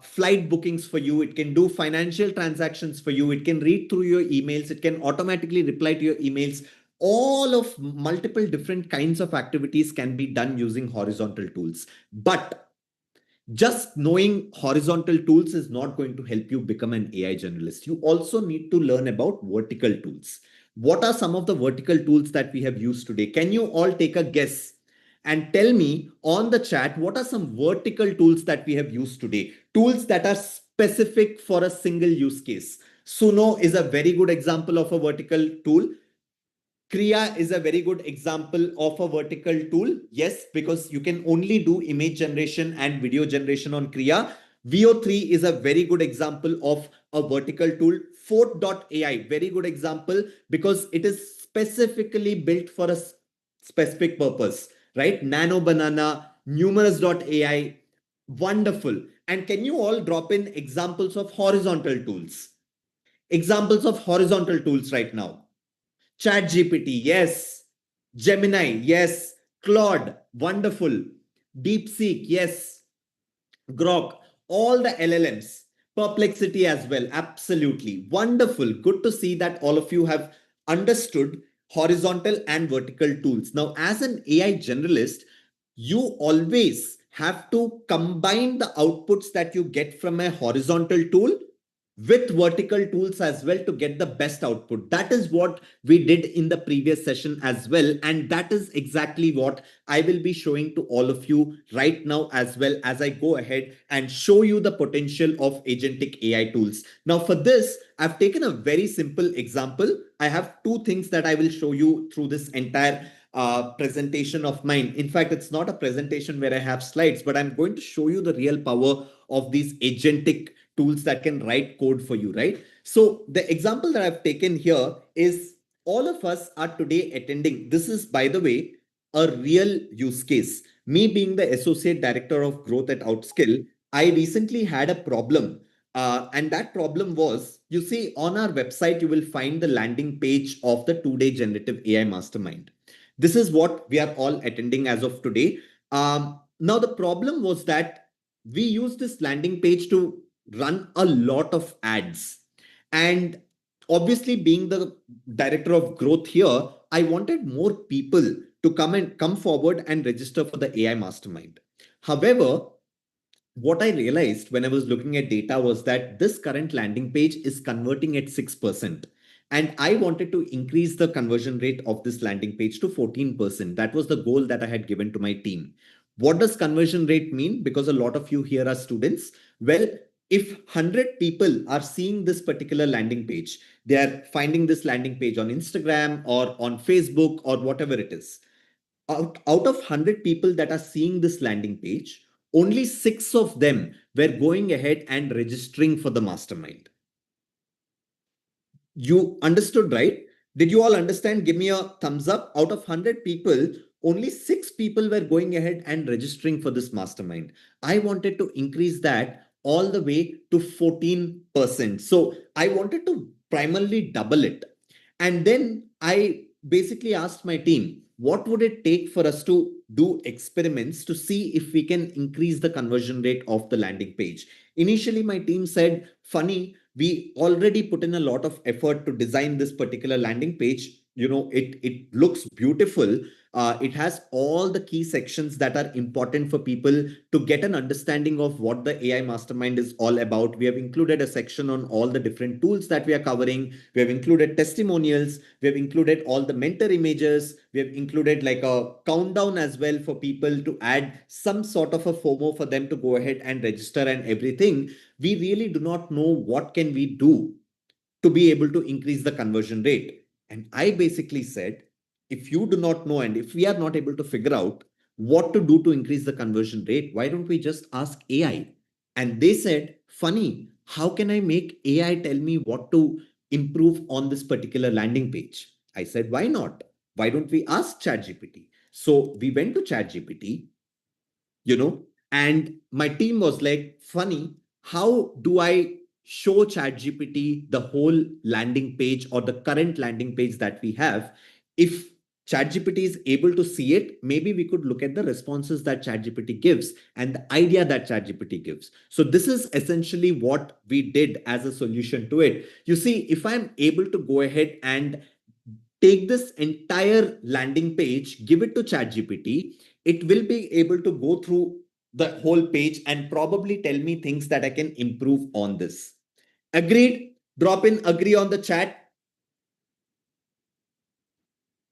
flight bookings for you, it can do financial transactions for you, it can read through your emails, it can automatically reply to your emails. All of multiple different kinds of activities can be done using horizontal tools. But just knowing horizontal tools is not going to help you become an AI generalist. You also need to learn about vertical tools. What are some of the vertical tools that we have used today? Can you all take a guess and tell me on the chat, what are some vertical tools that we have used today? Tools that are specific for a single use case. Suno is a very good example of a vertical tool. Kriya is a very good example of a vertical tool. Yes, because you can only do image generation and video generation on Kriya. VO3 is a very good example of a vertical tool. Fort.ai, very good example because it is specifically built for a specific purpose, right? Nano Banana, Numerous.ai, wonderful. And can you all drop in examples of horizontal tools? Examples of horizontal tools right now. ChatGPT, yes. Gemini, yes. Claude, wonderful. DeepSeek, yes. Grok, all the LLMs. Perplexity as well, absolutely. Wonderful. Good to see that all of you have understood horizontal and vertical tools. Now, as an AI generalist, you always have to combine the outputs that you get from a horizontal tool with vertical tools as well to get the best output. That is what we did in the previous session as well. And that is exactly what I will be showing to all of you right now as well as I go ahead and show you the potential of agentic AI tools. Now for this, I've taken a very simple example. I have two things that I will show you through this entire presentation of mine. In fact, it's not a presentation where I have slides, but I'm going to show you the real power of these agentic tools that can write code for you, right? So the example that I've taken here is all of us are today attending. This is, by the way, a real use case. Me being the Associate Director of Growth at Outskill, I recently had a problem. And that problem was, you see, on our website, you will find the landing page of the 2-day Generative AI Mastermind. This is what we are all attending as of today. Now, the problem was that we used this landing page to run a lot of ads. And obviously, being the director of growth here, I wanted more people to come forward and register for the AI Mastermind. However, what I realized when I was looking at data was that this current landing page is converting at 6%. And I wanted to increase the conversion rate of this landing page to 14%. That was the goal that I had given to my team. What does conversion rate mean? Because a lot of you here are students. Well, if 100 people are seeing this particular landing page, they are finding this landing page on Instagram or on Facebook or whatever it is. Out of 100 people that are seeing this landing page, only 6 of them were going ahead and registering for the mastermind. You understood, right? Did you all understand? Give me a thumbs up. Out of 100 people, only 6 people were going ahead and registering for this mastermind. I wanted to increase that all the way to 14%. So I wanted to primarily double it. And then I basically asked my team, what would it take for us to do experiments to see if we can increase the conversion rate of the landing page? Initially, my team said, funny, we already put in a lot of effort to design this particular landing page. You know, it looks beautiful. It has all the key sections that are important for people to get an understanding of what the AI Mastermind is all about. We have included a section on all the different tools that we are covering. We have included testimonials. We have included all the mentor images. We have included like a countdown as well for people to add some sort of a FOMO for them to go ahead and register and everything. We really do not know what can we do to be able to increase the conversion rate. And I basically said, if you do not know and if we are not able to figure out, what to do to increase the conversion rate. Why don't we just ask AI? And they said, funny, how can I make AI tell me what to improve on this particular landing page? I said, why not? Why don't we ask ChatGPT? So we went to ChatGPT, and my team was like, funny, how do I show ChatGPT the whole landing page or the current landing page that we have? If ChatGPT is able to see it, maybe we could look at the responses that ChatGPT gives and the idea that ChatGPT gives. So this is essentially what we did as a solution to it. You see, if I'm able to go ahead and take this entire landing page, give it to ChatGPT, it will be able to go through the whole page and probably tell me things that I can improve on this. Agreed? Drop in agree on the chat.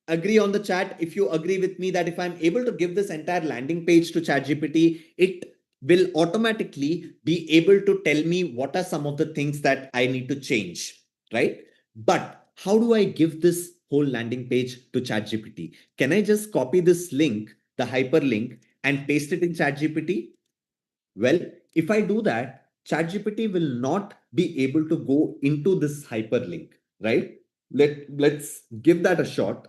Agree on the chat if you agree with me that if I'm able to give this entire landing page to ChatGPT, it will automatically be able to tell me what are some of the things that I need to change, right? But how do I give this whole landing page to ChatGPT? Can I just copy this link, the hyperlink, and paste it in ChatGPT? Well, if I do that, ChatGPT will not be able to go into this hyperlink, right? Let's give that a shot.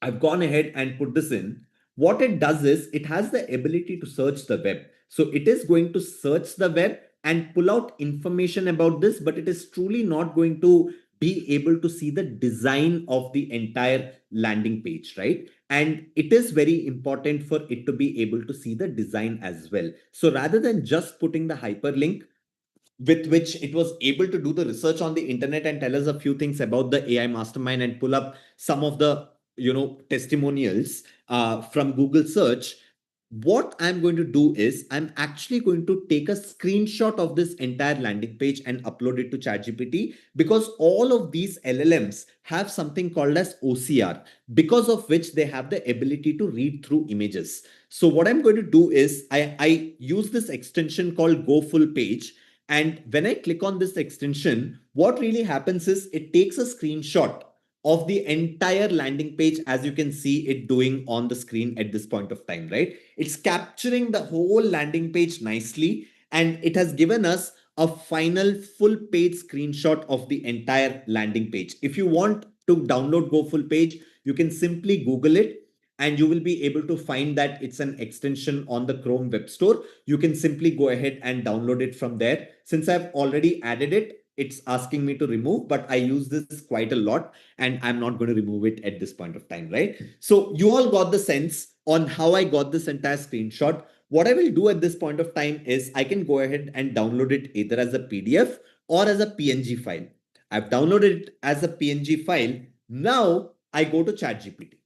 I've gone ahead and put this in. What it does is it has the ability to search the web. So it is going to search the web and pull out information about this, but it is truly not going to be able to see the design of the entire landing page, right? And it is very important for it to be able to see the design as well. So rather than just putting the hyperlink with which it was able to do the research on the internet and tell us a few things about the AI mastermind and pull up some of the testimonials from Google search, what I'm going to do is I'm actually going to take a screenshot of this entire landing page and upload it to ChatGPT, because all of these LLMs have something called as OCR, because of which they have the ability to read through images. So what I'm going to do is I use this extension called Go Full Page. And when I click on this extension, what really happens is it takes a screenshot of the entire landing page, as you can see it doing on the screen at this point of time, right? It's capturing the whole landing page nicely, and it has given us a final full page screenshot of the entire landing page. If you want to download Go Full Page, you can simply Google it and you will be able to find that it's an extension on the Chrome Web Store. You can simply go ahead and download it from there. Since I've already added it, it's asking me to remove, but I use this quite a lot and I'm not going to remove it at this point of time, right? So you all got the sense on how I got this entire screenshot. What I will do at this point of time is I can go ahead and download it either as a PDF or as a PNG file. I've downloaded it as a PNG file. Now I go to ChatGPT,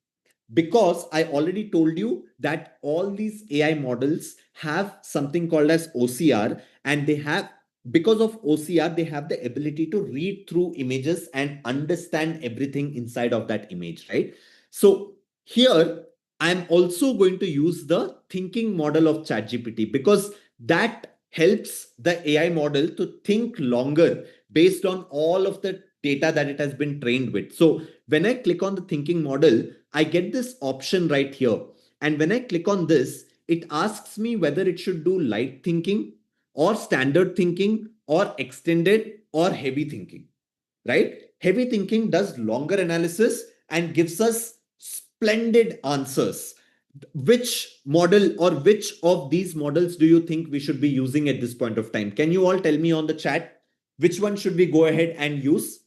because I already told you that all these AI models have something called as OCR, and they have, because of OCR, they have the ability to read through images and understand everything inside of that image, right? So here, I'm also going to use the thinking model of ChatGPT, because that helps the AI model to think longer based on all of the data that it has been trained with. So when I click on the thinking model, I get this option right here. And when I click on this, it asks me whether it should do light thinking or standard thinking or extended or heavy thinking, right? Heavy thinking does longer analysis and gives us splendid answers. Which model or which of these models do you think we should be using at this point of time? Can you all tell me on the chat, which one should we go ahead and use?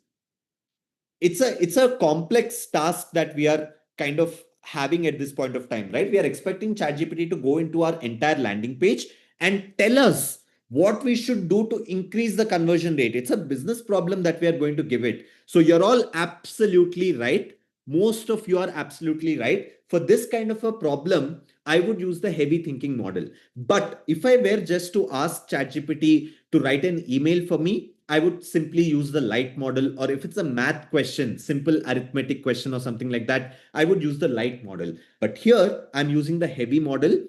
It's a complex task that we are kind of having at this point of time, right? We are expecting ChatGPT to go into our entire landing page and tell us what we should do to increase the conversion rate. It's a business problem that we are going to give it. So you're all absolutely right. Most of you are absolutely right. For this kind of a problem, I would use the heavy thinking model. But if I were just to ask ChatGPT to write an email for me, I would simply use the light model. Or if it's a math question, simple arithmetic question or something like that, I would use the light model. But here I'm using the heavy model.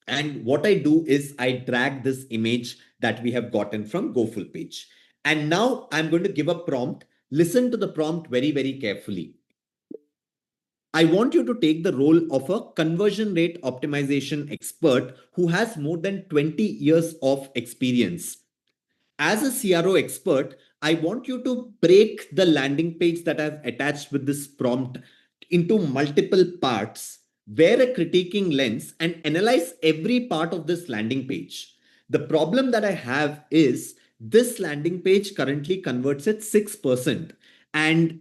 And what I do is I drag this image that we have gotten from Go Full Page. And now I'm going to give a prompt. Listen to the prompt very, very carefully. I want you to take the role of a conversion rate optimization expert who has more than 20 years of experience. As a CRO expert, I want you to break the landing page that I've attached with this prompt into multiple parts, wear a critiquing lens, and analyze every part of this landing page. The problem that I have is this landing page currently converts at 6%. And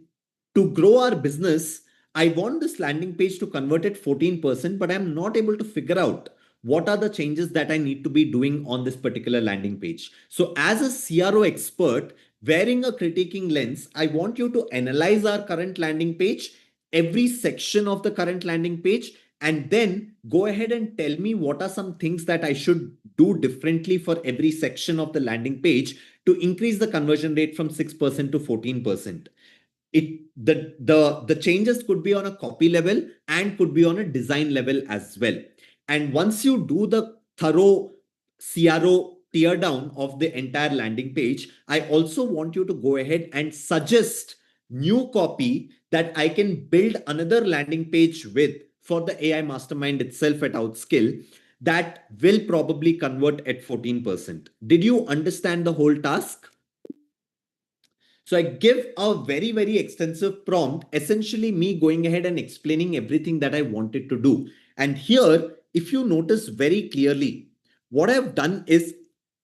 to grow our business, I want this landing page to convert at 14%, but I'm not able to figure out what are the changes that I need to be doing on this particular landing page. So as a CRO expert, wearing a critiquing lens, I want you to analyze our current landing page, every section of the current landing page, and then go ahead and tell me what are some things that I should do differently for every section of the landing page to increase the conversion rate from 6% to 14%. The changes could be on a copy level and could be on a design level as well. And once you do the thorough CRO tear down of the entire landing page, I also want you to go ahead and suggest new copy that I can build another landing page with for the AI mastermind itself at Outskill that will probably convert at 14%. Did you understand the whole task? So I give a very, very extensive prompt, essentially me going ahead and explaining everything that I wanted to do. And here, if you notice very clearly, what I've done is,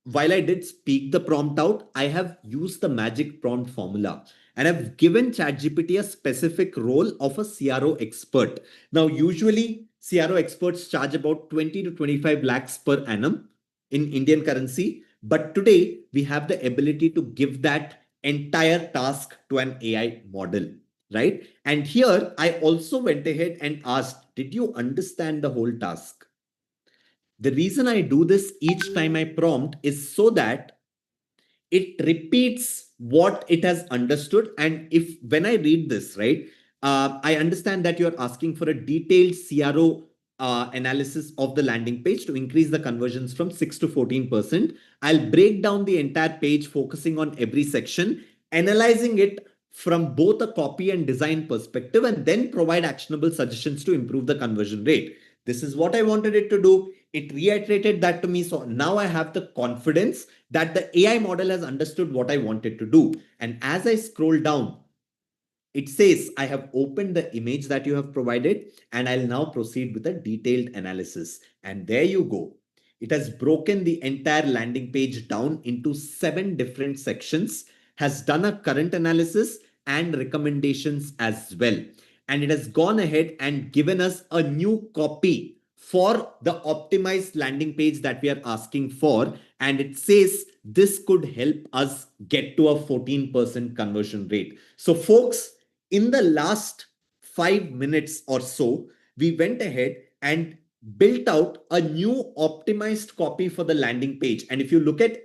while I did speak the prompt out, I have used the magic prompt formula and I've given ChatGPT a specific role of a CRO expert. Now, usually CRO experts charge about 20 to 25 lakhs per annum in Indian currency. But today we have the ability to give that entire task to an AI model, right? And here I also went ahead and asked, did you understand the whole task? The reason I do this each time I prompt is so that it repeats what it has understood. And if when I read this, right, I understand that you're asking for a detailed CRO analysis of the landing page to increase the conversions from 6 to 14%. I'll break down the entire page, focusing on every section, analyzing it from both a copy and design perspective, and then provide actionable suggestions to improve the conversion rate. This is what I wanted it to do. It reiterated that to me. So now I have the confidence that the AI model has understood what I wanted to do. And as I scroll down, it says, I have opened the image that you have provided and I'll now proceed with a detailed analysis. And there you go. It has broken the entire landing page down into 7 different sections, has done a current analysis and recommendations as well. And it has gone ahead and given us a new copy for the optimized landing page that we are asking for. And it says this could help us get to a 14% conversion rate. So folks, in the last 5 minutes or so, we went ahead and built out a new optimized copy for the landing page. And if you look at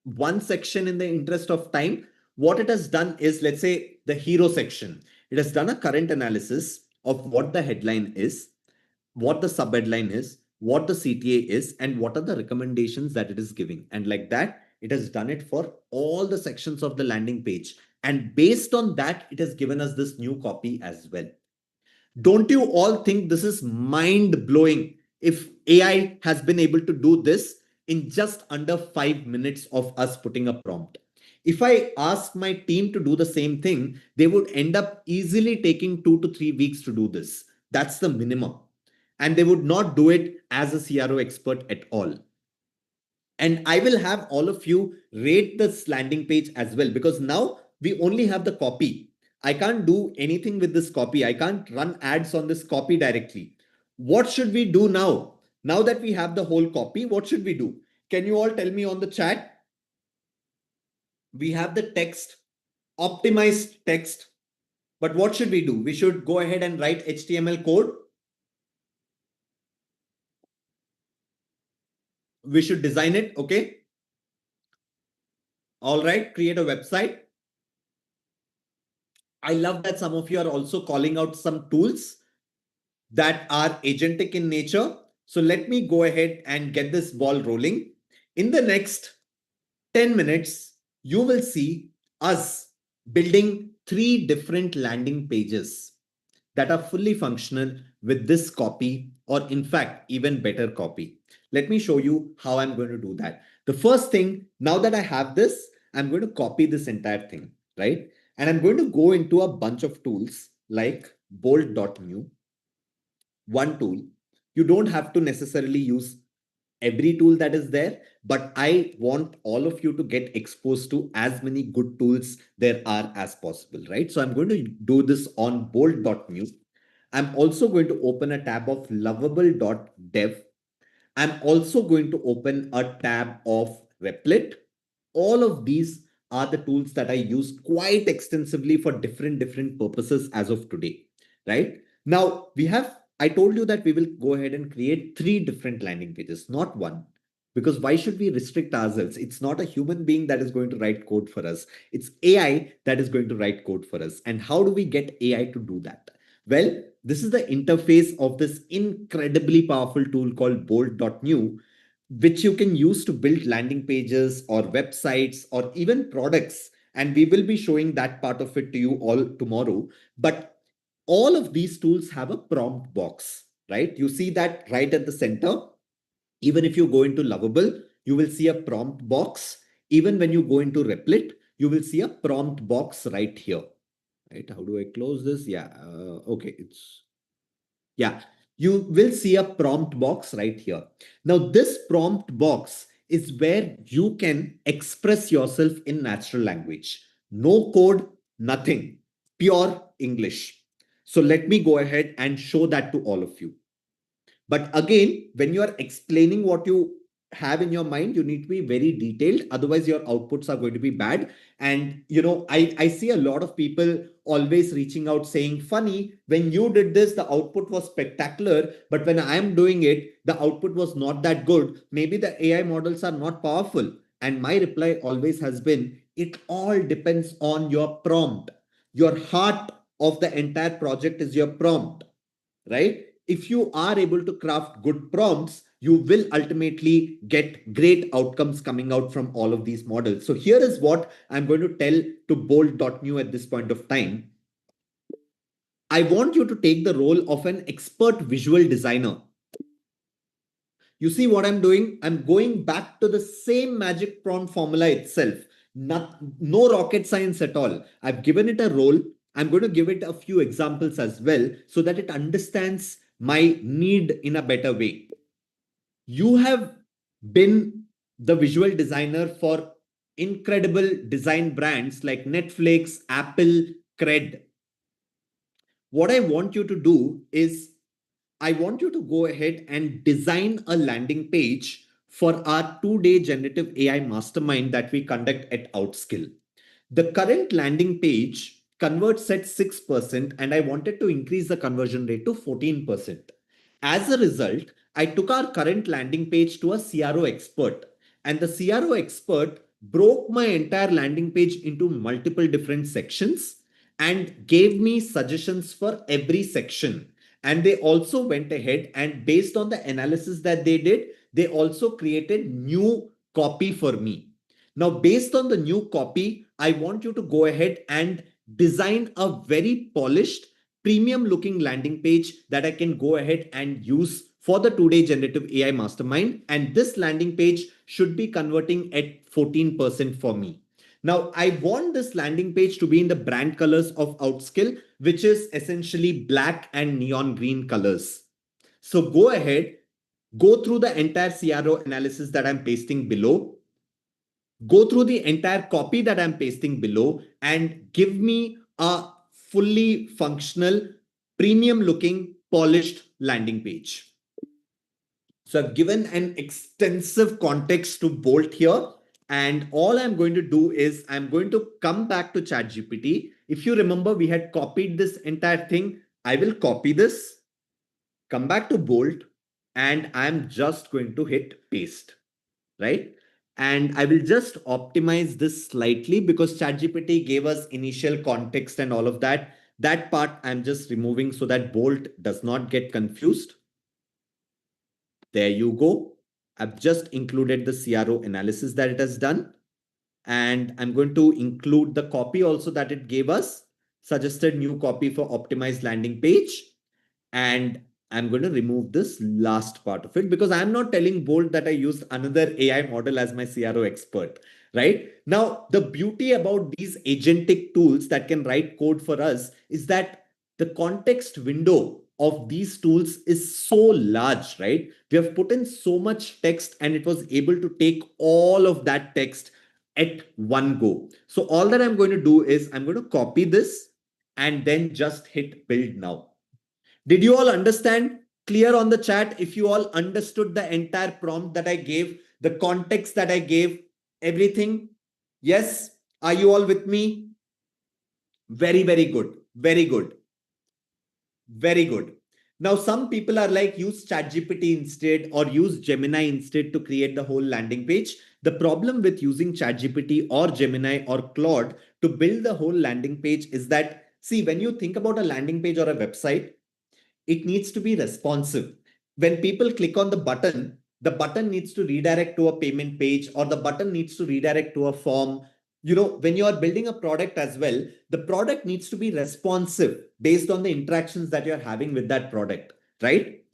one section in the interest of time, what it has done is, let's say the hero section, it has done a current analysis of what the headline is, what the sub-headline is, what the CTA is, and what are the recommendations that it is giving. And like that, it has done it for all the sections of the landing page. And based on that, it has given us this new copy as well. Don't you all think this is mind-blowing if AI has been able to do this in just under 5 minutes of us putting a prompt? If I ask my team to do the same thing, they would end up easily taking 2 to 3 weeks to do this. That's the minimum. And they would not do it as a CRO expert at all. And I will have all of you rate this landing page as well, because now we only have the copy. I can't do anything with this copy. I can't run ads on this copy directly. What should we do now? Now that we have the whole copy, what should we do? Can you all tell me on the chat? We have the text, optimized text. But what should we do? We should go ahead and write HTML code. We should design it, okay? All right, create a website. I love that some of you are also calling out some tools that are agentic in nature. So let me go ahead and get this ball rolling. In the next 10 minutes, you will see us building 3 different landing pages. that are fully functional with this copy, or in fact, even better copy. Let me show you how I'm going to do that. The first thing, now that I have this, I'm going to copy this entire thing, right? And I'm going to go into a bunch of tools like bolt.new, one tool. You don't have to necessarily use every tool that is there, but I want all of you to get exposed to as many good tools there are as possible, right? So I'm going to do this on bolt.new. I'm also going to open a tab of lovable.dev. I'm also going to open a tab of Replit. All of these are the tools that I use quite extensively for different purposes as of today, right? Now I told you that we will go ahead and create 3 different landing pages, not one. Because why should we restrict ourselves? It's not a human being that is going to write code for us. It's AI that is going to write code for us. And how do we get AI to do that? Well, this is the interface of this incredibly powerful tool called bolt.new, which you can use to build landing pages or websites or even products. And we will be showing that part of it to you all tomorrow. But all of these tools have a prompt box, right? You see that right at the center. Even if you go into Lovable, you will see a prompt box. Even when you go into Replit, you will see a prompt box right here. Right? How do I close this? Yeah. Okay. You will see a prompt box right here. Now, this prompt box is where you can express yourself in natural language. No code, nothing. Pure English. So let me go ahead and show that to all of you. But again, when you are explaining what you have in your mind, you need to be very detailed. Otherwise, your outputs are going to be bad. And, I see a lot of people always reaching out saying, funny, when you did this, the output was spectacular. But when I am doing it, the output was not that good. Maybe the AI models are not powerful. And my reply always has been, it all depends on your prompt. Your heart of the entire project is your prompt, right? If you are able to craft good prompts, you will ultimately get great outcomes coming out from all of these models. So here is what I'm going to tell to bolt.new at this point of time. I want you to take the role of an expert visual designer. You see what I'm doing? I'm going back to the same magic prompt formula itself. No rocket science at all. I've given it a role. I'm going to give it a few examples as well so that it understands my need in a better way. You have been the visual designer for incredible design brands like Netflix, Apple, Cred. What I want you to do is I want you to go ahead and design a landing page for our 2-day generative AI mastermind that we conduct at Outskill. The current landing page converts at 6%, and I wanted to increase the conversion rate to 14%. As a result, I took our current landing page to a CRO expert, and the CRO expert broke my entire landing page into multiple different sections and gave me suggestions for every section. And they also went ahead and based on the analysis that they did, they also created new copy for me. Now, based on the new copy, I want you to go ahead and design a very polished, premium looking landing page that I can go ahead and use for the 2-day generative AI mastermind. And this landing page should be converting at 14% for me. Now, I want this landing page to be in the brand colors of Outskill, which is essentially black and neon green colors. So go ahead, go through the entire CRO analysis that I'm pasting below. Go through the entire copy that I'm pasting below and give me a fully functional, premium looking, polished landing page. So I've given an extensive context to Bolt here. And all I'm going to do is I'm going to come back to ChatGPT. If you remember, we had copied this entire thing. I will copy this, come back to Bolt, and I'm just going to hit paste, right? And I will just optimize this slightly because ChatGPT gave us initial context and all of that. That part I'm just removing so that Bolt does not get confused. There you go. I've just included the CRO analysis that it has done. And I'm going to include the copy also that it gave us. suggested new copy for optimized landing page. And I'm going to remove this last part of it because I'm not telling Bolt that I used another AI model as my CRO expert, right? Now, the beauty about these agentic tools that can write code for us is that the context window of these tools is so large, right? We have put in so much text and it was able to take all of that text at one go. So all that I'm going to do is I'm going to copy this and then just hit build now. Did you all understand? Clear on the chat if you all understood the entire prompt that I gave, the context that I gave, everything? Yes? Are you all with me? Very, very good. Very good. Very good. Now, some people are like, use ChatGPT instead or use Gemini instead to create the whole landing page. The problem with using ChatGPT or Gemini or Claude to build the whole landing page is that, see, when you think about a landing page or a website, it needs to be responsive. When people click on the button needs to redirect to a payment page or the button needs to redirect to a form. You know, when you are building a product as well, the product needs to be responsive based on the interactions that you're having with that product, right?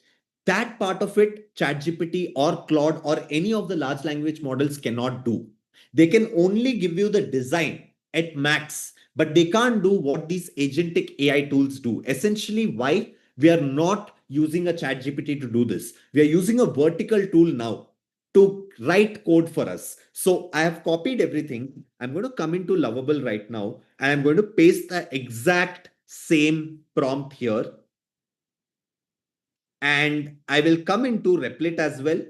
That part of it, ChatGPT or Claude or any of the large language models cannot do. They can only give you the design at max, but they can't do what these agentic AI tools do. Essentially, why? We are not using a ChatGPT to do this. We are using a vertical tool now to write code for us. So I have copied everything. I'm going to come into Lovable right now and I'm going to paste the exact same prompt here. And I will come into Replit as well.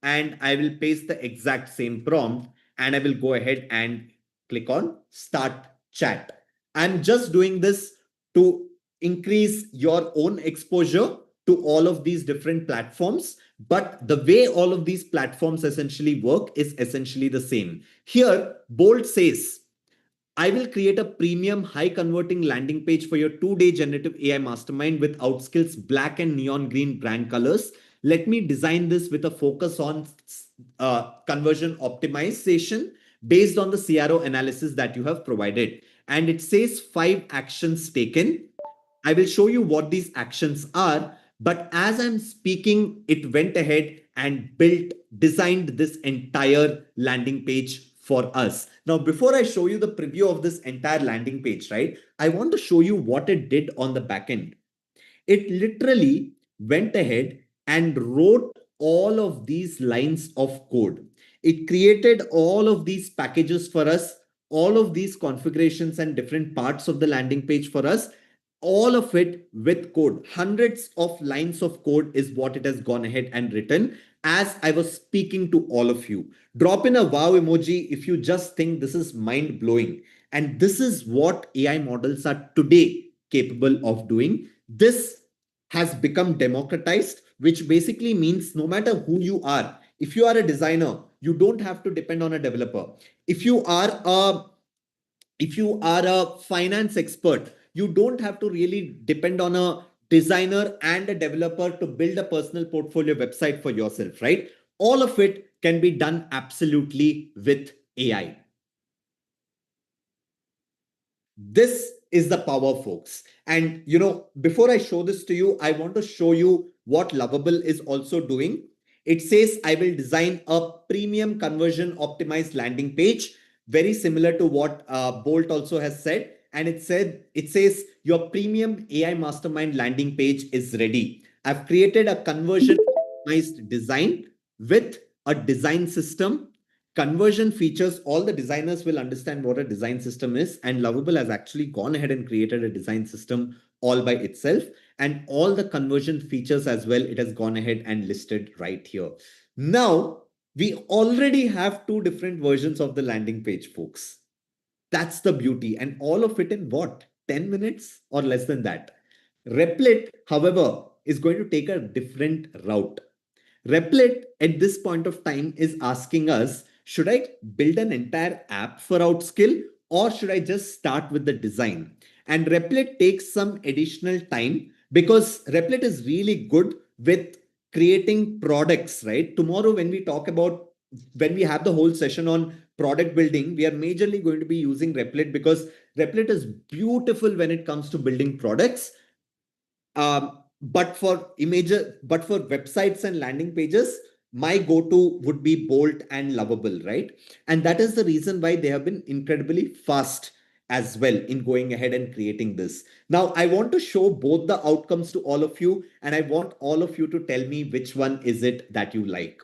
And I will paste the exact same prompt and I will go ahead and click on Start Chat. I'm just doing this to increase your own exposure to all of these different platforms. But the way all of these platforms essentially work is essentially the same. Here, Bolt says, I will create a premium high converting landing page for your 2-day generative AI mastermind with Outskills black and neon green brand colors. Let me design this with a focus on conversion optimization based on the CRO analysis that you have provided. And it says 5 actions taken. I will show you what these actions are. But as I'm speaking, it went ahead and designed this entire landing page for us. Now, before I show you the preview of this entire landing page, right, I want to show you what it did on the backend. It literally went ahead and wrote all of these lines of code. It created all of these packages for us, all of these configurations and different parts of the landing page for us. All of it with code. Hundreds of lines of code is what it has gone ahead and written as I was speaking to all of you. Drop in a wow emoji if you just think this is mind blowing. And this is what AI models are today capable of doing. This has become democratized, which basically means no matter who you are, if you are a designer, you don't have to depend on a developer. If you are a finance expert, you don't have to really depend on a designer and a developer to build a personal portfolio website for yourself, right? All of it can be done absolutely with AI. This is the power, folks. And you know, before I show this to you, I want to show you what Lovable is also doing. It says, I will design a premium conversion optimized landing page, very similar to what Bolt also has said. And it says your premium AI mastermind landing page is ready. I've created a conversion optimized design with a design system. Conversion features, all the designers will understand what a design system is. And Lovable has actually gone ahead and created a design system all by itself. And all the conversion features as well, it has gone ahead and listed right here. Now, we already have 2 different versions of the landing page, folks. That's the beauty. And all of it in what? 10 minutes or less than that. Replit, however, is going to take a different route. Replit at this point of time is asking us, should I build an entire app for Outskill or should I just start with the design? And Replit takes some additional time because Replit is really good with creating products, right? Tomorrow, when we talk about when we have the whole session on product building, we are majorly going to be using Replit because Replit is beautiful when it comes to building products. But for websites and landing pages, my go-to would be Bolt and Lovable, right? And that is the reason why they have been incredibly fast as well in going ahead and creating this. Now, I want to show both the outcomes to all of you, and I want all of you to tell me which one is it that you like.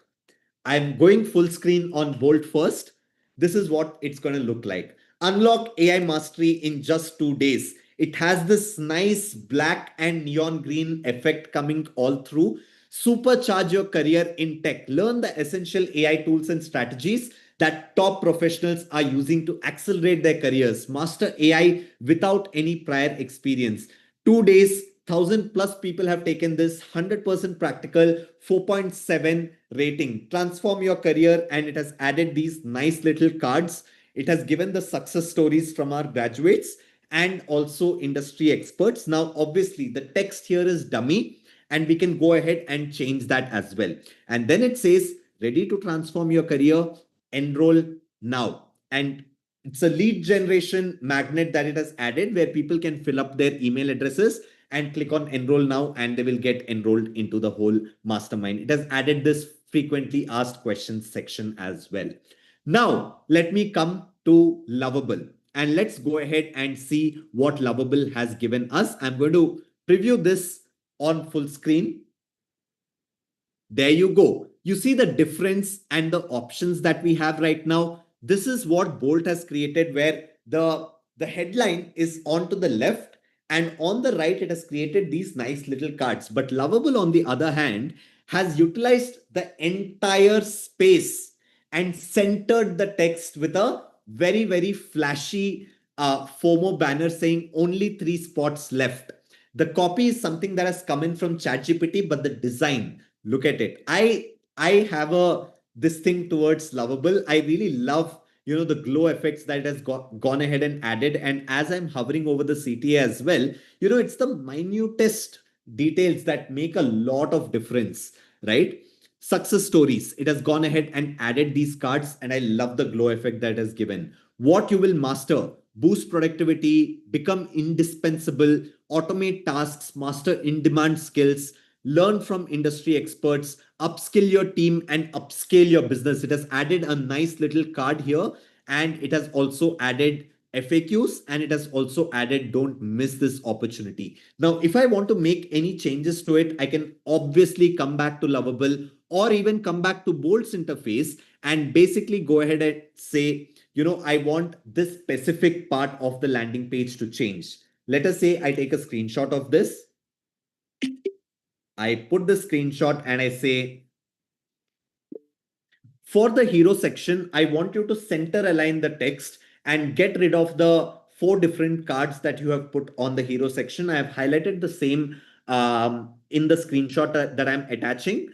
I'm going full screen on Bolt first. This is what it's going to look like. Unlock AI mastery in just 2 days. It has this nice black and neon green effect coming all through. Supercharge your career in tech. Learn the essential AI tools and strategies that top professionals are using to accelerate their careers. Master AI without any prior experience. 2 days, 1,000+ people have taken this. 100% practical, 4.7 rating. Transform your career, and it has added these nice little cards. It has given the success stories from our graduates and also industry experts. Now, obviously, the text here is dummy, and we can go ahead and change that as well. And then it says, ready to transform your career, enroll now. And it's a lead generation magnet that it has added where people can fill up their email addresses and click on enroll now, and they will get enrolled into the whole mastermind. It has added this frequently asked questions section as well. Now, let me come to Lovable, and let's go ahead and see what Lovable has given us. I'm going to preview this on full screen. There you go. You see the difference and the options that we have right now. This is what Bolt has created, where the headline is on to the left, and on the right, it has created these nice little cards. But Lovable, on the other hand, has utilized the entire space and centered the text with a very, very flashy FOMO banner saying only 3 spots left. The copy is something that has come in from ChatGPT, but the design, look at it. I have this thing towards Lovable. I really love, the glow effects that it has gone ahead and added. And as I'm hovering over the CTA as well, it's the minutest details that make a lot of difference, right? Success stories. It has gone ahead and added these cards, and I love the glow effect that it has given. What you will master: boost productivity, become indispensable, automate tasks, master in-demand skills, learn from industry experts, upskill your team, and upscale your business. It has added a nice little card here, and it has also added FAQs, and it has also added don't miss this opportunity. Now, if I want to make any changes to it, I can obviously come back to Lovable or even come back to Bolt's interface and basically go ahead and say, I want this specific part of the landing page to change. Let us say I take a screenshot of this. I put the screenshot and I say, for the hero section, I want you to center align the text and get rid of the 4 different cards that you have put on the hero section. I have highlighted the same in the screenshot that I'm attaching.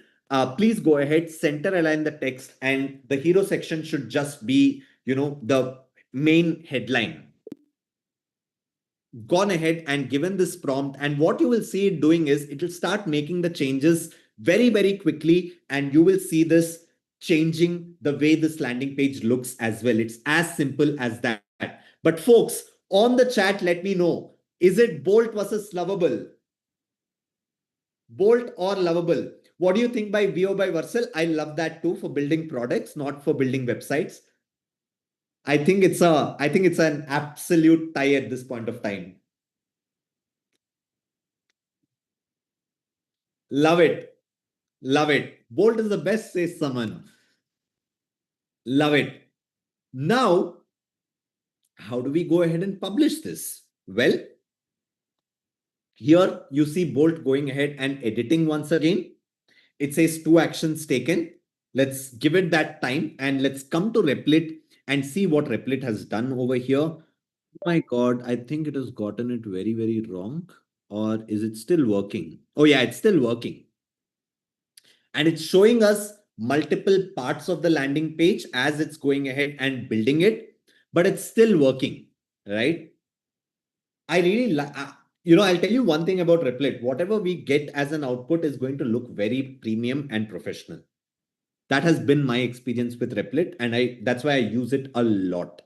Please go ahead, center align the text, and the hero section should just be, the main headline. Gone ahead and given this prompt, and what you will see it doing is it will start making the changes very, very quickly, and you will see this changing the way this landing page looks as well. It's as simple as that. But folks, on the chat, let me know, is it Bolt versus Lovable? Bolt or Lovable? What do you think by Vio by Vercel? I love that too, for building products, not for building websites. I think it's an absolute tie at this point of time. Love it. Love it. Bolt is the best, says someone. Love it. Now, how do we go ahead and publish this? Well, here you see Bolt going ahead and editing once again. It says 2 actions taken. Let's give it that time, and let's come to Replit and see what Replit has done over here. Oh my God, I think it has gotten it very, very wrong. Or is it still working? Oh yeah, it's still working. And it's showing us multiple parts of the landing page as it's going ahead and building it, but it's still working, right? I really like, I'll tell you one thing about Replit. Whatever we get as an output is going to look very premium and professional. That has been my experience with Replit, and that's why I use it a lot.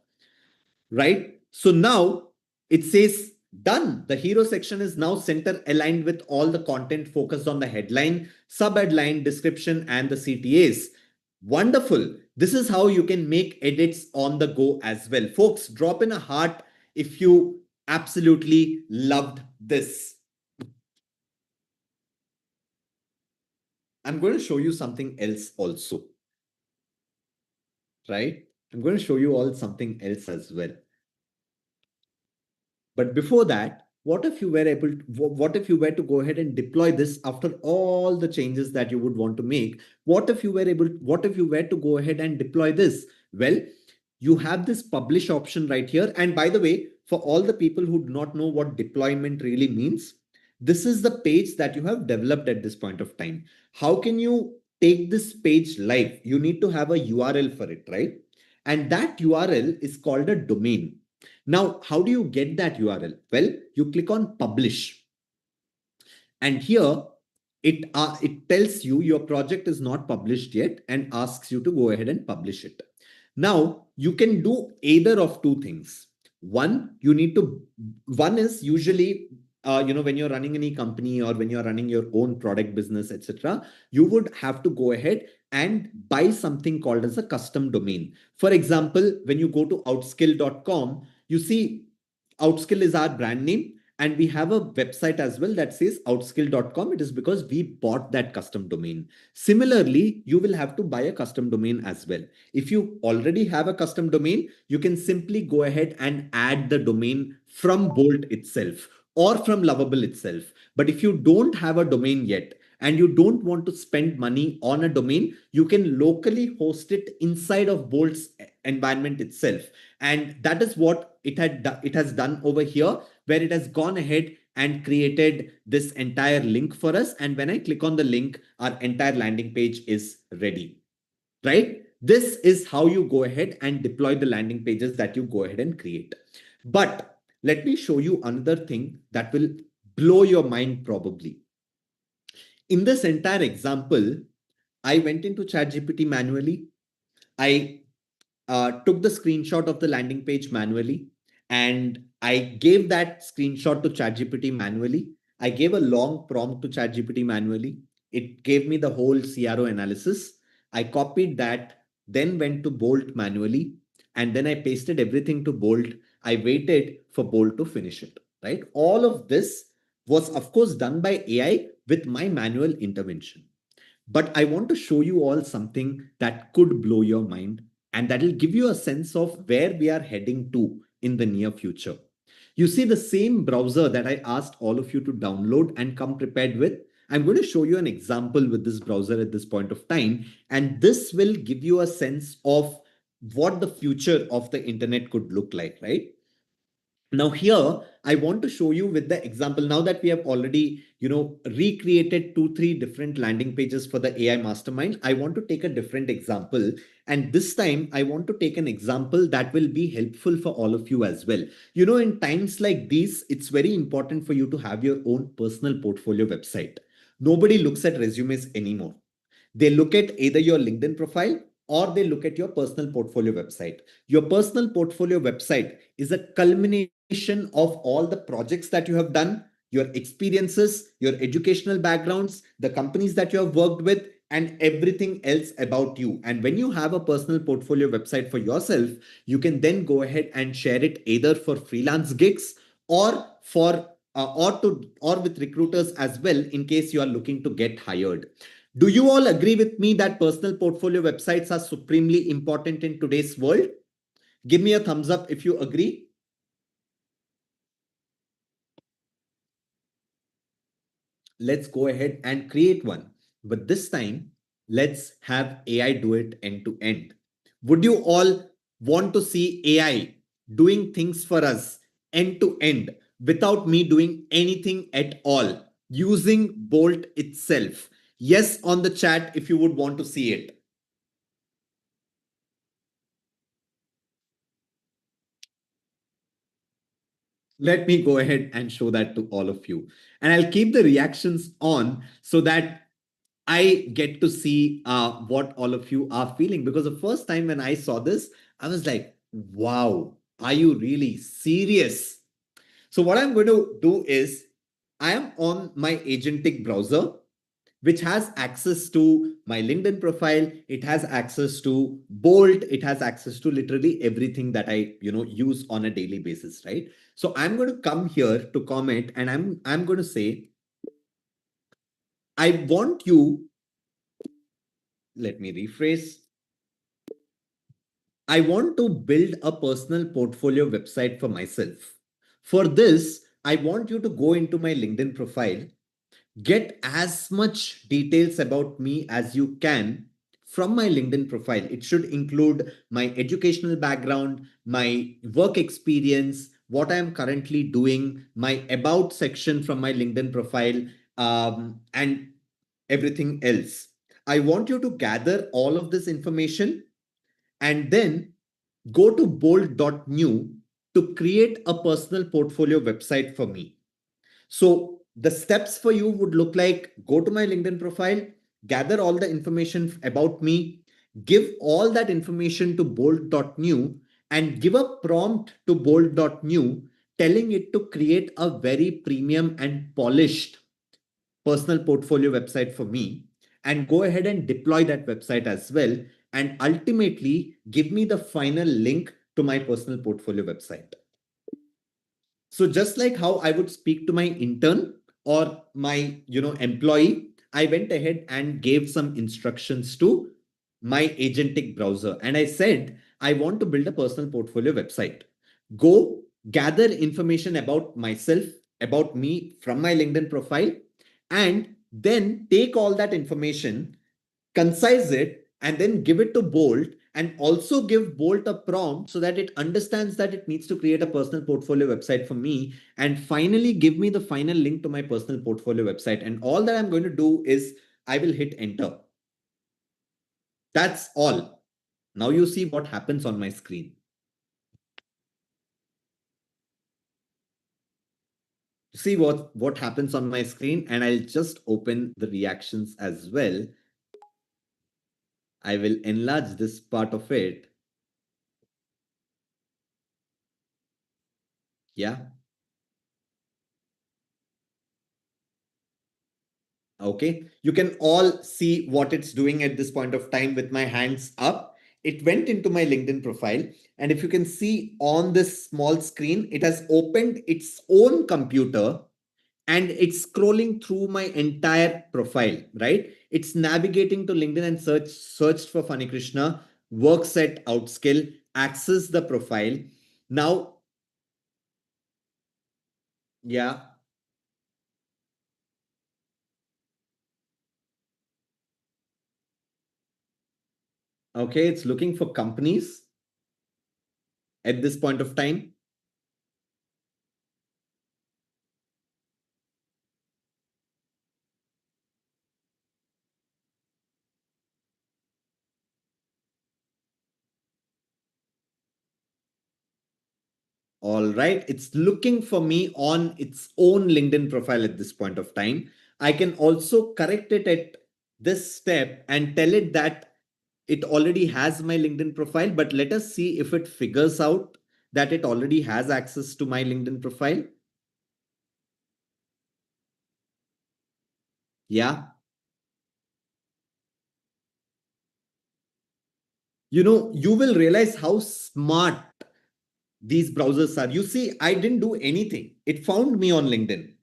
Right? So now it says done. The hero section is now center aligned with all the content focused on the headline, sub-headline, description, and the CTAs. Wonderful. This is how you can make edits on the go as well. Folks, drop in a heart if you absolutely loved this. I'm going to show you something else also. Right? I'm going to show you all something else as well. But before that, what if you were to go ahead and deploy this after all the changes that you would want to make? What if you were to go ahead and deploy this? Well, you have this publish option right here. And by the way, for all the people who do not know what deployment really means, this is the page that you have developed at this point of time. How can you take this page live? You need to have a URL for it, right? And that URL is called a domain. Now, how do you get that URL? Well, you click on publish. And here it tells you your project is not published yet and asks you to go ahead and publish it. Now, you can do either of two things. One is usually, when you're running any company or when you're running your own product business, etc., you would have to go ahead and buy something called as a custom domain. For example, when you go to outskill.com, you see Outskill is our brand name, and we have a website as well that says outskill.com. It is because we bought that custom domain. Similarly, you will have to buy a custom domain as well. If you already have a custom domain, you can simply go ahead and add the domain from Bolt itself or from Lovable itself. But if you don't have a domain yet, and you don't want to spend money on a domain, you can locally host it inside of Bolt's environment itself. And that is what it has done over here, where it has gone ahead and created this entire link for us. And when I click on the link, our entire landing page is ready, right? This is how you go ahead and deploy the landing pages that you go ahead and create. But let me show you another thing that will blow your mind probably. In this entire example, I went into ChatGPT manually. I took the screenshot of the landing page manually, and I gave that screenshot to ChatGPT manually. I gave a long prompt to ChatGPT manually. It gave me the whole CRO analysis. I copied that, then went to Bolt manually, and then I pasted everything to Bolt. I waited for Bolt to finish it, right? All of this was, of course, done by AI with my manual intervention. But I want to show you all something that could blow your mind, and that will give you a sense of where we are heading to in the near future. You see the same browser that I asked all of you to download and come prepared with. I'm going to show you an example with this browser at this point of time, and this will give you a sense of what the future of the internet could look like, right? Now here, I want to show you with the example, now that we have already, recreated 2-3 different landing pages for the AI Mastermind, I want to take a different example. And this time I want to take an example that will be helpful for all of you as well. In times like these, it's very important for you to have your own personal portfolio website. Nobody looks at resumes anymore. They look at either your LinkedIn profile or they look at your personal portfolio website. Your personal portfolio website is a culmination of all the projects that you have done, your experiences, your educational backgrounds, the companies that you have worked with, and everything else about you. And when you have a personal portfolio website for yourself, you can then go ahead and share it either for freelance gigs or with recruiters as well, in case you are looking to get hired. Do you all agree with me that personal portfolio websites are supremely important in today's world? Give me a thumbs up if you agree. Let's go ahead and create one. But this time, let's have AI do it end to end. Would you all want to see AI doing things for us end to end without me doing anything at all, using Bolt itself? Yes, on the chat if you would want to see it. Let me go ahead and show that to all of you. And I'll keep the reactions on so that I get to see what all of you are feeling, because the first time when I saw this, I was like, wow, are you really serious? So what I'm going to do is I am on my agentic browser, which has access to my LinkedIn profile. It has access to Bolt. It has access to literally everything that I, use on a daily basis, right? So I'm going to come here to comment, and I'm going to say, I want you, let me rephrase. I want to build a personal portfolio website for myself. For this, I want you to go into my LinkedIn profile, get as much details about me as you can from my LinkedIn profile. It should include my educational background, my work experience, what I am currently doing, my about section from my LinkedIn profile, and everything else. I want you to gather all of this information and then go to bold.new to create a personal portfolio website for me. So the steps for you would look like: go to my LinkedIn profile, gather all the information about me, give all that information to bold.new, and give a prompt to bold.new telling it to create a very premium and polished personal portfolio website for me, and go ahead and deploy that website as well, and ultimately give me the final link to my personal portfolio website. So just like how I would speak to my intern or my employee, I went ahead and gave some instructions to my agentic browser, and I said, I want to build a personal portfolio website. Go gather information about myself, about me from my LinkedIn profile, and then take all that information, concise it, and then give it to Bolt, and also give Bolt a prompt so that it understands that it needs to create a personal portfolio website for me, and finally give me the final link to my personal portfolio website. And all that I'm going to do is I will hit enter. That's all. Now you see what happens on my screen. See what happens on my screen, and I'll just open the reactions as well. I will enlarge this part of it. Yeah. Okay, you can all see what it's doing at this point of time with my hands up. It went into my LinkedIn profile, and if you can see on this small screen, it has opened its own computer and it's scrolling through my entire profile, right? It's navigating to LinkedIn and searched for Funny Krishna, works at Outskill, access the profile. Now, yeah. Okay, it's looking for companies at this point of time. All right, it's looking for me on its own LinkedIn profile at this point of time. I can also correct it at this step and tell it that it already has my LinkedIn profile, but let us see if it figures out that it already has access to my LinkedIn profile. Yeah. You will realize how smart these browsers are. You see, I didn't do anything. It found me on LinkedIn.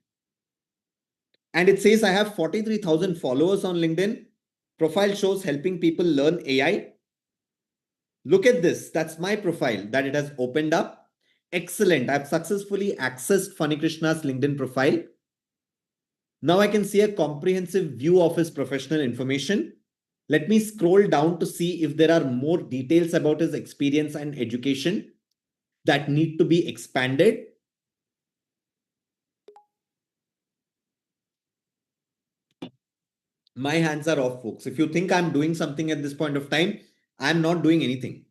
And it says I have 43,000 followers on LinkedIn. Profile shows helping people learn AI. Look at this. That's my profile that it has opened up. Excellent. I've successfully accessed Funny Krishna's LinkedIn profile. Now I can see a comprehensive view of his professional information. Let me scroll down to see if there are more details about his experience and education that need to be expanded. My hands are off, folks. If you think I'm doing something at this point of time, I'm not doing anything.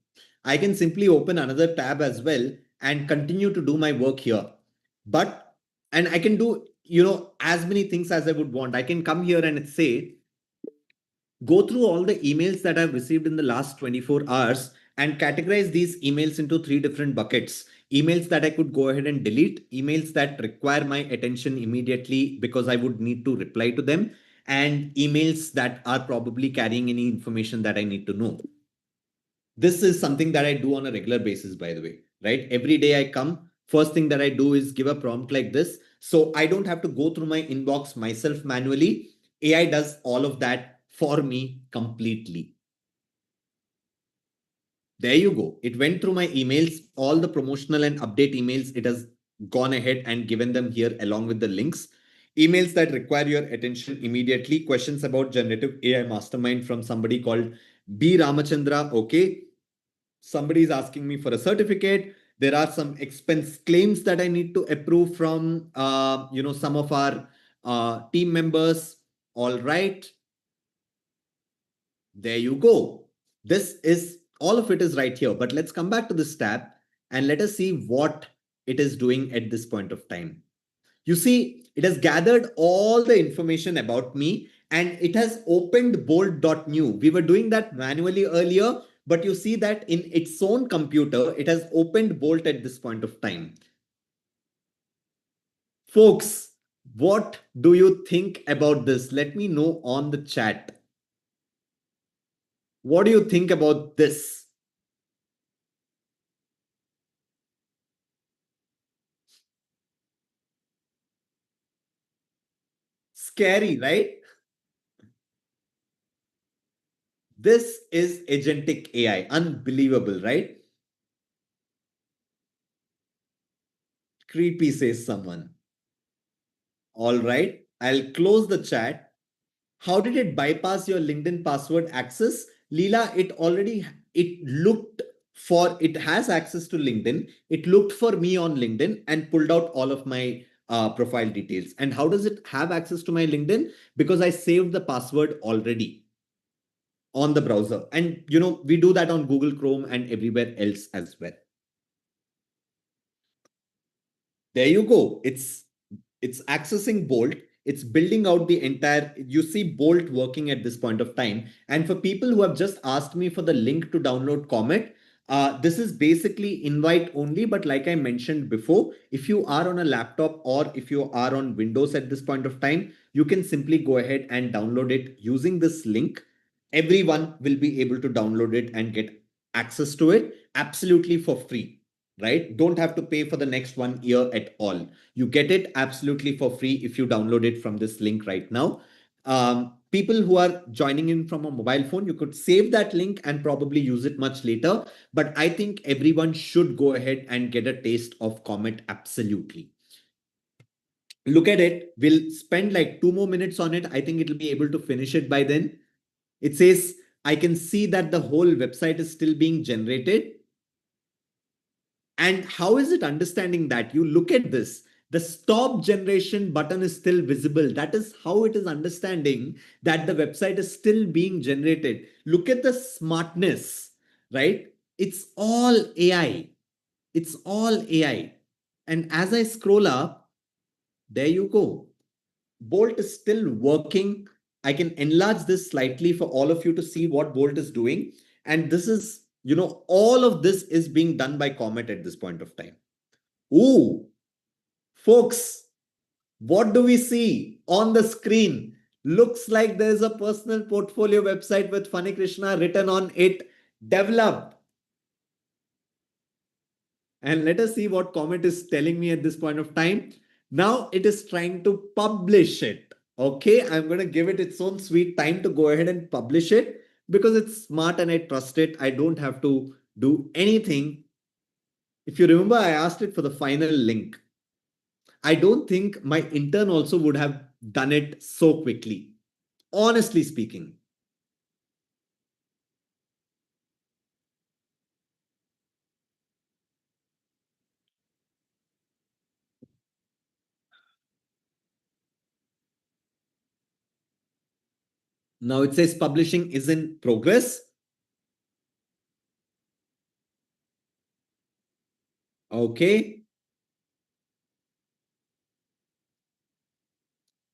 I can simply open another tab as well and continue to do my work here. And I can do, as many things as I would want. I can come here and say, go through all the emails that I've received in the last 24 hours and categorize these emails into 3 different buckets. Emails that I could go ahead and delete, emails that require my attention immediately because I would need to reply to them, and emails that are probably carrying any information that I need to know. This is something that I do on a regular basis, by the way, right? Every day I come, first thing that I do is give a prompt like this. So I don't have to go through my inbox myself manually. AI does all of that for me completely. There you go. It went through my emails, all the promotional and update emails. It has gone ahead and given them here along with the links. Emails that require your attention immediately. Questions about generative AI mastermind from somebody called B. Ramachandra. Okay. Somebody is asking me for a certificate. There are some expense claims that I need to approve from, some of our team members. All right. There you go. This is all of it is right here. But let's come back to this tab and let us see what it is doing at this point of time. You see, it has gathered all the information about me and it has opened bolt.new. We were doing that manually earlier, but you see that in its own computer, it has opened Bolt at this point of time. Folks, what do you think about this? Let me know on the chat. What do you think about this? Scary, right? This is agentic AI. Unbelievable, right? Creepy, says someone. All right, I'll close the chat. How did it bypass your LinkedIn password access? Leela, it has access to LinkedIn. It looked for me on LinkedIn and pulled out all of my profile details. And how does it have access to my LinkedIn? Because I saved the password already on the browser. And we do that on Google Chrome and everywhere else as well. There you go. It's accessing Bolt. It's building out the entire, you see Bolt working at this point of time. And for people who have just asked me for the link to download Comet, this is basically invite only. But like I mentioned before, if you are on a laptop or if you are on Windows at this point of time, you can simply go ahead and download it using this link. Everyone will be able to download it and get access to it absolutely for free. Right? Don't have to pay for the next 1 year at all. You get it absolutely for free if you download it from this link right now. People who are joining in from a mobile phone, you could save that link and probably use it much later. But I think everyone should go ahead and get a taste of Comet absolutely. Look at it. We'll spend like 2 more minutes on it. I think it'll be able to finish it by then. It says, I can see that the whole website is still being generated. And how is it understanding that? You look at this, the stop generation button is still visible. That is how it is understanding that the website is still being generated. Look at the smartness, right? It's all AI. It's all AI. And as I scroll up, there you go. Bolt is still working. I can enlarge this slightly for all of you to see what Bolt is doing. And this is, all of this is being done by Comet at this point of time. Ooh, folks, what do we see on the screen? Looks like there's a personal portfolio website with Funny Krishna written on it. Develop. And let us see what Comet is telling me at this point of time. Now it is trying to publish it. Okay, I'm going to give it its own sweet time to go ahead and publish it. Because it's smart and I trust it, I don't have to do anything. If you remember, I asked it for the final link. I don't think my intern also would have done it so quickly, honestly speaking. Now it says publishing is in progress. Okay.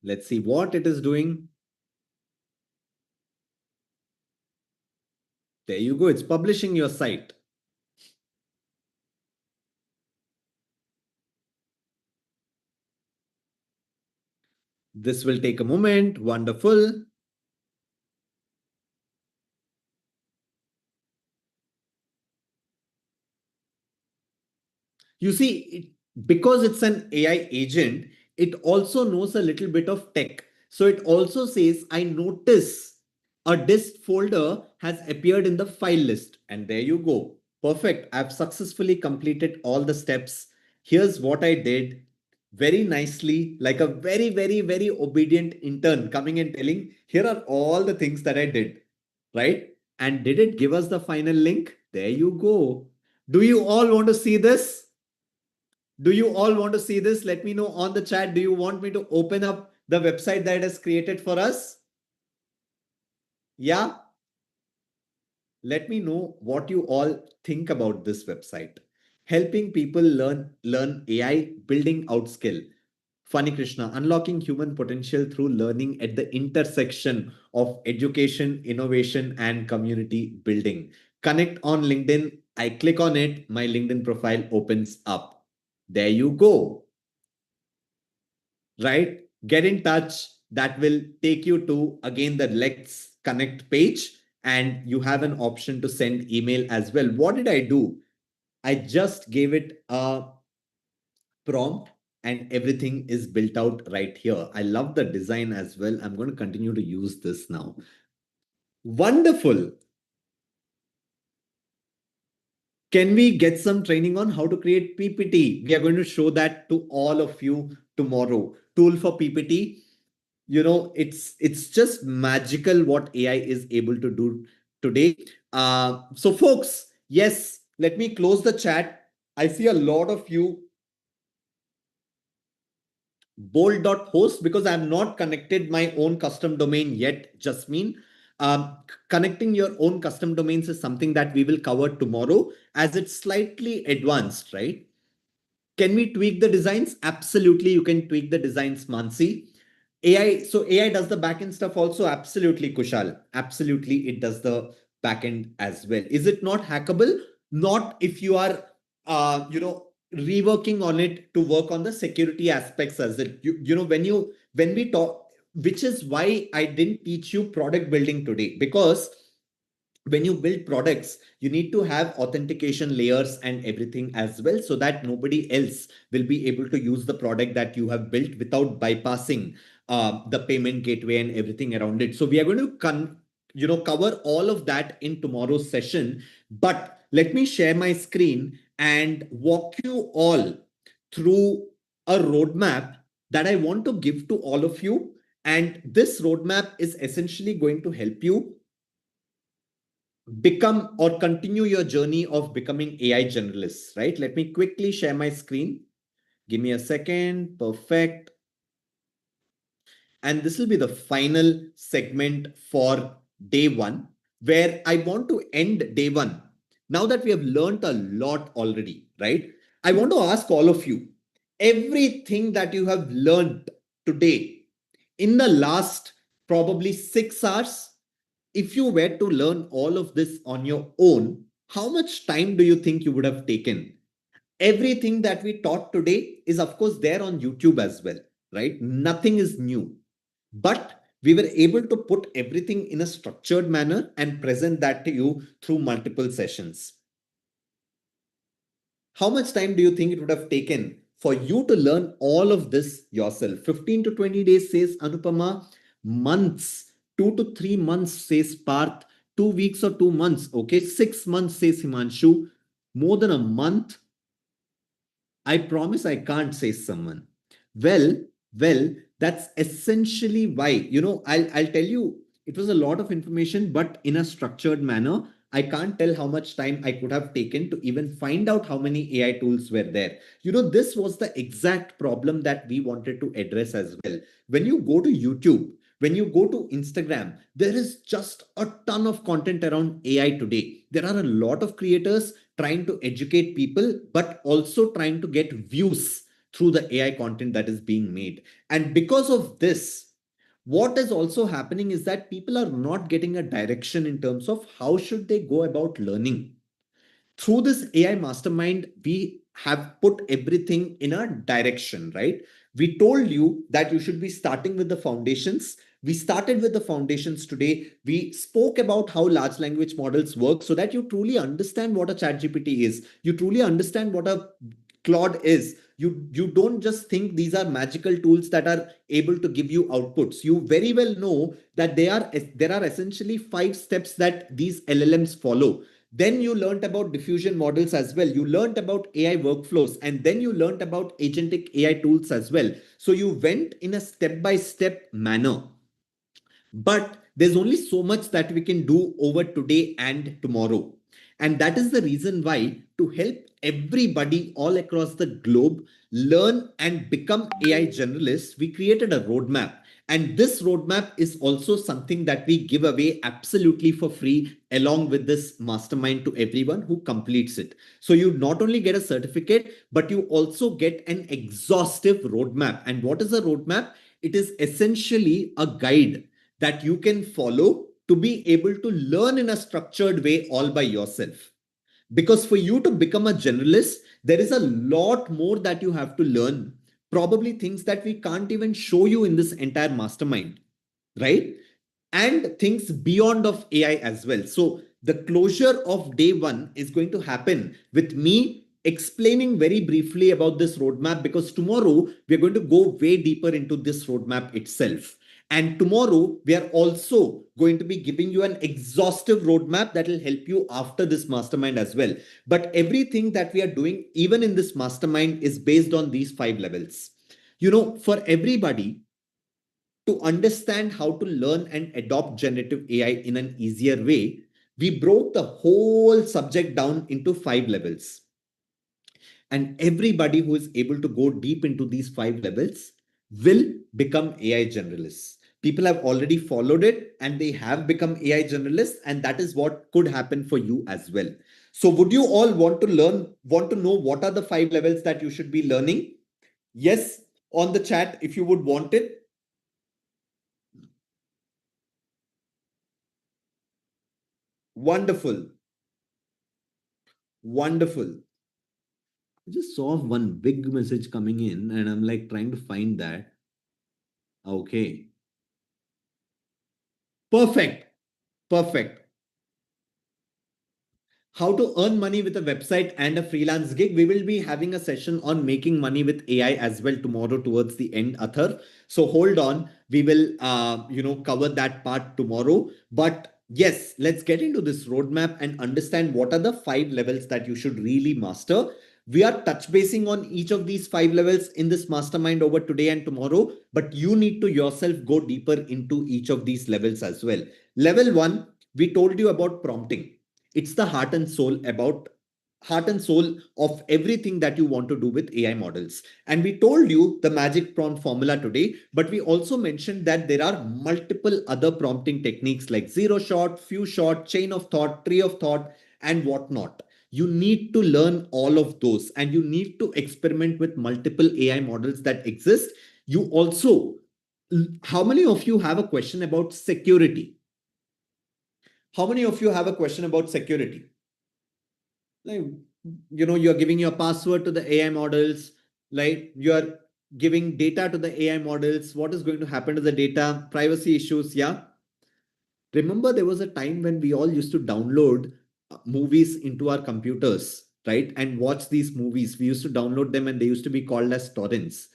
Let's see what it is doing. There you go. It's publishing your site. This will take a moment. Wonderful. You see, because it's an AI agent, it also knows a little bit of tech. So it also says, I notice a dist folder has appeared in the file list. And there you go. Perfect. I've successfully completed all the steps. Here's what I did. Very nicely, like a very, very, very obedient intern coming and telling, here are all the things that I did, right? And did it give us the final link? There you go. Do you all want to see this? Do you all want to see this? Let me know on the chat. Do you want me to open up the website that it has created for us? Yeah. Let me know what you all think about this website. Helping people learn AI, building out skill. Funny Krishna, unlocking human potential through learning at the intersection of education, innovation, and community building. Connect on LinkedIn. I click on it. My LinkedIn profile opens up. There you go. Right? Get in touch. That will take you to, again, the Let's Connect page. And you have an option to send email as well. What did I do? I just gave it a prompt and everything is built out right here. I love the design as well. I'm going to continue to use this now. Wonderful. Can we get some training on how to create PPT? We are going to show that to all of you tomorrow. Tool for PPT. You know, it's just magical what AI is able to do today. So folks, yes, let me close the chat. I see a lot of you bold.host because I'm not connected my own custom domain yet, Jasmine. Connecting your own custom domains is something that we will cover tomorrow as it's slightly advanced, right? Can we tweak the designs? Absolutely, you can tweak the designs, Mansi. So AI does the backend stuff also? Absolutely, Kushal. Absolutely, it does the backend as well. Is it not hackable? Not if you are, reworking on it to work on the security aspects as it. When we talk, which is why I didn't teach you product building today, because when you build products, you need to have authentication layers and everything as well, so that nobody else will be able to use the product that you have built without bypassing the payment gateway and everything around it. So we are going to cover all of that in tomorrow's session. But let me share my screen and walk you all through a roadmap that I want to give to all of you. And this roadmap is essentially going to help you become or continue your journey of becoming AI generalists, right? Let me quickly share my screen. Give me a second. Perfect. And this will be the final segment for day one, where I want to end day one. Now that we have learned a lot already, right? I want to ask all of you, everything that you have learned today in the last probably 6 hours, if you were to learn all of this on your own, how much time do you think you would have taken? Everything that we taught today is, of course, there on YouTube as well, right? Nothing is new. But we were able to put everything in a structured manner and present that to you through multiple sessions. How much time do you think it would have taken for you to learn all of this yourself? 15 to 20 days, says Anupama. Months, 2 to 3 months, says Parth. 2 weeks or 2 months. Okay, 6 months, says Himanshu. More than a month. I promise I can't, says someone. Well, that's essentially why, I'll tell you, it was a lot of information, but in a structured manner. I can't tell how much time I could have taken to even find out how many AI tools were there. This was the exact problem that we wanted to address as well. When you go to YouTube, when you go to Instagram, there is just a ton of content around AI today. There are a lot of creators trying to educate people, but also trying to get views through the AI content that is being made. And because of this, What is also happening is that people are not getting a direction in terms of how should they go about learning. Through this AI mastermind, we have put everything in a direction, right? We told you that you should be starting with the foundations. We started with the foundations today. We spoke about how large language models work so that you truly understand what a ChatGPT is. You truly understand what a Claude is. You don't just think these are magical tools that are able to give you outputs. You very well know that there are essentially 5 steps that these LLMs follow. Then you learned about diffusion models as well. You learned about AI workflows, and then you learned about agentic AI tools as well. So you went in a step-by-step manner. But there's only so much that we can do over today and tomorrow. And that is the reason why, to help everybody all across the globe learn and become AI generalists, we created a roadmap. And this roadmap is also something that we give away absolutely for free along with this mastermind to everyone who completes it. So you not only get a certificate, but you also get an exhaustive roadmap. And what is a roadmap? It is essentially a guide that you can follow to be able to learn in a structured way all by yourself. Because for you to become a generalist, there is a lot more that you have to learn. Probably things that we can't even show you in this entire mastermind, right? And things beyond of AI as well. So the closure of day one is going to happen with me explaining very briefly about this roadmap, because tomorrow we're going to go way deeper into this roadmap itself. And tomorrow, we are also going to be giving you an exhaustive roadmap that will help you after this mastermind as well. But everything that we are doing, even in this mastermind, is based on these 5 levels. You know, for everybody to understand how to learn and adopt generative AI in an easier way, we broke the whole subject down into 5 levels. And everybody who is able to go deep into these 5 levels will become AI generalists. People have already followed it and they have become AI generalists, and that is what could happen for you as well. So would you all want to know what are the 5 levels that you should be learning? Yes, on the chat if you would want it. Wonderful. Wonderful. I just saw one big message coming in and I'm like trying to find that. Okay. Perfect. Perfect. How to earn money with a website and a freelance gig. We will be having a session on making money with AI as well tomorrow towards the end, Athar. So hold on. We will, cover that part tomorrow. But yes, let's get into this roadmap and understand what are the 5 levels that you should really master. We are touch basing on each of these 5 levels in this mastermind over today and tomorrow, but you need to yourself go deeper into each of these levels as well. Level 1, we told you about prompting. It's the heart and soul of everything that you want to do with AI models. And we told you the magic prompt formula today, but we also mentioned that there are multiple other prompting techniques like zero shot, few shot, chain of thought, tree of thought, and whatnot. You need to learn all of those and you need to experiment with multiple AI models that exist. You also, how many of you have a question about security? How many of you have a question about security? Like, you're giving your password to the AI models, like you're giving data to the AI models. What is going to happen to the data? Privacy issues, yeah? Remember, there was a time when we all used to download movies into our computers, right? And watch these movies. We used to download them and they used to be called as torrents.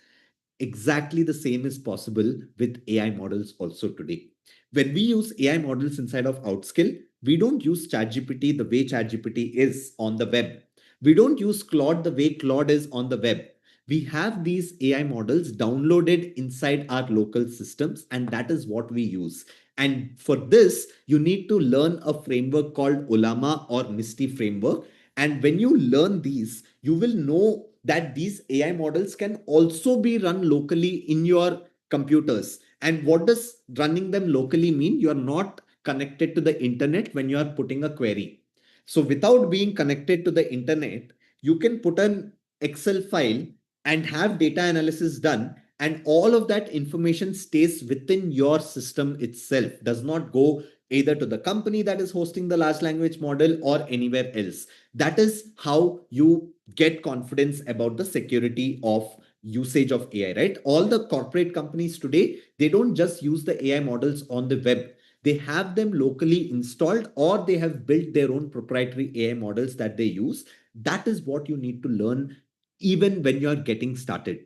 Exactly the same is possible with AI models also today. When we use AI models inside of Outskill, we don't use ChatGPT the way ChatGPT is on the web. We don't use Claude the way Claude is on the web. We have these AI models downloaded inside our local systems, and that is what we use. And for this, you need to learn a framework called Ollama or Misty framework. And when you learn these, you will know that these AI models can also be run locally in your computers. And what does running them locally mean? You are not connected to the internet when you are putting a query. So without being connected to the internet, you can put an Excel file and have data analysis done And all of that information stays within your system itself, does not go either to the company that is hosting the large language model or anywhere else. That is how you get confidence about the security of usage of AI, right? All the corporate companies today, they don't just use the AI models on the web. They have them locally installed, or they have built their own proprietary AI models that they use. That is what you need to learn even when you're getting started.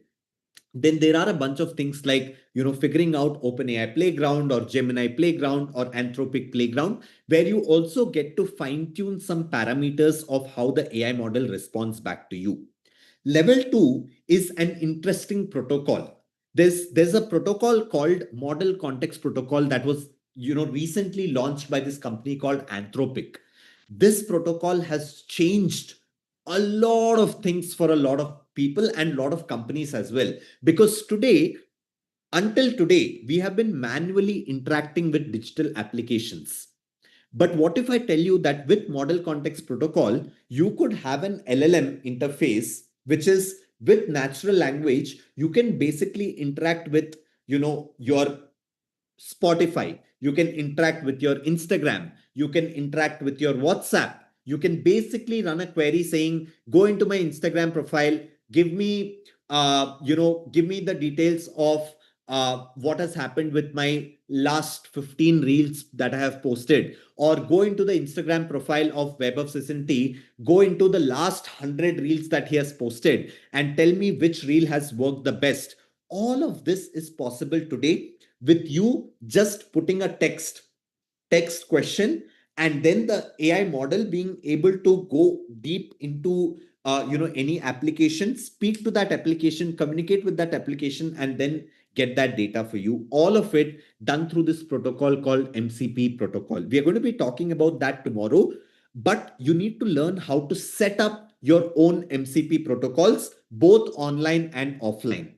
Then there are a bunch of things like, figuring out OpenAI Playground or Gemini Playground or Anthropic Playground, where you also get to fine tune some parameters of how the AI model responds back to you. Level 2 is an interesting protocol. There's a protocol called Model Context Protocol that was recently launched by this company called Anthropic. This protocol has changed a lot of things for a lot of people and a lot of companies as well. Because until today, we have been manually interacting with digital applications. But what if I tell you that with Model Context Protocol, you could have an LLM interface, which is with natural language, you can basically interact with, your Spotify, you can interact with your Instagram, you can interact with your WhatsApp. You can basically run a query saying, go into my Instagram profile, give me the details of what has happened with my last 15 reels that I have posted, or go into the Instagram profile of Web of Sissinti, go into the last 100 reels that he has posted and tell me which reel has worked the best. All of this is possible today with you just putting a text question, and then the AI model being able to go deep into any application, speak to that application, communicate with that application, and then get that data for you. All of it done through this protocol called MCP protocol. We are going to be talking about that tomorrow, but you need to learn how to set up your own MCP protocols, both online and offline.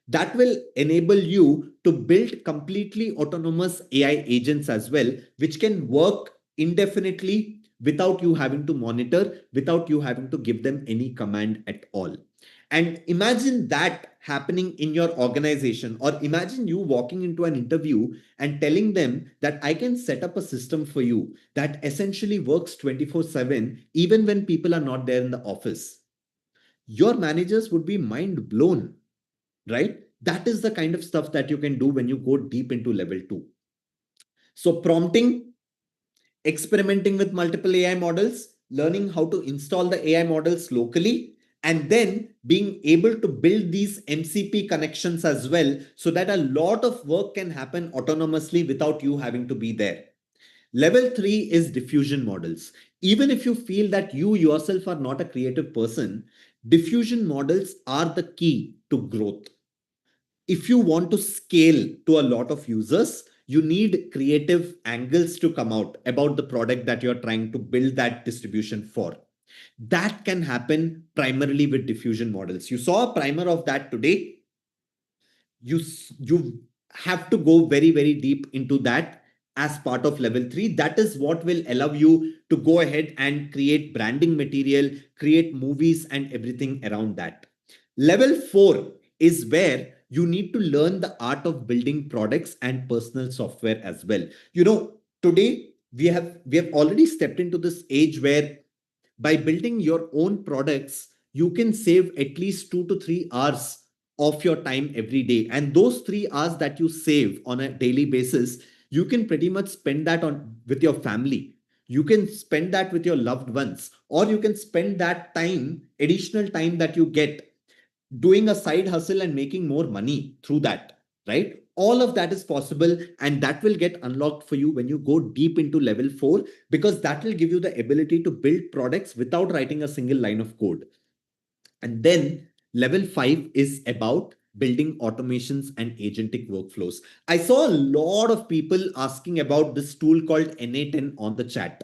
That will enable you to build completely autonomous AI agents as well, which can work indefinitely without you having to monitor, without you having to give them any command at all. And imagine that happening in your organization, or imagine you walking into an interview and telling them that I can set up a system for you that essentially works 24/7, even when people are not there in the office. Your managers would be mind blown, right? That is the kind of stuff that you can do when you go deep into level 2. So prompting, experimenting with multiple AI models, learning how to install the AI models locally, and then being able to build these MCP connections as well, so that a lot of work can happen autonomously without you having to be there. Level 3 is diffusion models. Even if you feel that you yourself are not a creative person, diffusion models are the key to growth. If you want to scale to a lot of users, you need creative angles to come out about the product that you're trying to build that distribution for. That can happen primarily with diffusion models. You saw a primer of that today. You have to go very, very deep into that as part of level 3. That is what will allow you to go ahead and create branding material, create movies and everything around that. Level 4 is where you need to learn the art of building products and personal software as well. Today we have already stepped into this age where by building your own products, you can save at least 2 to 3 hours of your time every day. And those 3 hours that you save on a daily basis, you can pretty much spend that with your family. You can spend that with your loved ones, or you can spend that time, additional time that you get, doing a side hustle and making more money through that, right? All of that is possible, and that will get unlocked for you when you go deep into level 4, because that will give you the ability to build products without writing a single line of code. And then level 5 is about building automations and agentic workflows. I saw a lot of people asking about this tool called NA10 on the chat.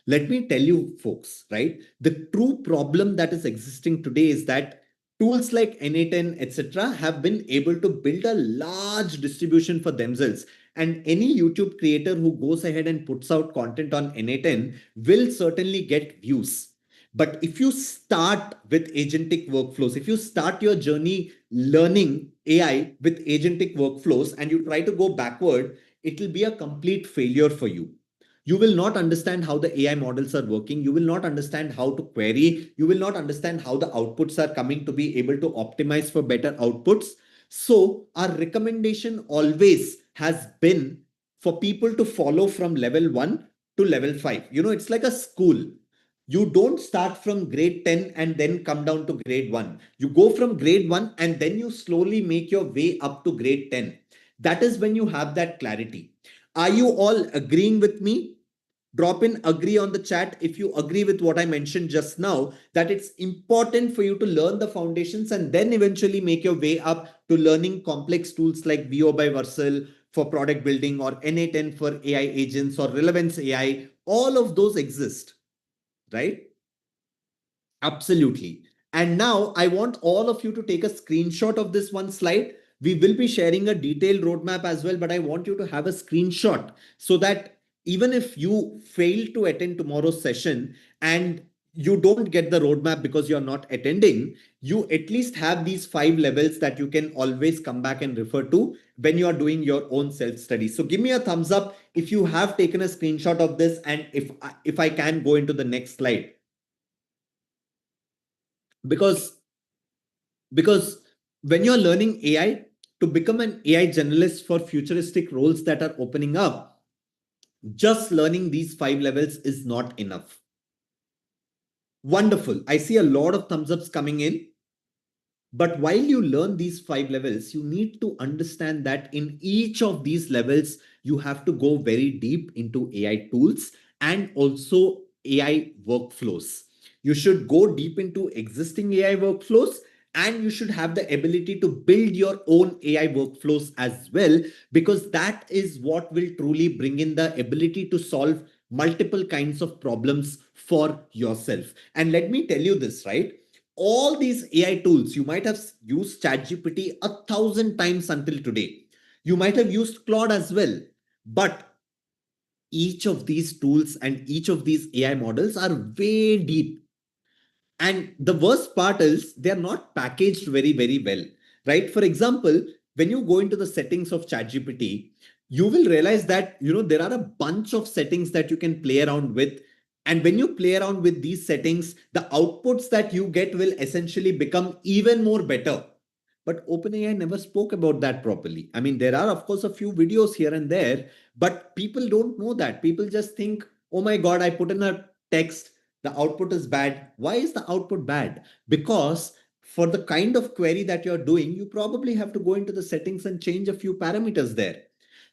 Let me tell you folks, right? The true problem that is existing today is that tools like NA10, etc., have been able to build a large distribution for themselves. And any YouTube creator who goes ahead and puts out content on NA10 will certainly get views. But if you start with agentic workflows, if you start your journey learning AI with agentic workflows and you try to go backward, it will be a complete failure for you. You will not understand how the AI models are working. You will not understand how to query. You will not understand how the outputs are coming to be able to optimize for better outputs. So our recommendation always has been for people to follow from level 1 to level 5. It's like a school. You don't start from grade 10 and then come down to grade 1. You go from grade 1 and then you slowly make your way up to grade 10. That is when you have that clarity. Are you all agreeing with me? Drop in agree on the chat if you agree with what I mentioned just now, that it's important for you to learn the foundations and then eventually make your way up to learning complex tools like VO by Vercel for product building, or NA10 for AI agents, or Relevance AI. All of those exist, right? Absolutely. And now I want all of you to take a screenshot of this one slide. We will be sharing a detailed roadmap as well, but I want you to have a screenshot so that even if you fail to attend tomorrow's session and you don't get the roadmap because you're not attending, you at least have these 5 levels that you can always come back and refer to when you are doing your own self-study. So give me a thumbs up if you have taken a screenshot of this, and if I can go into the next slide. Because when you're learning AI, to become an AI generalist for futuristic roles that are opening up, just learning these 5 levels is not enough. Wonderful. I see a lot of thumbs ups coming in. But while you learn these 5 levels, you need to understand that in each of these levels, you have to go very deep into AI tools and also AI workflows. You should go deep into existing AI workflows, and you should have the ability to build your own AI workflows as well, because that is what will truly bring in the ability to solve multiple kinds of problems for yourself. And let me tell you this, right? All these AI tools, you might have used ChatGPT 1,000 times until today. You might have used Claude as well. But each of these tools and each of these AI models are way deep. And the worst part is they're not packaged very, very well, right? For example, when you go into the settings of ChatGPT, you will realize that, there are a bunch of settings that you can play around with. And when you play around with these settings, the outputs that you get will essentially become even more better. But OpenAI never spoke about that properly. I mean, there are, of course, a few videos here and there, but people don't know that. People just think, oh my God, I put in a text, the output is bad. Why is the output bad? Because for the kind of query that you're doing, you probably have to go into the settings and change a few parameters there.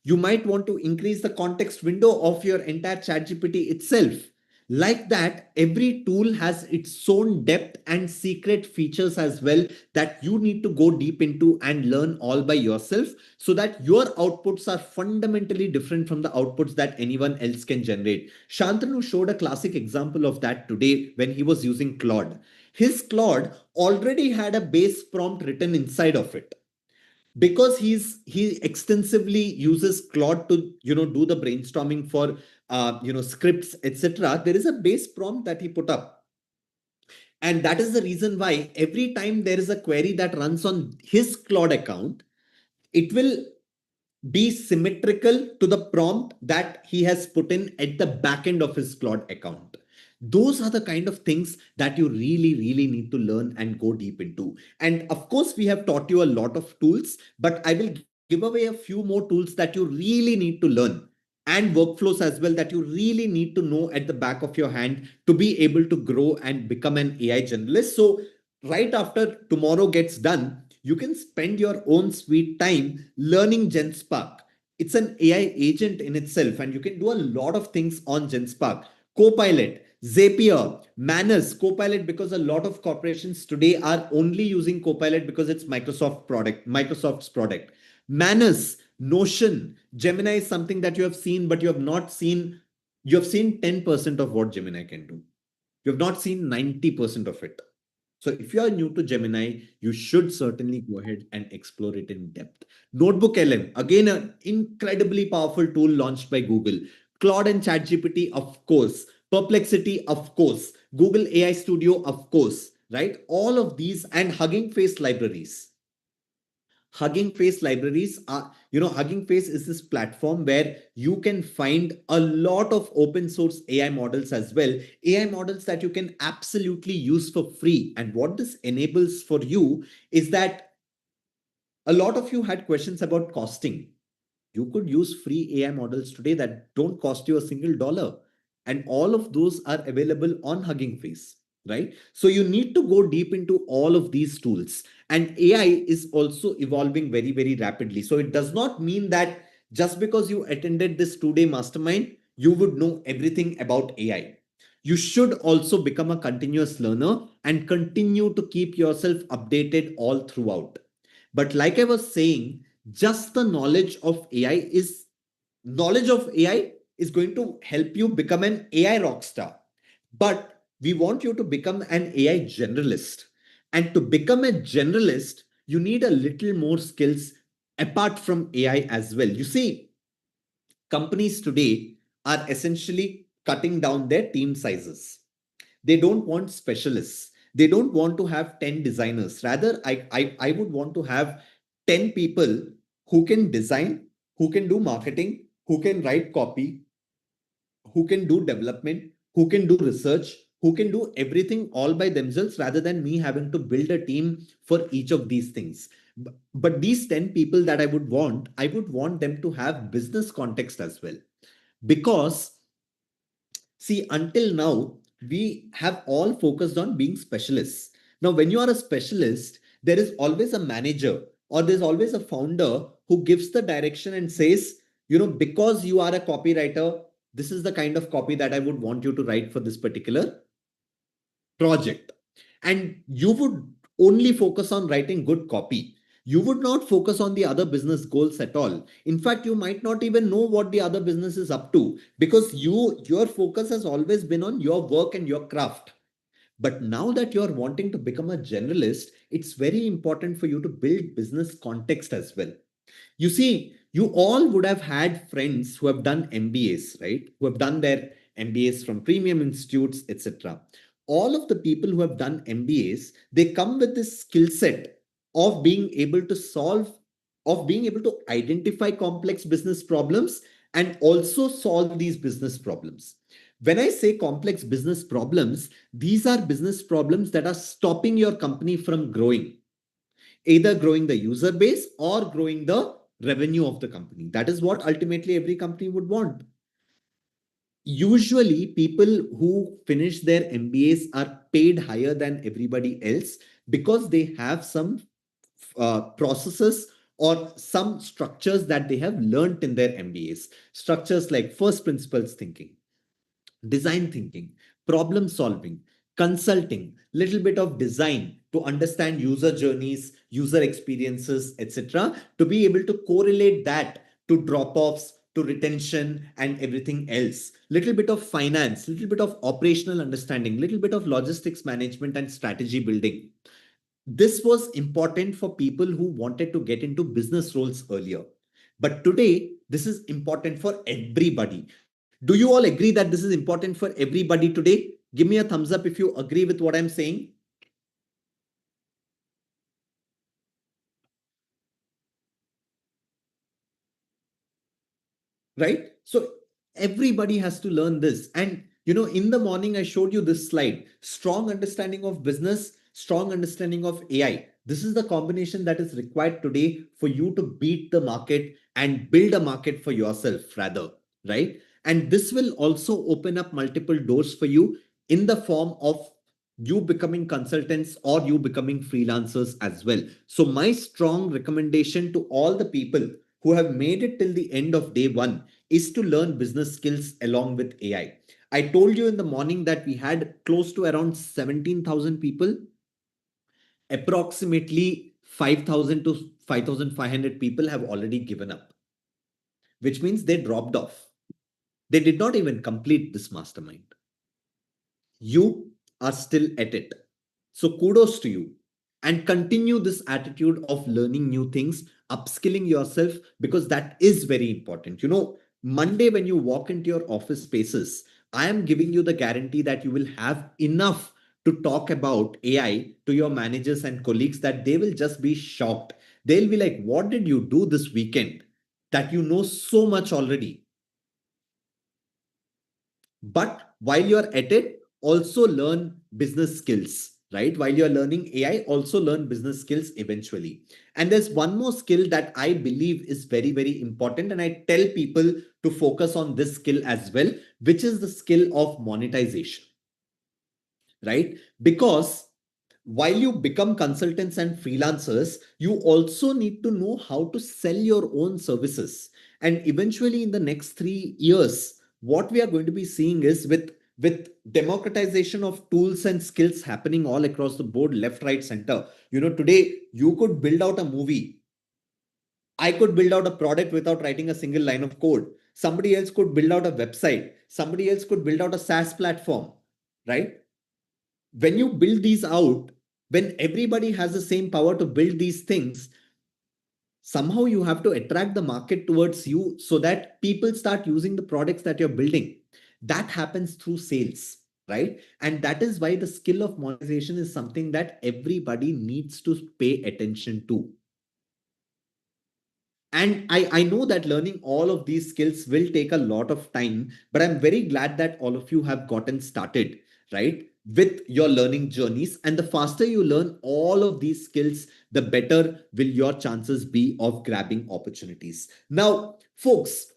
You might want to increase the context window of your entire ChatGPT itself. Like that, every tool has its own depth and secret features as well that you need to go deep into and learn all by yourself, so that your outputs are fundamentally different from the outputs that anyone else can generate. Shantanu showed a classic example of that today when he was using Claude. His Claude already had a base prompt written inside of it. Because he extensively uses Claude to do the brainstorming for scripts, etc. There is a base prompt that he put up, and that is the reason why every time there is a query that runs on his Claude account, it will be symmetrical to the prompt that he has put in at the back end of his Claude account. Those are the kind of things that you really, really need to learn and go deep into. And of course, we have taught you a lot of tools, but I will give away a few more tools that you really need to learn, and workflows as well that you really need to know at the back of your hand to be able to grow and become an AI generalist. So right after tomorrow gets done, you can spend your own sweet time learning GenSpark. It's an AI agent in itself, and you can do a lot of things on GenSpark. Copilot, Zapier, Manus, Copilot, because a lot of corporations today are only using Copilot because it's Microsoft's product. Manus, Notion, Gemini is something that you have seen, but you have not seen, you have seen 10% of what Gemini can do. You have not seen 90% of it. So if you are new to Gemini, you should certainly go ahead and explore it in depth. Notebook LM, again, an incredibly powerful tool launched by Google. Claude and ChatGPT, of course. Perplexity, of course. Google AI Studio, of course, right? All of these, and Hugging Face libraries. Hugging Face libraries are, Hugging Face is this platform where you can find a lot of open source AI models as well. AI models that you can absolutely use for free. And what this enables for you is that a lot of you had questions about costing. You could use free AI models today that don't cost you a single dollar. And all of those are available on Hugging Face, right? So you need to go deep into all of these tools. And AI is also evolving very, very rapidly. So it does not mean that just because you attended this 2-day mastermind, you would know everything about AI. You should also become a continuous learner and continue to keep yourself updated all throughout. But like I was saying, just the knowledge of AI is going to help you become an AI rock star. But we want you to become an AI generalist. And to become a generalist, you need a little more skills apart from AI as well. You see, companies today are essentially cutting down their team sizes. They don't want specialists. They don't want to have 10 designers. Rather, I would want to have 10 people who can design, who can do marketing, who can write copy, who can do development, who can do research, who can do everything all by themselves rather than me having to build a team for each of these things. But these 10 people that I would want them to have business context as well. Because, see, until now, we have all focused on being specialists. Now, when you are a specialist, there is always a manager or there's always a founder who gives the direction and says, because you are a copywriter, this is the kind of copy that I would want you to write for this particular project. And you would only focus on writing good copy. You would not focus on the other business goals at all. In fact, you might not even know what the other business is up to because your focus has always been on your work and your craft. But now that you're wanting to become a generalist, it's very important for you to build business context as well. You see, you all would have had friends who have done MBAs, right? Who have done their MBAs from premium institutes, etc. All of the people who have done MBAs, they come with this skill set of being able to identify complex business problems and also solve these business problems. When I say complex business problems, these are business problems that are stopping your company from growing, either growing the user base or growing the revenue of the company. That is what ultimately every company would want. Usually, people who finish their MBAs are paid higher than everybody else because they have some processes or some structures that they have learned in their MBAs. Structures like first principles thinking, design thinking, problem solving, consulting, little bit of design to understand user journeys, user experiences, etc., to be able to correlate that to drop-offs, to retention and everything else. Little bit of finance, little bit of operational understanding, little bit of logistics management and strategy building. This was important for people who wanted to get into business roles earlier. But today, this is important for everybody. Do you all agree that this is important for everybody today? Give me a thumbs up if you agree with what I'm saying. Right? So everybody has to learn this. And, in the morning, I showed you this slide, strong understanding of business, strong understanding of AI. This is the combination that is required today for you to beat the market and build a market for yourself rather, right? And this will also open up multiple doors for you in the form of you becoming consultants or you becoming freelancers as well. So my strong recommendation to all the people who have made it till the end of day one is to learn business skills along with AI. I told you in the morning that we had close to around 17,000 people. Approximately 5,000 to 5,500 people have already given up, which means they dropped off. They did not even complete this mastermind. You are still at it. So kudos to you and continue this attitude of learning new things, upskilling yourself, because that is very important. Monday, when you walk into your office spaces, I am giving you the guarantee that you will have enough to talk about AI to your managers and colleagues that they will just be shocked. They'll be like, what did you do this weekend that you know so much already? But while you're at it, also learn business skills, right? While you're learning AI, also learn business skills eventually. And there's one more skill that I believe is very, very important. And I tell people to focus on this skill as well, which is the skill of monetization, right? Because while you become consultants and freelancers, you also need to know how to sell your own services. And eventually, in the next 3 years, what we are going to be seeing is with democratization of tools and skills happening all across the board, left, right, center. Today you could build out a movie. I could build out a product without writing a single line of code. Somebody else could build out a website. Somebody else could build out a SaaS platform, right? When you build these out, when everybody has the same power to build these things, somehow you have to attract the market towards you so that people start using the products that you're building. That happens through sales, right? And that is why the skill of monetization is something that everybody needs to pay attention to. And I know that learning all of these skills will take a lot of time, but I'm very glad that all of you have gotten started, right, with your learning journeys. And the faster you learn all of these skills, the better will your chances be of grabbing opportunities. Now, folks,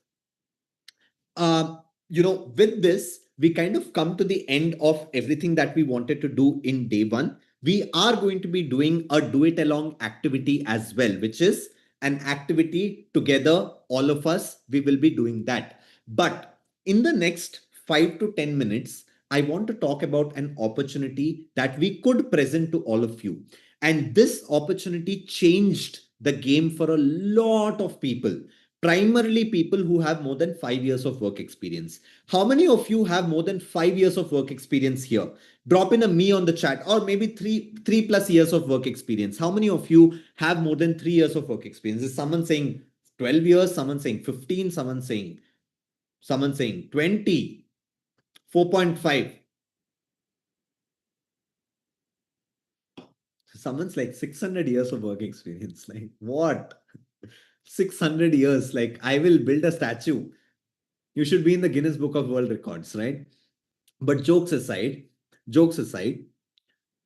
with this, we kind of come to the end of everything that we wanted to do in day one. We are going to be doing a do it along activity as well, which is an activity together, all of us, we will be doing that. But in the next 5 to 10 minutes, I want to talk about an opportunity that we could present to all of you. And this opportunity changed the game for a lot of people, primarily people who have more than 5 years of work experience. How many of you have more than 5 years of work experience here? Drop in a me on the chat, or maybe three plus years of work experience. How many of you have more than 3 years of work experience? Is someone saying 12 years, someone saying 15, someone saying 20, 4.5. Someone's like 600 years of work experience. Like what? 600 years. Like I will build a statue. You should be in the Guinness Book of World Records, right? But jokes aside,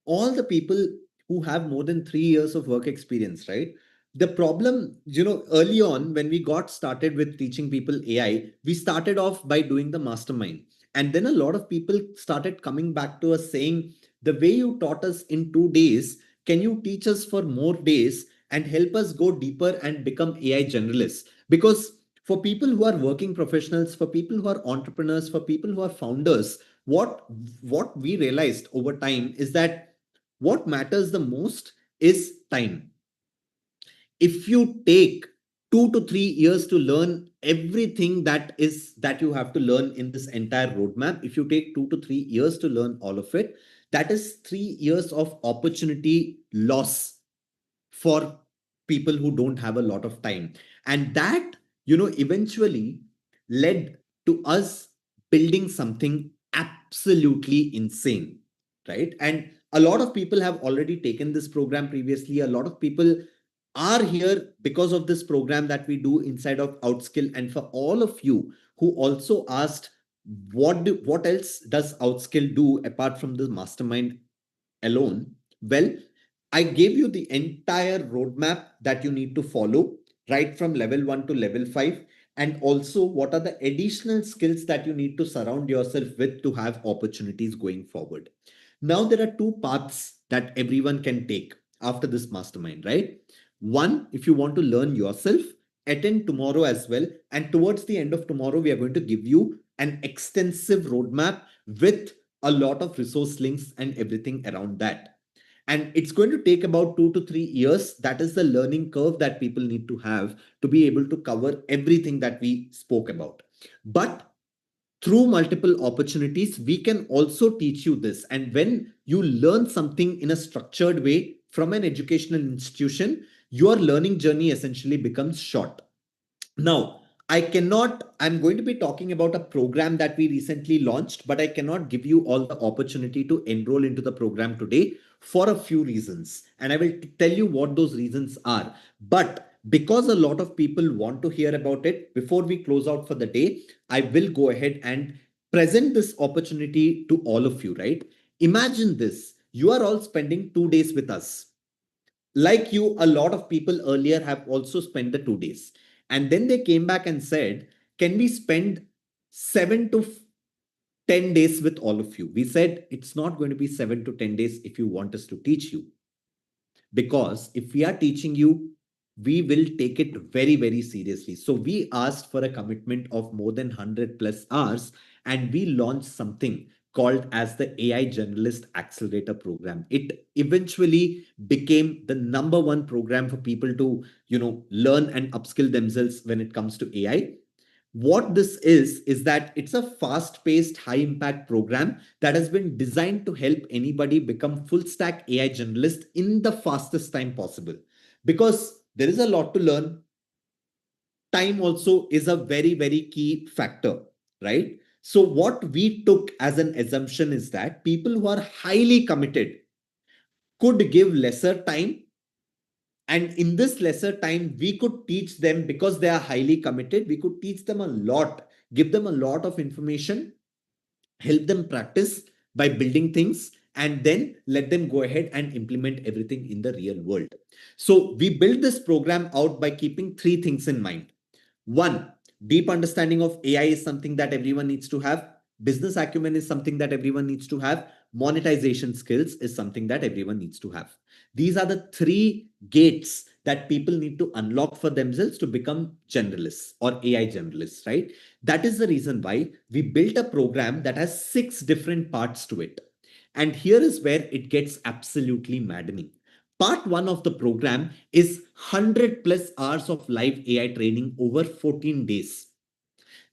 all the people who have more than 3 years of work experience, right? The problem, early on when we got started with teaching people AI, we started off by doing the mastermind. And then a lot of people started coming back to us saying, the way you taught us in 2 days, can you teach us for more days and help us go deeper and become AI generalists? Because for people who are working professionals, for people who are entrepreneurs, for people who are founders, what we realized over time is that what matters the most is time. If you take 2 to 3 years to learn everything that you have to learn in this entire roadmap, if you take 2 to 3 years to learn all of it, that is 3 years of opportunity loss for people who don't have a lot of time. And that, eventually led to us building something absolutely insane, right? And a lot of people have already taken this program previously. A lot of people are here because of this program that we do inside of Outskill. And for all of you who also asked, what else does Outskill do apart from the mastermind alone? Well, I gave you the entire roadmap that you need to follow, right from level 1 to level 5. And also, what are the additional skills that you need to surround yourself with to have opportunities going forward? Now, there are 2 paths that everyone can take after this mastermind, right? One, if you want to learn yourself, attend tomorrow as well. And towards the end of tomorrow, we are going to give you an extensive roadmap with a lot of resource links and everything around that. And it's going to take about 2 to 3 years. That is the learning curve that people need to have to be able to cover everything that we spoke about. But through multiple opportunities, we can also teach you this. And when you learn something in a structured way from an educational institution, your learning journey essentially becomes short. Now, I'm going to be talking about a program that we recently launched, but I cannot give you all the opportunity to enroll into the program today for a few reasons. And I will tell you what those reasons are. But because a lot of people want to hear about it, before we close out for the day, I will go ahead and present this opportunity to all of you, right? Imagine this. You are all spending 2 days with us. Like you, a lot of people earlier have also spent the 2 days. And then they came back and said, can we spend 7 to 10 days with all of you? We said, it's not going to be 7 to 10 days if you want us to teach you. Because if we are teaching you, we will take it very, very seriously. So we asked for a commitment of more than 100 plus hours, and we launched something called as the AI Generalist Accelerator Program. It eventually became the #1 program for people to, learn and upskill themselves when it comes to AI. What this is that it's a fast-paced, high-impact program that has been designed to help anybody become full-stack AI generalist in the fastest time possible. Because there is a lot to learn. Time also is a very, very key factor, right? So what we took as an assumption is that people who are highly committed could give lesser time. And in this lesser time, we could teach them, because they are highly committed, we could teach them a lot, give them a lot of information, help them practice by building things, and then let them go ahead and implement everything in the real world. So we built this program out by keeping 3 things in mind. One, deep understanding of AI is something that everyone needs to have. Business acumen is something that everyone needs to have. Monetization skills is something that everyone needs to have. These are the 3 gates that people need to unlock for themselves to become generalists or AI generalists, right? That is the reason why we built a program that has 6 different parts to it. And here is where it gets absolutely maddening. Part 1 of the program is 100 plus hours of live AI training over 14 days.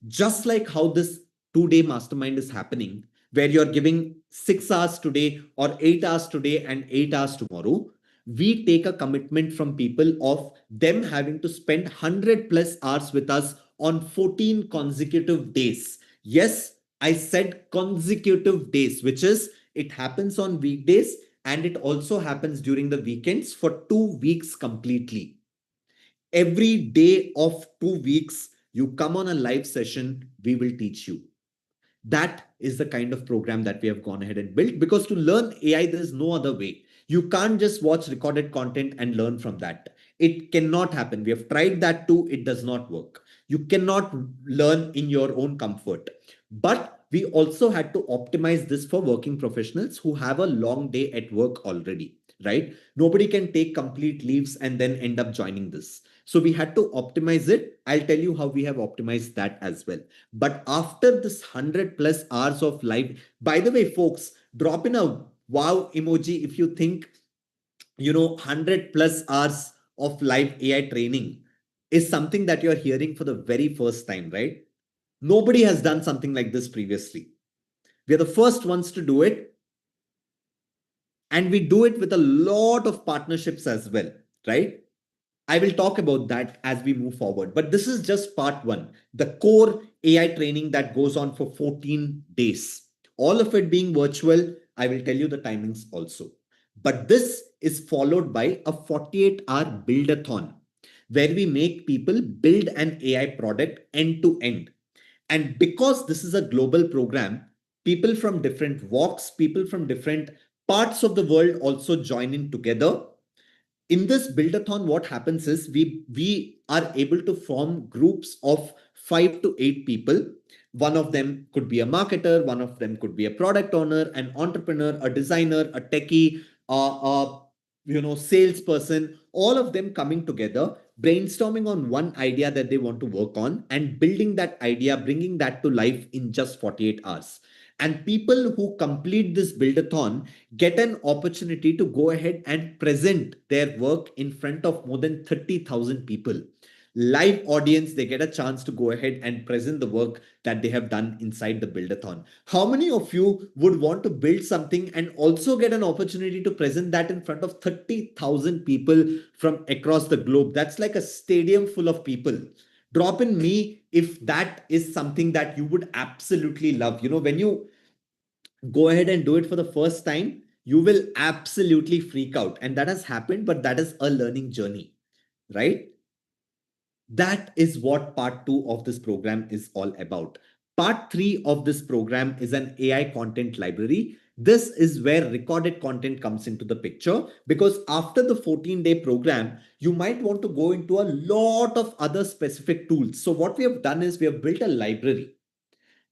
Just like how this 2-day mastermind is happening, where you're giving 6 hours today or 8 hours today and 8 hours tomorrow, we take a commitment from people of them having to spend 100 plus hours with us on 14 consecutive days. Yes, I said consecutive days, which is it happens on weekdays and it also happens during the weekends for 2 weeks completely. Every day of 2 weeks, you come on a live session, we will teach you. That is the kind of program that we have gone ahead and built, because to learn AI, there is no other way. You can't just watch recorded content and learn from that. It cannot happen. We have tried that too. It does not work. You cannot learn in your own comfort. But we also had to optimize this for working professionals who have a long day at work already, right? Nobody can take complete leaves and then end up joining this. So we had to optimize it. I'll tell you how we have optimized that as well. But after this 100 plus hours of live, by the way, folks, drop in a wow emoji if you think, 100 plus hours of live AI training is something that you're hearing for the very first time, right? Nobody has done something like this previously. We are the first ones to do it. And we do it with a lot of partnerships as well, right? I will talk about that as we move forward. But this is just part 1, the core AI training that goes on for 14 days. All of it being virtual. I will tell you the timings also. But this is followed by a 48-hour build-a-thon, where we make people build an AI product end to end. And because this is a global program, people from different walks, people from different parts of the world also join in together. In this build-a-thon, what happens is we are able to form groups of 5 to 8 people. One of them could be a marketer, one of them could be a product owner, an entrepreneur, a designer, a techie, salesperson, all of them coming together, brainstorming on one idea that they want to work on and building that idea, bringing that to life in just 48 hours. And people who complete this build-a-thon get an opportunity to go ahead and present their work in front of more than 30,000 people. Live audience, they get a chance to go ahead and present the work that they have done inside the build-a-thon. How many of you would want to build something and also get an opportunity to present that in front of 30,000 people from across the globe? That's like a stadium full of people. Drop in me if that is something that you would absolutely love. When you go ahead and do it for the first time, you will absolutely freak out. And that has happened, but that is a learning journey, right? That is what part 2 of this program is all about. Part 3 of this program is an AI content library. This is where recorded content comes into the picture, because after the 14-day program, you might want to go into a lot of other specific tools. So what we have done is we have built a library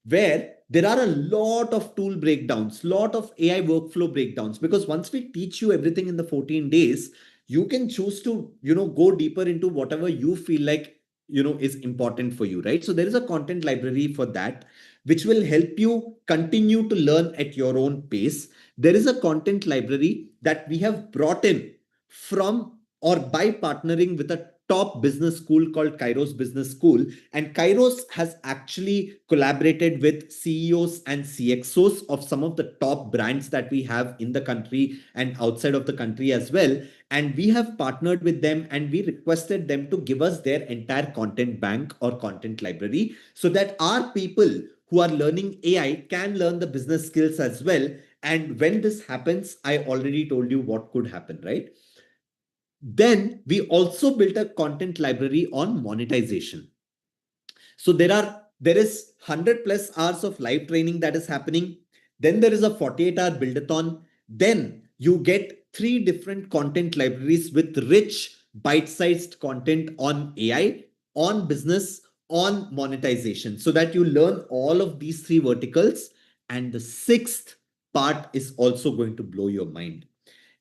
where there are a lot of tool breakdowns, lot of AI workflow breakdowns, because once we teach you everything in the 14 days, you can choose to, go deeper into whatever you feel like, is important for you, right? So there is a content library for that, which will help you continue to learn at your own pace. There is a content library that we have brought in from or by partnering with a top business school called Kairos Business School. And Kairos has actually collaborated with CEOs and CXOs of some of the top brands that we have in the country and outside of the country as well. And we have partnered with them and we requested them to give us their entire content bank or content library so that our people who are learning AI can learn the business skills as well. And when this happens, I already told you what could happen, right? Then we also built a content library on monetization. So there is 100 plus hours of live training that is happening. Then there is a 48-hour build-a-thon. Then you get 3 different content libraries with rich bite-sized content on AI, on business, on monetization, so that you learn all of these 3 verticals. And the 6th part is also going to blow your mind.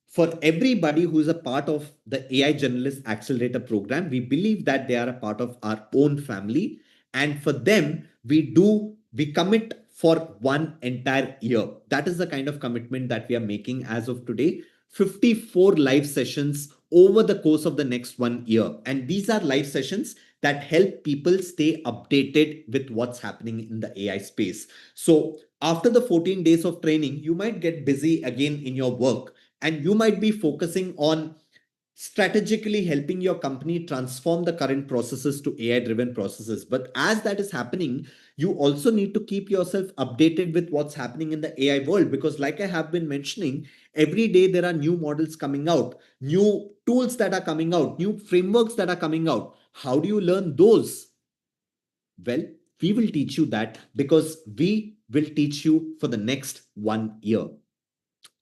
For everybody who is a part of the AI Generalist Accelerator program, we believe that they are a part of our own family. And for them, we commit for 1 entire year. That is the kind of commitment that we are making as of today. 54 live sessions over the course of the next 1 year. And these are live sessions that help people stay updated with what's happening in the AI space. So after the 14 days of training, you might get busy again in your work. And you might be focusing on strategically helping your company transform the current processes to AI-driven processes. But as that is happening, you also need to keep yourself updated with what's happening in the AI world. Because like I have been mentioning, every day there are new models coming out, new tools that are coming out, new frameworks that are coming out. How do you learn those? Well, we will teach you that, because we will teach you for the next 1 year.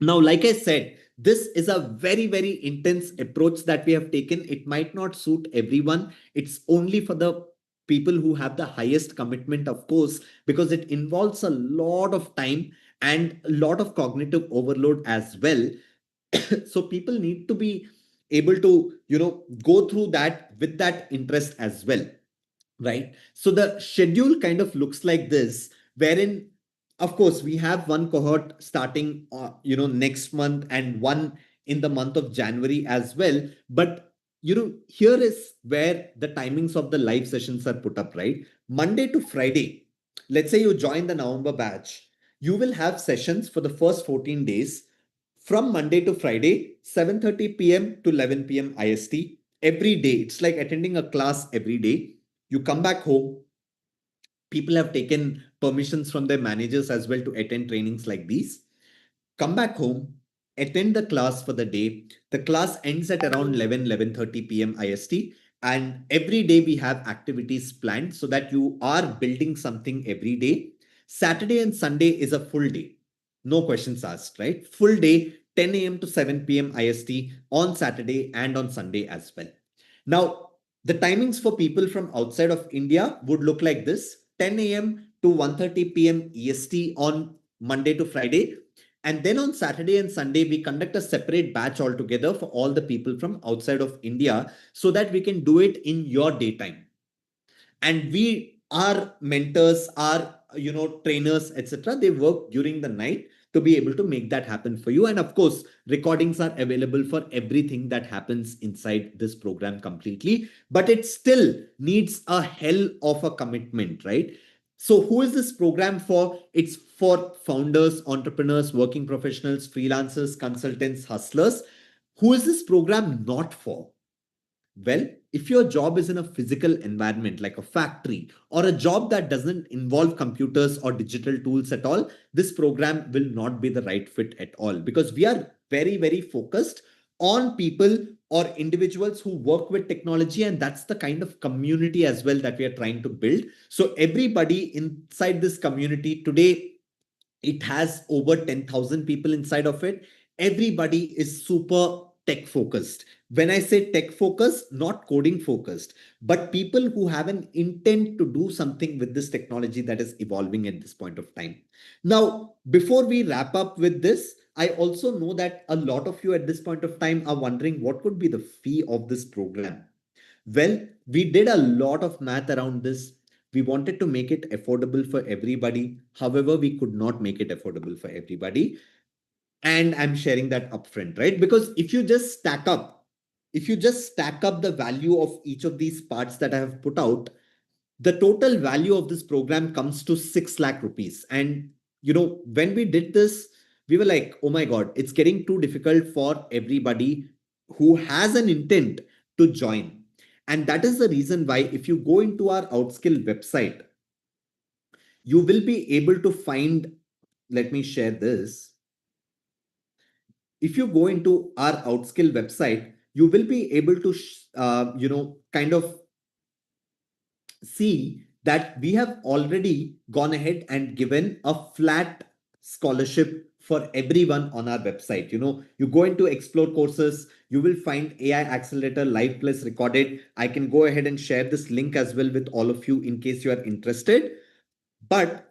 Now, like I said, this is a very, very intense approach that we have taken. It might not suit everyone. It's only for the people who have the highest commitment, of course, because it involves a lot of time and a lot of cognitive overload as well. So people need to be able to, go through that with that interest as well, right? So the schedule kind of looks like this, wherein of course, we have 1 cohort starting, next month and 1 in the month of January as well. But, here is where the timings of the live sessions are put up, right? Monday to Friday, let's say you join the November batch, you will have sessions for the first 14 days from Monday to Friday, 7:30 p.m. to 11 p.m. IST every day. It's like attending a class every day. You come back home. People have taken permissions from their managers as well to attend trainings like these. Come back home, attend the class for the day. The class ends at around 11:30 p.m. IST. And every day we have activities planned so that you are building something every day. Saturday and Sunday is a full day. No questions asked, right? Full day, 10 a.m. to 7 p.m. IST on Saturday and on Sunday as well. Now, the timings for people from outside of India would look like this: 10 a.m. to 1:30 p.m. EST on Monday to Friday. And then on Saturday and Sunday, we conduct a separate batch altogether for all the people from outside of India so that we can do it in your daytime. And our mentors, our trainers, etc., they work during the night to be able to make that happen for you. And of course, recordings are available for everything that happens inside this program completely, but it still needs a hell of a commitment, right? So who is this program for? It's for founders, entrepreneurs, working professionals, freelancers, consultants, hustlers. Who is this program not for? Well, if your job is in a physical environment like a factory or a job that doesn't involve computers or digital tools at all, this program will not be the right fit at all, because we are very, very focused on people or individuals who work with technology, and that's the kind of community as well that we are trying to build. So everybody inside this community today, it has over 10,000 people inside of it. Everybody is super tech focused. When I say tech focused, not coding focused, but people who have an intent to do something with this technology that is evolving at this point of time. Now, before we wrap up with this, I also know that a lot of you at this point of time are wondering what could be the fee of this program. Well, we did a lot of math around this. We wanted to make it affordable for everybody. However, we could not make it affordable for everybody. And I'm sharing that upfront, right? Because if you just stack up the value of each of these parts that I have put out, the total value of this program comes to 6 lakh rupees. And when we did this, we were like, oh my God, it's getting too difficult for everybody who has an intent to join. And that is the reason why if you go into our Outskill website, you will be able to find, let me share this. If you go into our Outskill website, you will be able to, kind of see that we have already gone ahead and given a flat scholarship for everyone on our website. You go into explore courses, you will find AI Accelerator Live Plus recorded. I can go ahead and share this link as well with all of you in case you are interested. But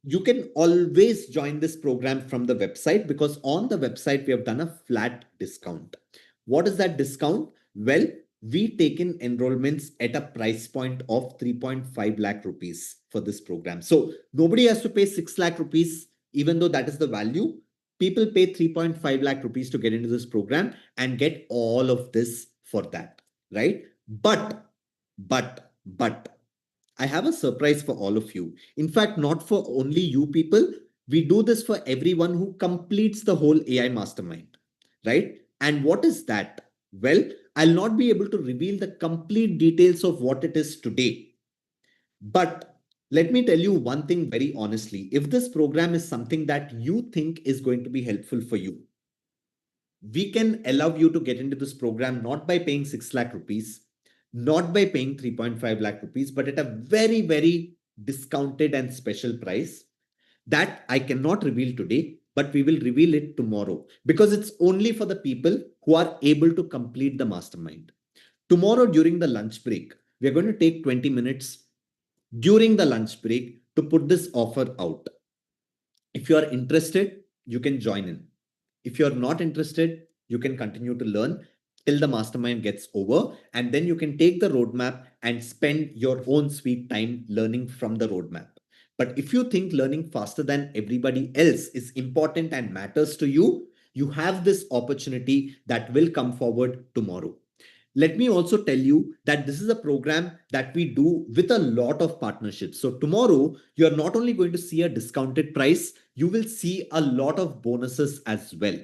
you can always join this program from the website, because on the website, we have done a flat discount. What is that discount? Well, we take in enrollments at a price point of 3.5 lakh rupees for this program. So nobody has to pay 6 lakh rupees, even though that is the value. People pay 3.5 lakh rupees to get into this program and get all of this for that, right? But I have a surprise for all of you. In fact, not for only you people. We do this for everyone who completes the whole AI Mastermind, right? And what is that? Well, I'll not be able to reveal the complete details of what it is today. But let me tell you one thing very honestly. If this program is something that you think is going to be helpful for you, we can allow you to get into this program not by paying 6 lakh rupees, not by paying 3.5 lakh rupees, but at a very, very discounted and special price that I cannot reveal today, but we will reveal it tomorrow, because it's only for the people who are able to complete the mastermind. Tomorrow during the lunch break, we're going to take 20 minutes during the lunch break to put this offer out. If you are interested, you can join in. If you're not interested, you can continue to learn till the mastermind gets over, and then you can take the roadmap and spend your own sweet time learning from the roadmap. But if you think learning faster than everybody else is important and matters to you, you have this opportunity that will come forward tomorrow. Let me also tell you that this is a program that we do with a lot of partnerships. So tomorrow, you're not only going to see a discounted price, you will see a lot of bonuses as well.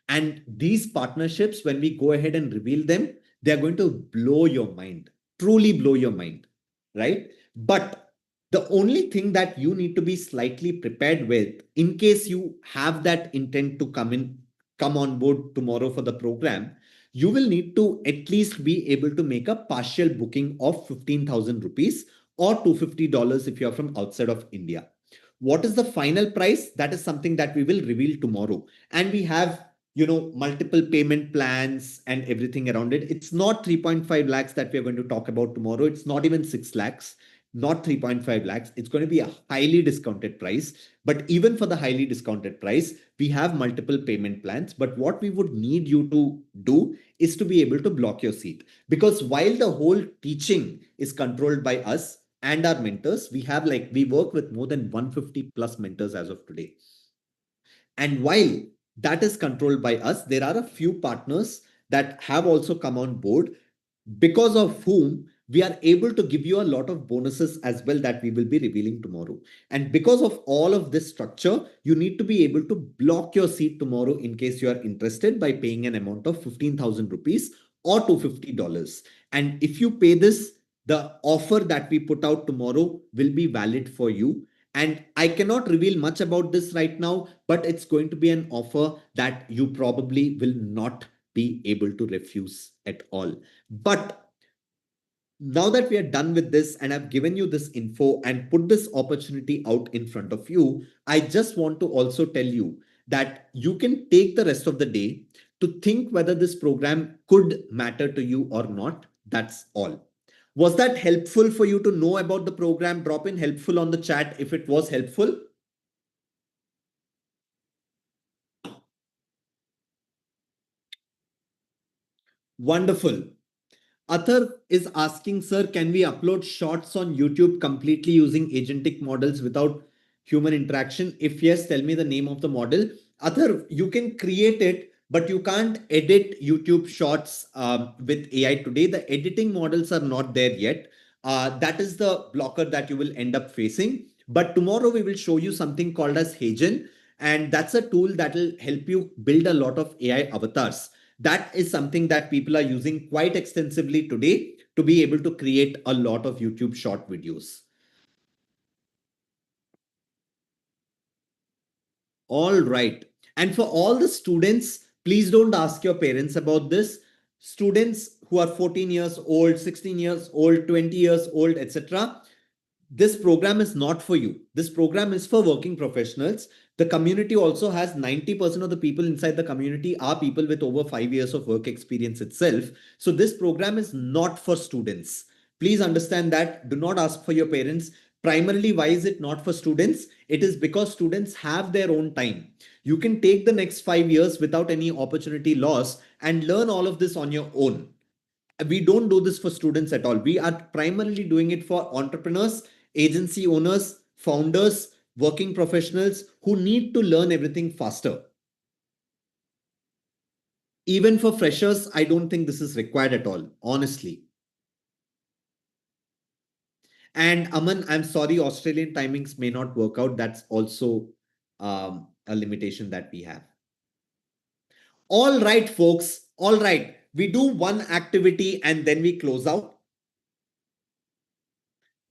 And these partnerships, when we go ahead and reveal them, they're going to blow your mind, truly blow your mind, right? But the only thing that you need to be slightly prepared with, in case you have that intent to come on board tomorrow for the program, you will need to at least be able to make a partial booking of 15,000 rupees or $250 if you're from outside of India. What is the final price? That is something that we will reveal tomorrow. And we have multiple payment plans and everything around it. It's not 3.5 lakhs that we're going to talk about tomorrow. It's not even 6 lakhs, not 3.5 lakhs. It's going to be a highly discounted price. But even for the highly discounted price, we have multiple payment plans. But what we would need you to do is to be able to block your seat. Because while the whole teaching is controlled by us and our mentors, we work with more than 150 plus mentors as of today. And while that is controlled by us, there are a few partners that have also come on board, because of whom we are able to give you a lot of bonuses as well that we will be revealing tomorrow. And because of all of this structure, you need to be able to block your seat tomorrow in case you are interested by paying an amount of 15,000 rupees or $250. And if you pay this, the offer that we put out tomorrow will be valid for you. And I cannot reveal much about this right now, but it's going to be an offer that you probably will not be able to refuse at all. But now that we are done with this and I've given you this info and put this opportunity out in front of you, I just want to also tell you that you can take the rest of the day to think whether this program could matter to you or not. That's all. Was that helpful for you to know about the program? Drop in helpful on the chat if it was helpful. Wonderful. Athar is asking, sir, can we upload shorts on YouTube completely using agentic models without human interaction? If yes, tell me the name of the model. Athar, you can create it, but you can't edit YouTube shorts with AI today. The editing models are not there yet. That is the blocker that you will end up facing. But tomorrow we will show you something called as Hagen. And that's a tool that will help you build a lot of AI avatars. That is something that people are using quite extensively today to be able to create a lot of YouTube short videos. All right. And for all the students, please don't ask your parents about this. Students who are 14 years old, 16 years old, 20 years old, etc. This program is not for you. This program is for working professionals. The community also has 90% of the people inside the community are people with over 5 years of work experience itself. So this program is not for students. Please understand that. Do not ask for your parents. Primarily, why is it not for students? It is because students have their own time. You can take the next 5 years without any opportunity loss and learn all of this on your own. We don't do this for students at all. We are primarily doing it for entrepreneurs, agency owners, founders, working professionals who need to learn everything faster. Even for freshers, I don't think this is required at all, honestly. And Aman, I'm sorry, Australian timings may not work out. That's also a limitation that we have. All right, folks. All right. We do one activity and then we close out.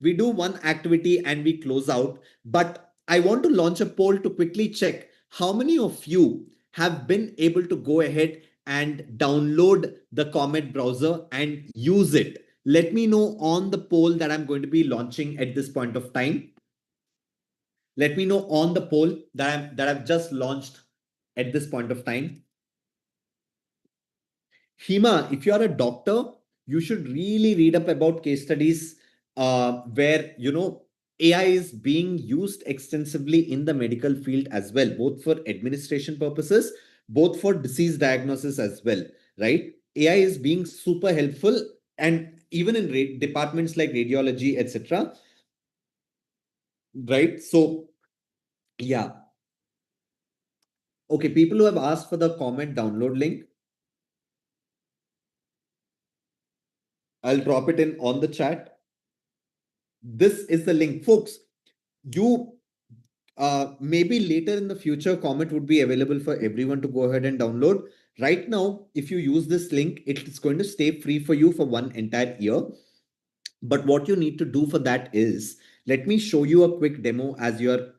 We do one activity and we close out. But I want to launch a poll to quickly check how many of you have been able to go ahead and download the Comet browser and use it. Let me know on the poll that I'm going to be launching at this point of time. Let me know on the poll that I've just launched at this point of time. Hima, if you're a doctor, you should really read up about case studies where, AI is being used extensively in the medical field as well, both for administration purposes, both for disease diagnosis as well, right? AI is being super helpful, and even in departments like radiology, etc. Right? So, yeah. Okay, people who have asked for the Comet download link, I'll drop it in on the chat. This is the link, folks. You maybe later in the future, Comet would be available for everyone to go ahead and download. Right now, if you use this link, it's going to stay free for you for one entire year. But what you need to do for that is, let me show you a quick demo as you're,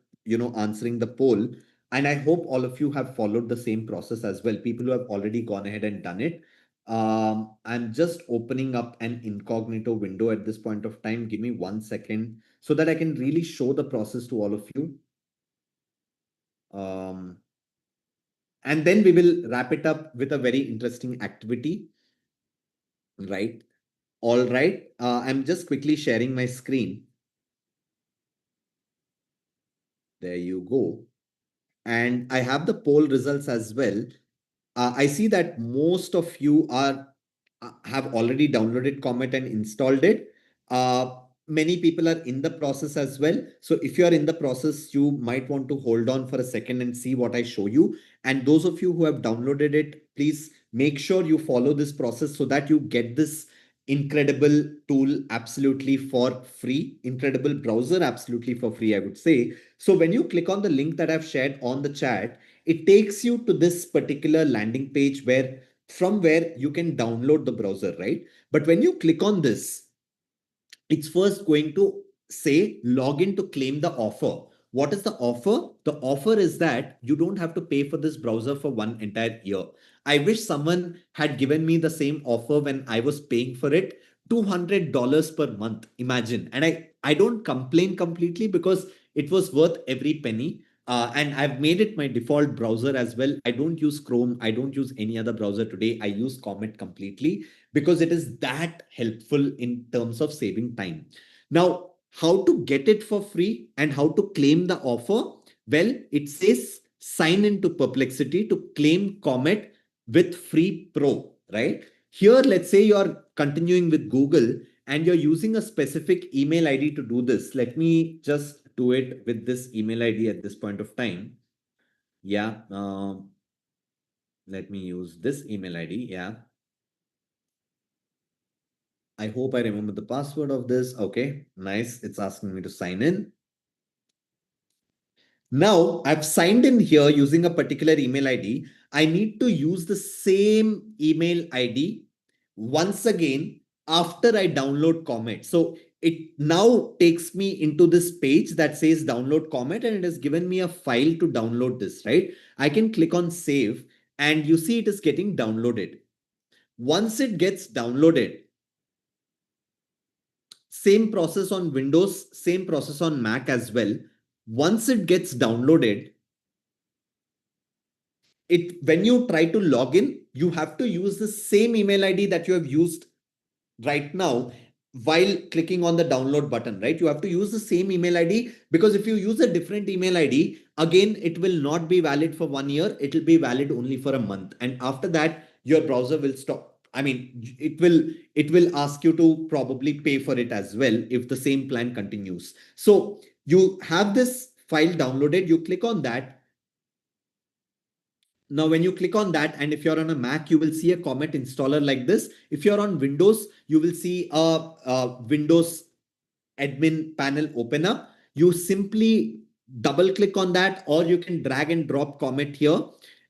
answering the poll. And I hope all of you have followed the same process as well. People who have already gone ahead and done it. I'm just opening up an incognito window at this point of time. Give me 1 second so that I can really show the process to all of you. And then we will wrap it up with a very interesting activity. Right. All right. I'm just quickly sharing my screen. There you go. And I have the poll results as well. I see that most of you have already downloaded Comet and installed it. Many people are in the process as well. So if you are in the process, you might want to hold on for a second and see what I show you. And those of you who have downloaded it, please make sure you follow this process so that you get this incredible tool absolutely for free, incredible browser absolutely for free, I would say. So when you click on the link that I've shared on the chat, it takes you to this particular landing page where from where you can download the browser, right? But when you click on this, it's first going to say login to claim the offer. What is the offer? The offer is that you don't have to pay for this browser for one entire year. I wish someone had given me the same offer when I was paying for it, $200 per month. Imagine. And I don't complain completely because it was worth every penny. And I've made it my default browser as well. I don't use Chrome. I don't use any other browser today. I use Comet completely because it is that helpful in terms of saving time. Now, how to get it for free and how to claim the offer? Well, it says sign into Perplexity to claim Comet with free pro, right? Here, let's say you're continuing with Google and you're using a specific email ID to do this. Let me just do it with this email ID at this point of time. Yeah. Let me use this email ID. Yeah. I hope I remember the password of this. Okay, nice. It's asking me to sign in. Now I've signed in here using a particular email ID. I need to use the same email ID once again after I download Comet. So it now takes me into this page that says download Comet and it has given me a file to download this, right? I can click on save and you see it is getting downloaded. Once it gets downloaded, same process on Windows, same process on Mac as well. Once it gets downloaded, when you try to log in, you have to use the same email ID that you have used right now while clicking on the download button, right? You have to use the same email ID because if you use a different email ID, again, it will not be valid for 1 year. It will be valid only for a month. And after that, your browser will stop. I mean, it will ask you to probably pay for it as well if the same plan continues. So you have this file downloaded, you click on that. Now, when you click on that, and if you're on a Mac, you will see a Comet installer like this. If you're on Windows, you will see a Windows admin panel open up. You simply double click on that, or you can drag and drop Comet here.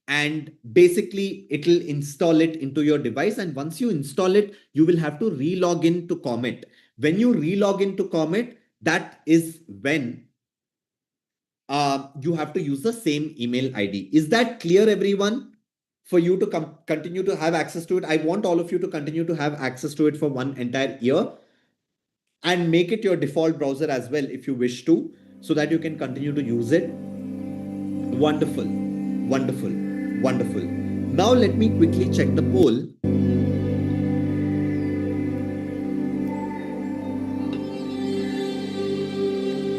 And basically, it will install it into your device. And once you install it, you will have to re-log in to Comet. When you re-log into Comet, that is when you have to use the same email ID. Is that clear, everyone? For you to continue to have access to it, I want all of you to continue to have access to it for 1 entire year and make it your default browser as well if you wish to, so that you can continue to use it. Wonderful, wonderful, wonderful. Now let me quickly check the poll.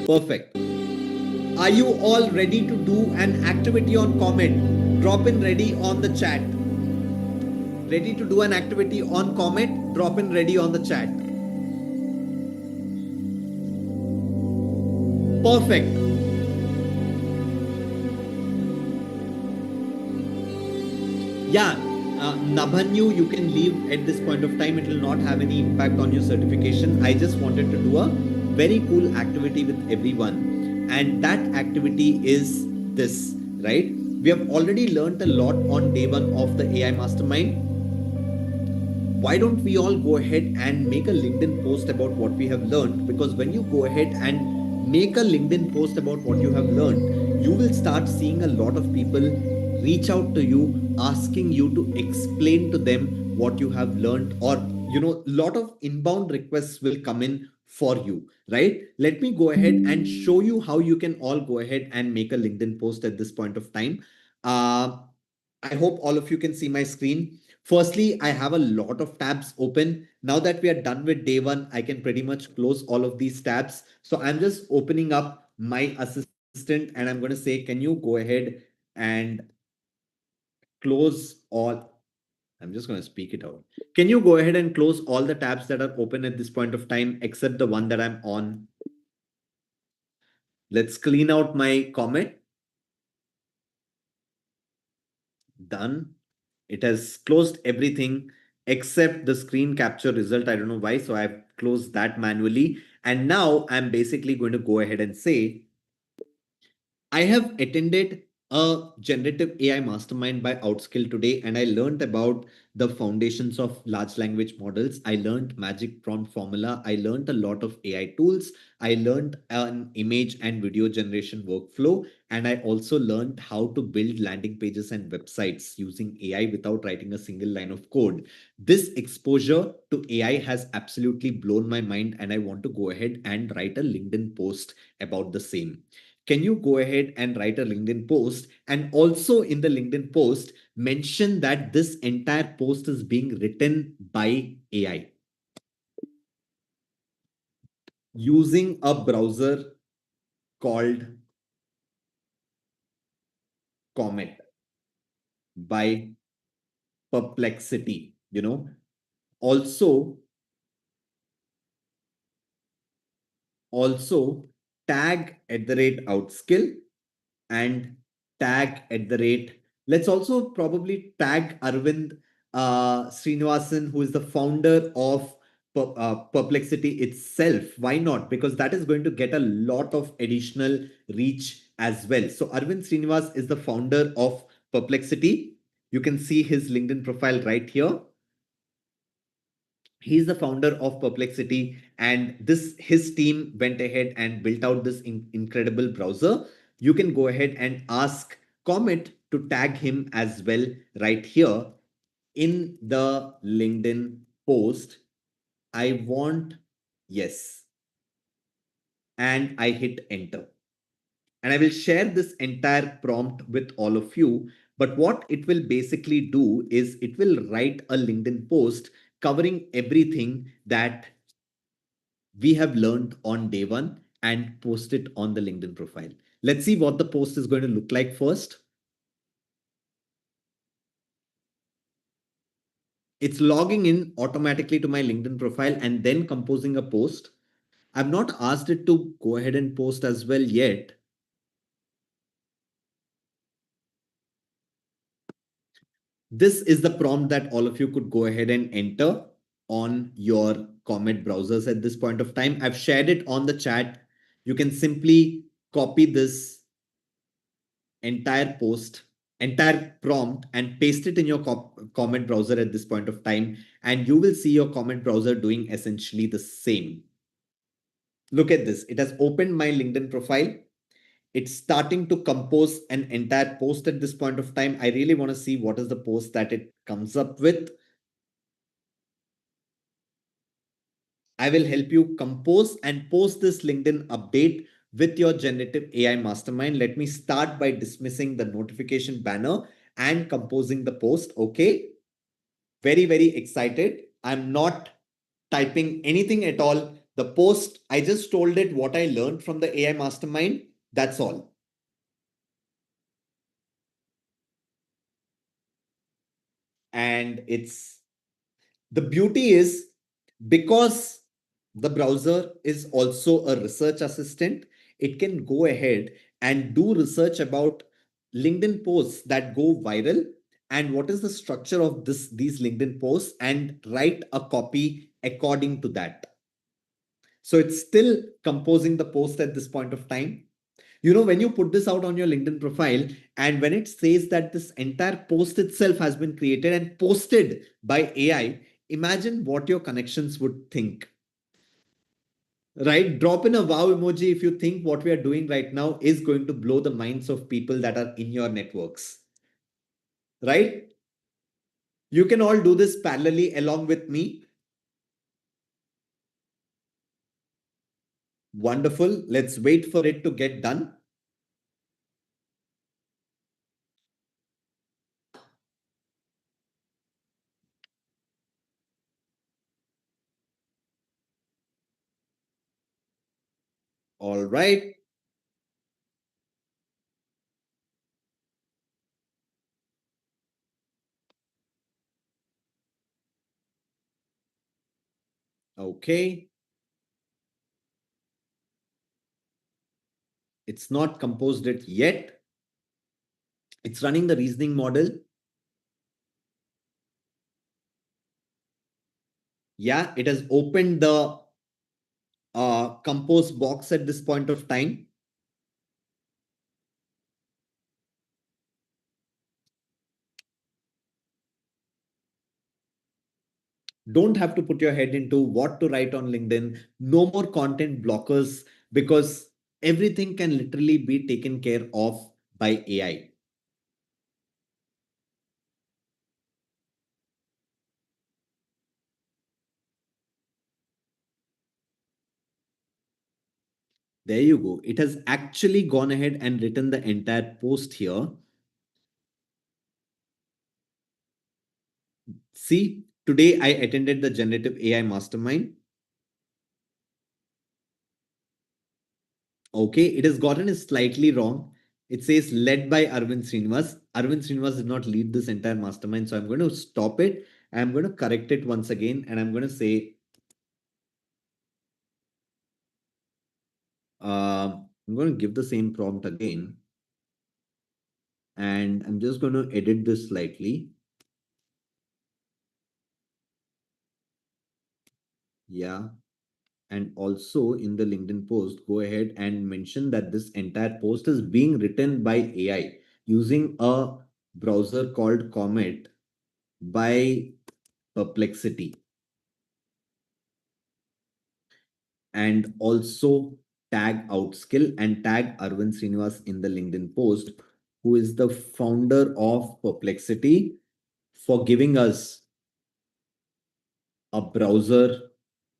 Perfect. Are you all ready to do an activity on Comet? Drop in ready on the chat. Ready to do an activity on Comet? Drop in ready on the chat. Perfect. Yeah, Nabhanyu, you can leave at this point of time. It will not have any impact on your certification. I just wanted to do a very cool activity with everyone. And that activity is this, right? We have already learned a lot on day 1 of the AI Mastermind. Why don't we all go ahead and make a LinkedIn post about what we have learned? Because when you go ahead and make a LinkedIn post about what you have learned, you will start seeing a lot of people reach out to you, asking you to explain to them what you have learned, or, you know, a lot of inbound requests will come in for you, right? Let me go ahead and show you how you can all go ahead and make a LinkedIn post at this point of time. I hope all of you can see my screen. Firstly, I have a lot of tabs open. Now that we are done with day 1, I can pretty much close all of these tabs. So I'm just opening up my assistant and I'm going to say, can you go ahead and close all? I'm just going to speak it out. Can you go ahead and close all the tabs that are open at this point of time, except the one that I'm on? Let's clean out my Comet. Done. It has closed everything except the screen capture result. I don't know why. So I've closed that manually. And now I'm basically going to go ahead and say, I have attended a generative AI mastermind by Outskill today, and I learned about the foundations of large language models. I learned magic prompt formula. I learned a lot of AI tools. I learned an image and video generation workflow. And I also learned how to build landing pages and websites using AI without writing a single line of code. This exposure to AI has absolutely blown my mind, and I want to go ahead and write a LinkedIn post about the same. Can you go ahead and write a LinkedIn post, and also in the LinkedIn post mention that this entire post is being written by AI using a browser called Comet by Perplexity, also tag @outskill and tag let's also probably tag Arvind Srinivasan, who is the founder of Perplexity itself. Why not? Because that is going to get a lot of additional reach as well. So Arvind Srinivas is the founder of Perplexity. You can see his LinkedIn profile right here. He's the founder of Perplexity, and his team went ahead and built out this incredible browser. You can go ahead and ask Comet to tag him as well right here in the LinkedIn post. I want yes, and I hit enter. And I will share this entire prompt with all of you. But what it will basically do is it will write a LinkedIn post covering everything that we have learned on day one and post it on the LinkedIn profile. Let's see what the post is going to look like first. It's logging in automatically to my LinkedIn profile and then composing a post. I've not asked it to go ahead and post as well yet. This is the prompt that all of you could go ahead and enter on your Comet browsers at this point of time. I've shared it on the chat. You can simply copy this entire prompt and paste it in your Comet browser at this point of time, and you will see your Comet browser doing essentially the same. Look at this. It has opened my LinkedIn profile. It's starting to compose an entire post at this point of time. I really want to see what is the post that it comes up with. I will help you compose and post this LinkedIn update with your generative AI mastermind. Let me start by dismissing the notification banner and composing the post. Okay. Very, very excited. I'm not typing anything at all. The post, I just told it what I learned from the AI mastermind. That's all. And the beauty is, because the browser is also a research assistant, it can go ahead and do research about LinkedIn posts that go viral and what is the structure of these LinkedIn posts and write a copy according to that. So it's still composing the post at this point of time. When you put this out on your LinkedIn profile and when it says that this entire post itself has been created and posted by AI, imagine what your connections would think. Right? Drop in a wow emoji if you think what we are doing right now is going to blow the minds of people that are in your networks. Right? You can all do this parallelly along with me. Wonderful. Let's wait for it to get done. All right. Okay. It's not composed it yet. It's running the reasoning model. Yeah, it has opened the compose box at this point of time. don't have to put your head into what to write on LinkedIn, no more content blockers, because everything can literally be taken care of by AI. There you go. It has actually gone ahead and written the entire post here. See, today I attended the generative AI mastermind. Okay, it has gotten it slightly wrong. It says led by Arvind Srinivas. Arvind Srinivas did not lead this entire mastermind. So I'm going to stop it. I'm going to correct it once again. And I'm going to say, I'm going to give the same prompt again. And I'm just going to edit this slightly. Yeah. And also in the LinkedIn post, go ahead and mention that this entire post is being written by AI using a browser called Comet by Perplexity. And also tag Outskill and tag Arvind Srinivas in the LinkedIn post, who is the founder of Perplexity, for giving us a browser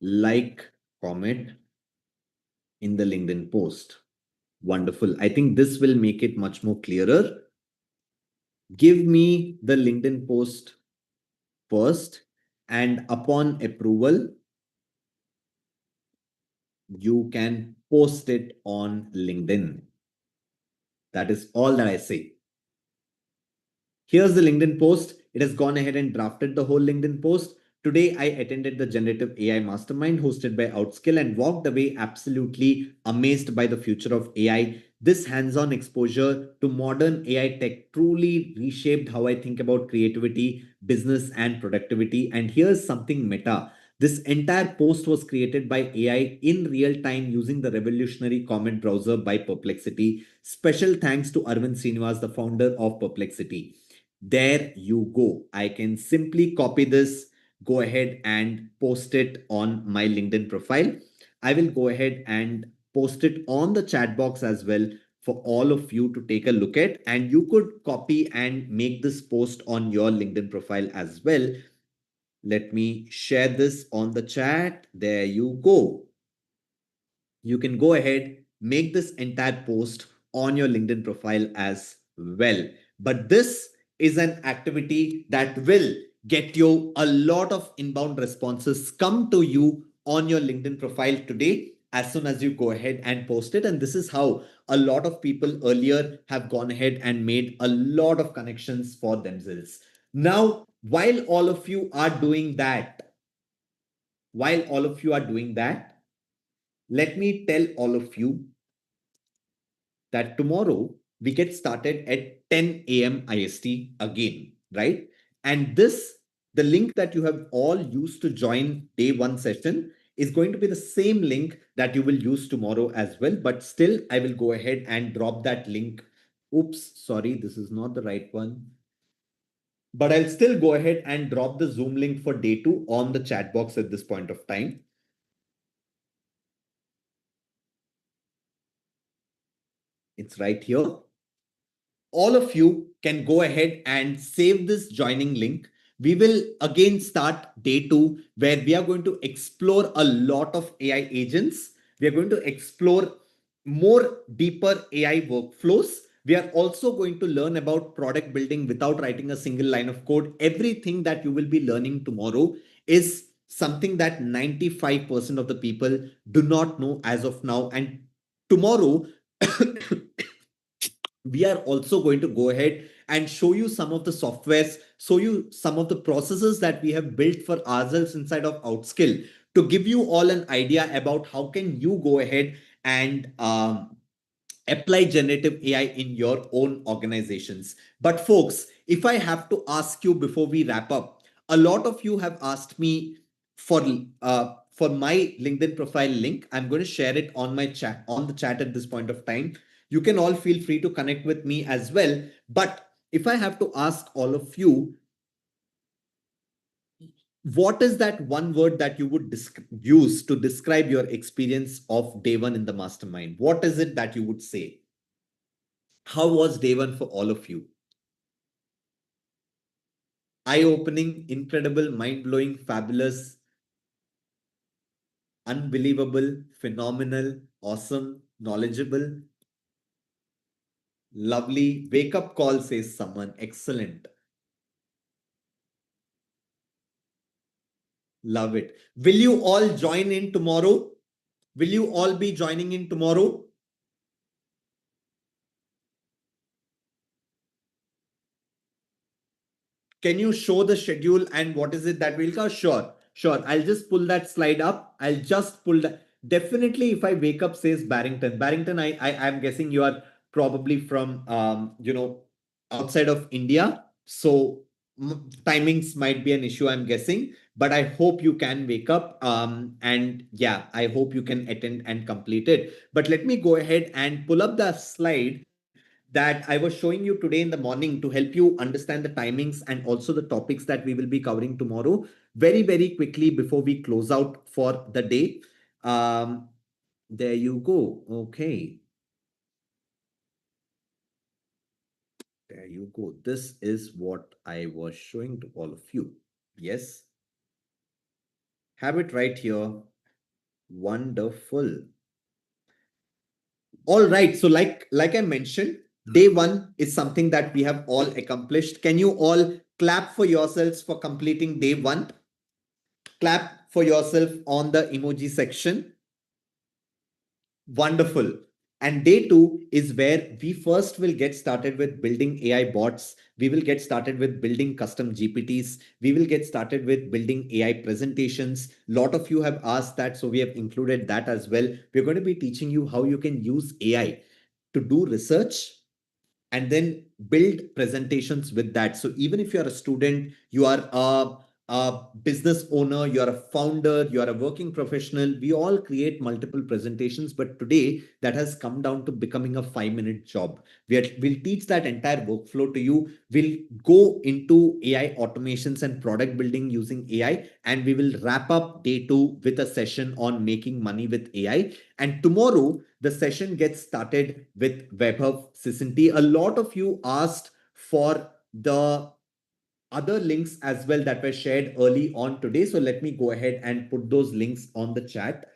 like Comet in the LinkedIn post. Wonderful. I think this will make it much more clearer. Give me the LinkedIn post first, and upon approval, you can post it on LinkedIn. That is all that I say. Here's the LinkedIn post. It has gone ahead and drafted the whole LinkedIn post. Today, I attended the Generative AI Mastermind hosted by Outskill and walked away absolutely amazed by the future of AI. This hands-on exposure to modern AI tech truly reshaped how I think about creativity, business, and productivity. And here's something meta. This entire post was created by AI in real time using the revolutionary Comet browser by Perplexity. Special thanks to Arvind Srinivas, the founder of Perplexity. There you go. I can simply copy this, go ahead and post it on my LinkedIn profile. I will go ahead and post it on the chat box as well for all of you to take a look at. And you could copy and make this post on your LinkedIn profile as well. Let me share this on the chat. There you go. You can go ahead, make this entire post on your LinkedIn profile as well. But this is an activity that will get you a lot of inbound responses come to you on your LinkedIn profile today as soon as you go ahead and post it. And this is how a lot of people earlier have gone ahead and made a lot of connections for themselves. Now, while all of you are doing that, let me tell all of you that tomorrow we get started at 10 a.m. IST again, right? And the link that you have all used to join day one session is going to be the same link that you will use tomorrow as well. But still, I will go ahead and drop that link. Oops, sorry, this is not the right one. But I'll still go ahead and drop the Zoom link for day two on the chat box at this point of time. It's right here. All of you can go ahead and save this joining link. We will again start day two, where we are going to explore a lot of AI agents. We are going to explore more deeper AI workflows. We are also going to learn about product building without writing a single line of code. Everything that you will be learning tomorrow is something that 95% of the people do not know as of now. And tomorrow, we are also going to go ahead and show you some of the softwares, show you some of the processes that we have built for ourselves inside of Outskill to give you all an idea about how can you go ahead and apply generative AI in your own organizations. But folks, if I have to ask you before we wrap up, a lot of you have asked me for my LinkedIn profile link. I'm going to share it on my chat, on the chat at this point of time. You can all feel free to connect with me as well. But if I have to ask all of you, what is that one word that you would use to describe your experience of day one in the mastermind? What is it that you would say? How was day one for all of you? Eye-opening, incredible, mind-blowing, fabulous, unbelievable, phenomenal, awesome, knowledgeable, lovely. Wake up call, says someone. Excellent. Love it. Will you all join in tomorrow? Will you all be joining in tomorrow? Can you show the schedule and what is it that we'll cover? Sure, sure. I'll just pull that slide up. I'll just pull that. Definitely, if I wake up, says Barrington. Barrington, I'm guessing you are probably from outside of India. So timings might be an issue, I'm guessing. But I hope you can wake up. And yeah, I hope you can attend and complete it. But let me go ahead and pull up the slide that I was showing you today in the morning to help you understand the timings and also the topics that we will be covering tomorrow very, very quickly before we close out for the day. There you go. Okay. There you go. This is what I was showing to all of you. Yes. Have it right here. Wonderful. All right. So like I mentioned, day one is something that we have all accomplished. Can you all clap for yourselves for completing day one? Clap for yourself on the emoji section. Wonderful. And day two is where we first will get started with building AI bots. We will get started with building custom GPTs. We will get started with building AI presentations. A lot of you have asked that, so we have included that as well. We're going to be teaching you how you can use AI to do research and then build presentations with that. So even if you're a student, you are a business owner, you're a founder, you're a working professional, we all create multiple presentations. But today that has come down to becoming a 5-minute job. We'll teach that entire workflow to you. We'll go into AI automations and product building using AI. And we will wrap up day two with a session on making money with AI. And tomorrow, the session gets started with WebHub Sysinity. A lot of you asked for the other links as well that were shared early on today. So let me go ahead and put those links on the chat.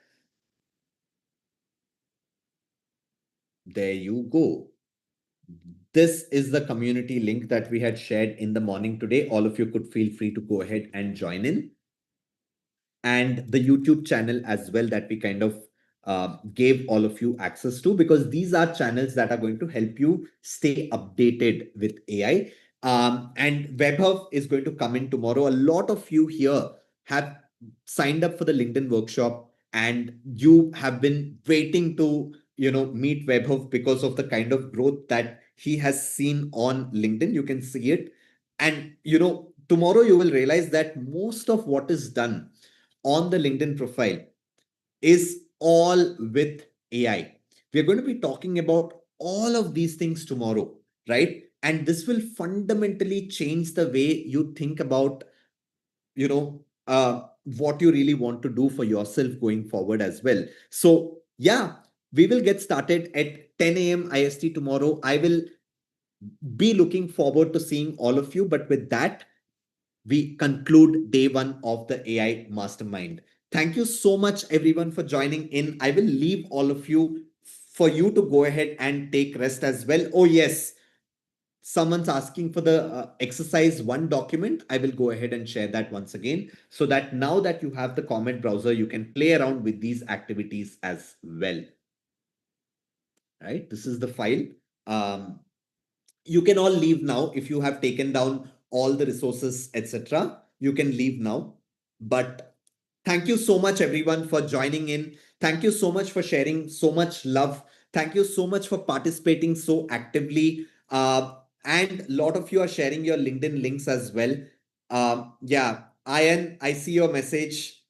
There you go. This is the community link that we had shared in the morning today. All of you could feel free to go ahead and join in. And the YouTube channel as well that we kind of gave all of you access to, because these are channels that are going to help you stay updated with AI. And WebHub is going to come in tomorrow. A lot of you here have signed up for the LinkedIn workshop and you have been waiting to meet WebHub because of the kind of growth that he has seen on LinkedIn. You can see it. And tomorrow you will realize that most of what is done on the LinkedIn profile is all with AI. We're going to be talking about all of these things tomorrow, right? And this will fundamentally change the way you think about, what you really want to do for yourself going forward as well. So yeah, we will get started at 10 a.m. IST tomorrow. I will be looking forward to seeing all of you. But with that, we conclude day one of the AI Mastermind. Thank you so much, everyone, for joining in. I will leave all of you for you to go ahead and take rest as well. Oh, yes. Someone's asking for the exercise 1 document. I will go ahead and share that once again, so that now that you have the comment browser, you can play around with these activities as well. Right? This is the file. You can all leave now. If you have taken down all the resources, etc., you can leave now. But thank you so much, everyone, for joining in. Thank you so much for sharing so much love. Thank you so much for participating so actively. And a lot of you are sharing your LinkedIn links as well. Yeah, Ayan, I see your message.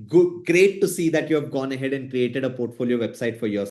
Good, great to see that you have gone ahead and created a portfolio website for yourself.